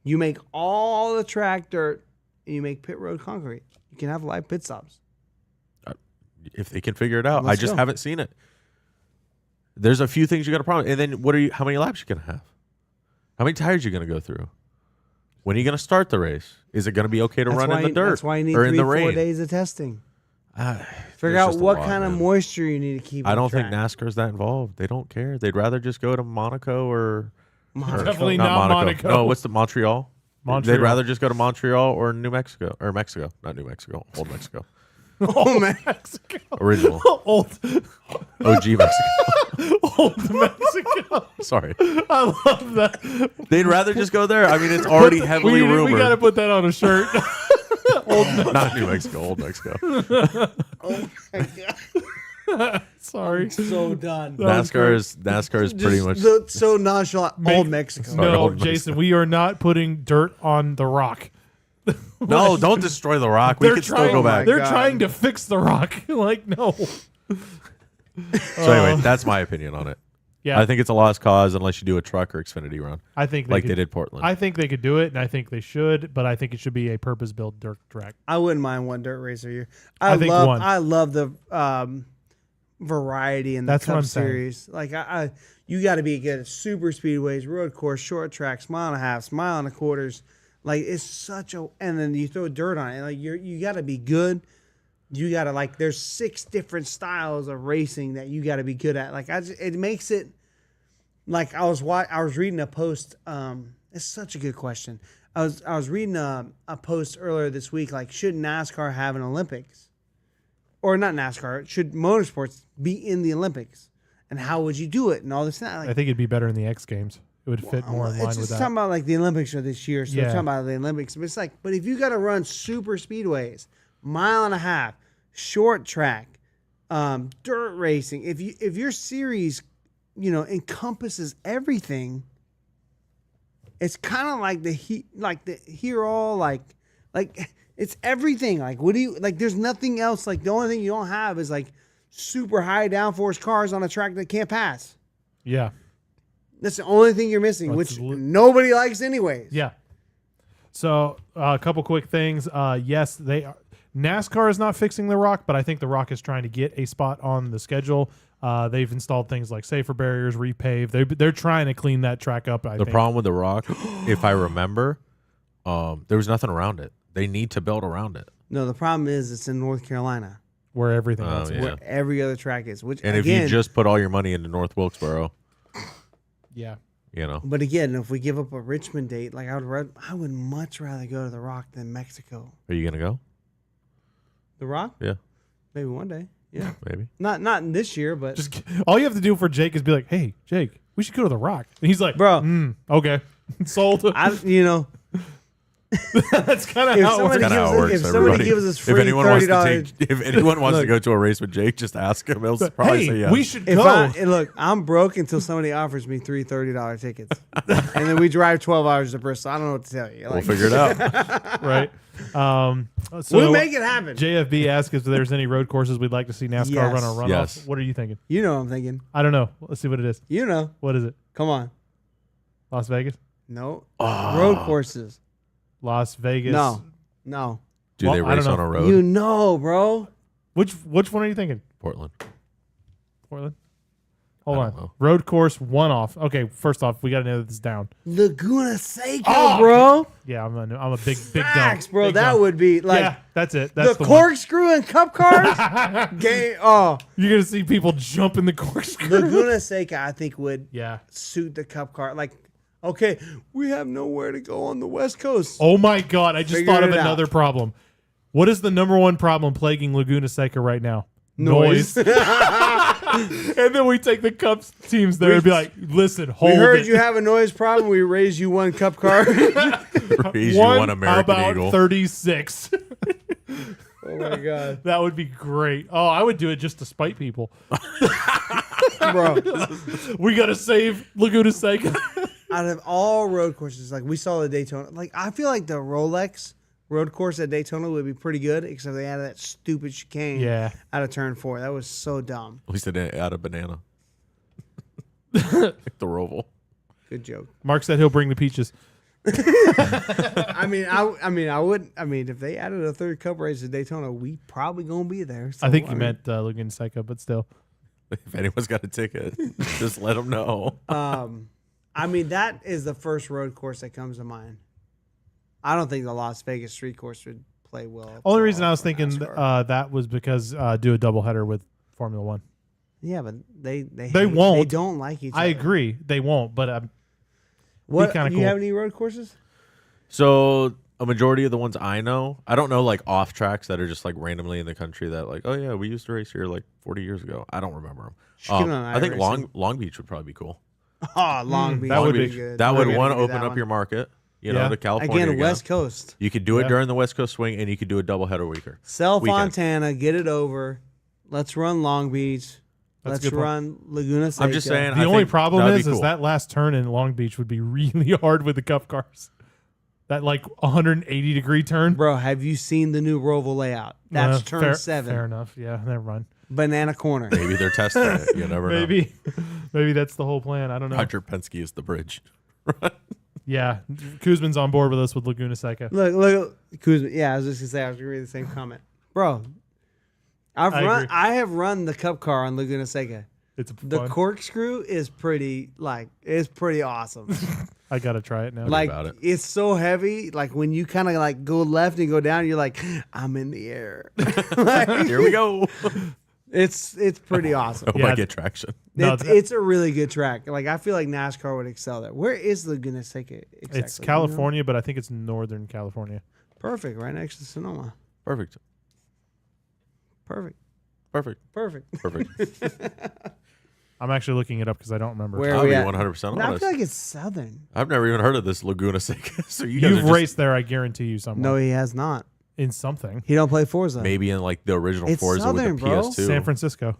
You make all the track dirt, and you make pit road concrete. You can have live pit stops.
If they can figure it out.
Let's
I just
go.
haven't seen it. There's a few things you got to promise. And then how many laps you going to have? How many tires you going to go through?
When are you going to start the race? Is it going to be okay to run in the dirt
That's why you need
or in the
3-4
rain?
days of testing. Figure
There's
out
just a
what
lot,
kind of
man.
moisture you need to keep.
I
on
don't think
track.
NASCAR's that involved. They don't care. They'd rather just go to Monaco or
Definitely not Monaco.
No, what's the Montreal?
Montreal.
They'd rather just go to Montreal or New Mexico or Mexico, not New Mexico, old Mexico,
Oh man,
Mexico.
original
Old
OG Mexico.
old Mexico.
Sorry,
I love that.
they'd rather just go there. I mean, it's already heavily
We
rumored.
got to put that on a shirt.
Not New Mexico, old Mexico.
oh my god,
Sorry.
so done.
NASCAR is pretty much.
so nonchalant. Old Mexico.
Sorry,
No,
old
Jason,
Mexico.
we are not putting dirt on the rock.
No, don't destroy the rock. We
They're
can still
trying.
go back.
They're
God.
trying to fix the rock. Like no.
So anyway, that's my opinion on it.
Yeah,
I think it's a lost cause unless you do a truck or Xfinity run
I think
like
could,
they did Portland.
I think they could do it, and I think they should, but I think it should be a purpose-built dirt track.
I wouldn't mind one dirt race a year.
I think one.
I love the variety in the
That's what
Cup
I'm saying.
Series. Like you got to be good at super speedways, road course, short tracks, mile and a half, mile and a quarters. Like it's such a, and then you throw dirt on it. Like you got to be good. You got to like. There's 6 different styles of racing that you got to be good at. Like it makes it. Like I was reading a post. It's such a good question. I was reading a post earlier this week. Like, should NASCAR have an Olympics, or not NASCAR? Should motorsports be in the Olympics? And how would you do it? And all this.
I think it'd be better in the X Games. It would fit more in line
It's
with
just
that.
talking about like the Olympics are this year, so
Yeah.
we're talking about the Olympics. But it's like, but if you got to run super speedways, mile and a half, short track, dirt racing, if your series, encompasses everything, it's kind of like the hero, like it's everything. Like, what do you like? There's nothing else. Like, the only thing you don't have is like super high downforce cars on a track that can't pass.
Yeah.
That's the only thing you're missing,
That's
which
li-
nobody likes anyways.
Yeah. So a couple quick things. Yes, they are. NASCAR is not fixing the rock, but I think the rock is trying to get a spot on the schedule. They've installed things like safer barriers, repave. They're trying to clean that track up. I
the
think.
problem with the rock, if I remember, there was nothing around it. They need to build around it.
No, the problem is it's in North Carolina,
where everything
Oh,
else is.
yeah.
where every other track is. Which
And
again,
if you just put all your money into North Wilkesboro,
Yeah.
but again, if we give up a Richmond date, like I would much rather go to the Rock than Mexico.
are you gonna go?
The Rock?
Yeah,
Maybe one day. Yeah,
maybe.
not in this year, but
Just all you have to do for Jake is be like, "Hey, Jake, we should go to the Rock," and he's like,
Bro.
okay, sold." That's kind of
If
how it works.
somebody
Kind of how it works.
if somebody
everybody.
gives us
if
free
anyone wants to
$30
take, if anyone wants to
Look.
go to a race with Jake, just ask him. He'll probably say
Hey,
yes.
we should
If
go.
look, I'm broke until somebody offers me three $30 tickets, and then we drive 12 hours to Bristol. I don't know what to tell you.
We'll
Like,
figure it out.
Right. So
we'll make it happen.
JFB asked if there's any road courses we'd like to see NASCAR
Yes.
run a runoff.
Yes.
What are you thinking?
You know what I'm thinking.
I don't know. Let's see what it is.
You know.
What is it?
Come on.
Las Vegas?
No. Road courses.
Las Vegas.
No.
Do
Well,
they
I don't
race
know.
on a road?
You know, bro.
Which one are you thinking?
Portland.
Portland? Hold
I
on.
don't know.
Road course one off. Okay, first off, we got to know this down.
Laguna Seca,
Oh!
bro.
Yeah, I'm a big
Facts,
dump.
bro.
Big
that
dump.
would be like
yeah, that's it. That's
the
the
corkscrew and cup cars. Game. Oh,
You're gonna see people jump in the corkscrew.
Laguna Seca, I think would
Yeah.
suit the cup car. Like, okay, we have nowhere to go on the West Coast.
Oh my God! I just
Figure
thought of
it out.
another problem. What is the number one problem plaguing Laguna Seca right now?
Noise.
And then we take the Cubs teams there and be like, "Listen, hold
We heard
it.
you have a noise problem. We raised you one cup car.
Raise you one
how
American
about
Eagle.
36?
Oh my god,
That would be great. Oh, I would do it just to spite people.
bro!
We gotta save Laguna Seca.
Out of all road courses, like we saw the Daytona, like I feel like the Rolex road course at Daytona would be pretty good, except they added that stupid chicane
Yeah.
out of turn 4. That was so dumb.
At least they didn't add a banana. Like the Roval.
Good joke.
Mark said he'll bring the peaches.
I mean, if they added a third cup race at Daytona, we probably gonna be there. So,
I think you
mean,
meant Laguna Seca, but still.
If anyone's got a ticket, just let them know.
I mean, that is the first road course that comes to mind. I don't think the Las Vegas street course would play well.
Only
for-
reason I was
for
thinking
NASCAR.
that was because do a doubleheader with Formula One.
Yeah, but they
won't.
They don't like each other.
I agree, they won't. But
What
kinda
you
cool.
have any road courses?
So a majority of the ones I know, I don't know like off tracks that are just like randomly in the country that like, oh yeah, we used to race here like 40 years ago. I don't remember them.
Should get on
I think
iRacing.
Long Beach would probably be cool.
Oh, Long Beach.
that would be
good.
That
We're
would
gonna
one
do
open
that
up
one.
your market. You
Yeah.
know, to California
Again, West Coast.
You could do it
Yeah.
during the West Coast swing, and you could do a doubleheader weaker.
Sell
Weekend.
Fontana, get it over. Let's run Long Beach.
That's a
Let's
good point.
run Laguna Seca.
I'm just saying.
the
I
only
think
problem
that'd
is
be cool.
that last turn in Long Beach would be really hard with the Cup cars. That like 180-degree turn.
Bro, have you seen the new Roval layout? That's turn
fair,
7.
Fair enough. Yeah, never mind.
Banana corner.
maybe they're testing it. You never know.
Maybe that's the whole plan. I don't know.
Roger Penske is the bridge.
Yeah, Kuzman's on board with us with Laguna Seca.
Look, Kuzma. Yeah, I was just gonna say I was gonna read the same comment, bro.
I agree.
I have run the Cup car on Laguna Seca.
It's
The
fun.
corkscrew is pretty awesome.
I gotta try it now.
Like
about it.
it's so heavy. Like when you kind of like go left and go down, you're like, I'm in the air. Like,
Here we go.
it's pretty awesome.
Hope
Yeah.
I get traction.
No,
It's a really good track. Like I feel like NASCAR would excel there. Where is Laguna Seca? Exactly?
it's
You know?
California, but I think it's Northern California.
Perfect, right next to Sonoma.
Perfect.
Perfect.
Perfect.
Perfect.
Perfect.
I'm actually looking it up because I don't remember.
Where
I'll
are we
be
at?
100%
No, I
honest.
feel like it's southern.
I've never even heard of this Laguna Seca. So you guys
You've
are just
raced there, I guarantee you, somewhere.
No, he has not.
In something.
He don't play Forza.
maybe in like the original
It's
Forza
southern,
with the
bro.
PS2.
San Francisco.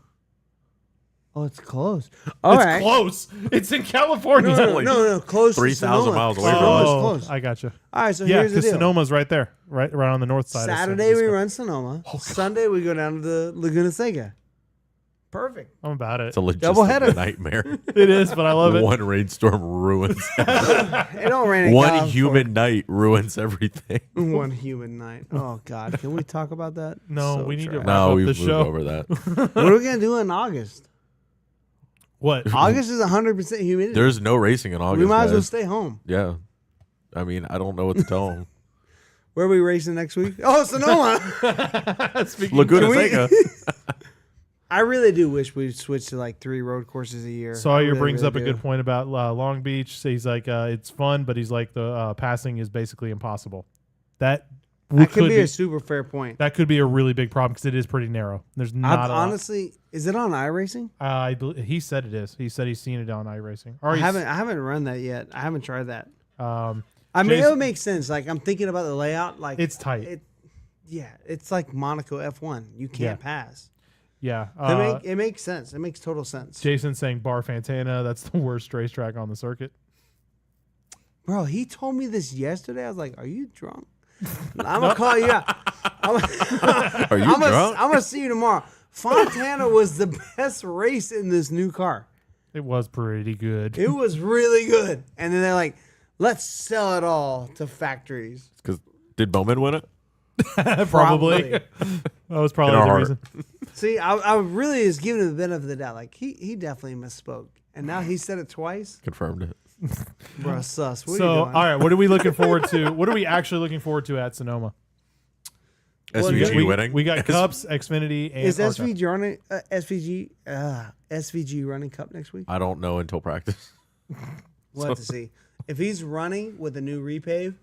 Oh, it's close. All
it's
right.
close. It's in California.
No, close. to
3,000
Sonoma.
miles away from
Sonoma's
Oh,
close.
I got you.
All right, so
Yeah,
here's the
because
deal.
Sonoma's right there, right on the north side.
Saturday
of
we
San Francisco.
run Sonoma. Sunday we go down to the Laguna Seca. Perfect.
I'm about it.
It's a logistic
Doubleheader.
nightmare.
It is, but I love it.
One rainstorm ruins.
It don't rain in
One
California.
human night ruins everything.
One human night. Oh God, can we talk about that?
No,
So
we need to
trash.
wrap
No,
up
we've
the
moved
show.
over that.
What are we gonna do in August?
What?
August is 100% humidity.
There's no racing in August.
we might as well
guys.
stay home.
Yeah. I mean, I don't know what to tell them.
Where are we racing next week? Oh, Sonoma.
Speaking
Laguna
Can we-
Seca.
I really do wish we'd switch to like 3 road courses a year. I
Sawyer
really,
brings
really
up a
do.
good point about Long Beach. So he's like, it's fun, but he's like, the passing is basically impossible. That
That could be a super fair point.
that could be a really big problem because it is pretty narrow. There's not
I've
a lot.
honestly, is it on iRacing?
He said it is. He said he's seen it on iRacing. Or
I
he's-
haven't run that yet. I haven't tried that.
Um,
I mean, it
Jason-
would make sense. Like I'm thinking about the layout. Like
it's tight.
yeah, it's like Monaco F1. You can't
Yeah.
pass.
Yeah.
It makes sense. It makes total sense.
Jason saying Bar Fantana. That's the worst racetrack on the circuit.
Bro, he told me this yesterday. I was like, "Are you drunk?" I'm gonna call you out.
Are you
I'm
drunk?
gonna see you tomorrow. Fontana was the best race in this new car.
It was pretty good.
It was really good. And then they're like, "Let's sell it all to factories."
Because did Bowman win it?
Probably. that was probably
In our
the
heart.
reason.
See, I really is giving him the benefit of the doubt. Like he definitely misspoke, and now he said it twice.
Confirmed it.
Bro, sus. What are
So,
you
all
doing?
right, what are we looking forward to? What are we actually looking forward to at Sonoma?
SVG winning.
We got Cups, Xfinity, and
Is
ARCA.
SVG running Cup next week?
I don't know until practice.
We'll have to see. If he's running with a new repave,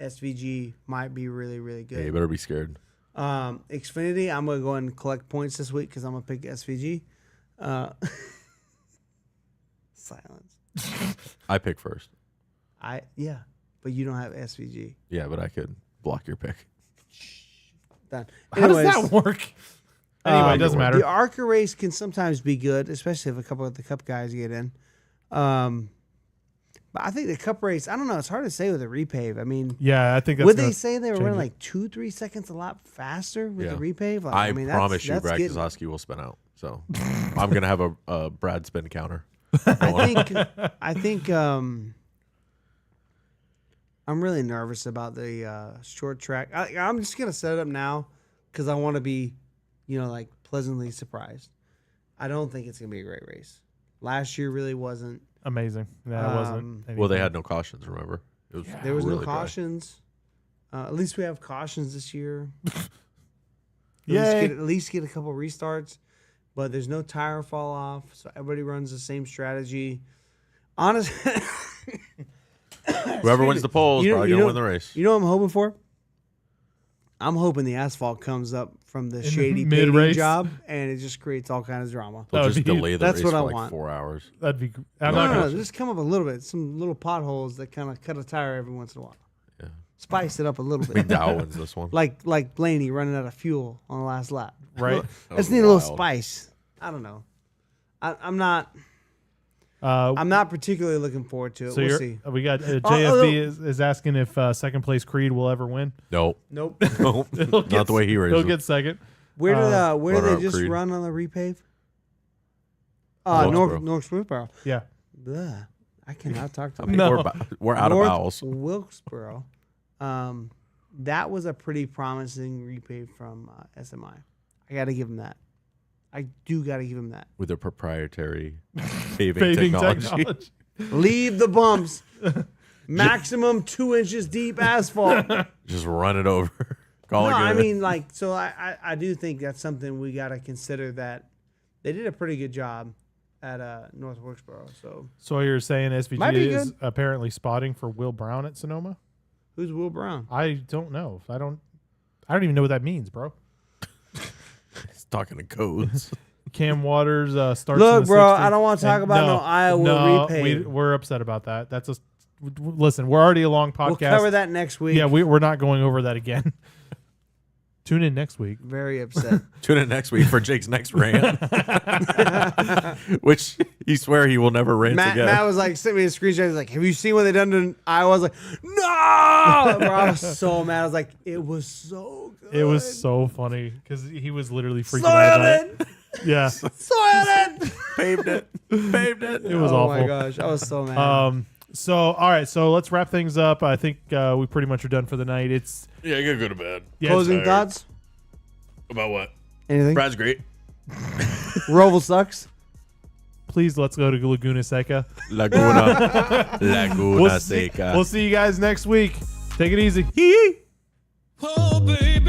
SVG might be really, really
Yeah, you
good.
better be scared.
Xfinity, I'm gonna go and collect points this week because I'm gonna pick SVG. Silence.
I pick first.
Yeah, but you don't have SVG.
Yeah, but I could block your pick.
Done.
How does
Anyways,
that work? Anyway, it doesn't matter.
The ARCA race can sometimes be good, especially if a couple of the Cup guys get in. But I think the Cup race, I don't know. It's hard to say with a repave. I mean,
Yeah, I think that's
would
gonna
they say they were
change
running
it.
like 2-3 seconds a lot faster with
Yeah.
the repave? Like,
I
mean,
promise you,
that's
Brad
getting-
Keselowski will spin out. So I'm gonna have a Brad spin counter.
I think I'm really nervous about the short track. I'm just gonna set it up now because I want to be, like pleasantly surprised. I don't think it's gonna be a great race. Last year really wasn't.
Amazing. Yeah, it wasn't.
Um,
Well, they
anything.
had no cautions. Remember, it was
There was
really
no
dry.
cautions. At least we have cautions this year.
Yay.
At least get a couple restarts, but there's no tire fall off, so everybody runs the same strategy. Honestly,
Whoever wins the polls
You know-
probably
you
gonna
know-
win the race.
you know what I'm hoping for? I'm hoping the asphalt comes up from the shady
mid-race?
paving job, and it just creates all kinds of drama.
They'll
That would
just
be-
delay the
that's
race
what
for
I
like
want.
4 hours.
That'd be. I'm
No,
not
no,
gonna.
no, just come up a little bit, some little potholes that kind of cut a tire every once in a while.
Yeah.
Spice it up a little bit.
McDowell wins this one.
like Blaney running out of fuel on the last lap.
Right.
I just need a little spice. I don't know. I'm not particularly looking forward to it.
So
We'll
you're,
see.
we got
oh,
JFB is asking if second place Creed will ever win.
Nope.
Nope.
Nope.
He'll
Not the way he races.
He'll get second.
Where did
Run
they
out,
just
Creed.
run on the repave?
Wilkesboro.
North Wilkesboro.
Yeah.
Bleh. I cannot talk to
I mean,
No.
we're out of
North
bowels.
Wilkesboro. That was a pretty promising repave from SMI. I got to give him that. I do got to give him that.
With their proprietary paving,
Paving
technology.
Leave the bumps. Maximum 2 inches deep asphalt.
Just run it over. Call
No,
it good.
I mean, like, so I do think that's something we got to consider, that they did a pretty good job at North Wilkesboro. So
you're saying
Might be
SVG is
good.
apparently spotting for Will Brown at Sonoma?
who's Will Brown?
I don't know. I don't even know what that means, bro.
He's talking to codes.
Cam Waters starts. in
Look,
the
bro,
60s.
I don't want to talk
And
about no Iowa repave.
We're upset about that. That's a listen. We're already a long podcast.
We'll cover that next week.
Yeah, we're not going over that again. Tune in next week.
Very upset.
Tune in next week for Jake's next rant. Which he swear he will never rant again.
Matt was like, sent me a screenshot. He's like, have you seen what they done to Iowa? I was like, no! Bro, I was so mad. I was like, it was so good.
It was so funny because he was literally freaking out about it.
Soylent!
Yeah,
Soylent!
Paved it. Paved it.
it was
oh
awful.
my gosh, I was so mad.
So all right, so let's wrap things up. I think we pretty much are done for the night. It's
Yeah, you gotta go to bed.
Closing thoughts?
About what?
Anything?
Brad's great.
Roval sucks.
Please let's go to Laguna Seca.
Laguna. Laguna Seca.
We'll see you guys next week. Take it easy. Hee hee.
Oh, baby.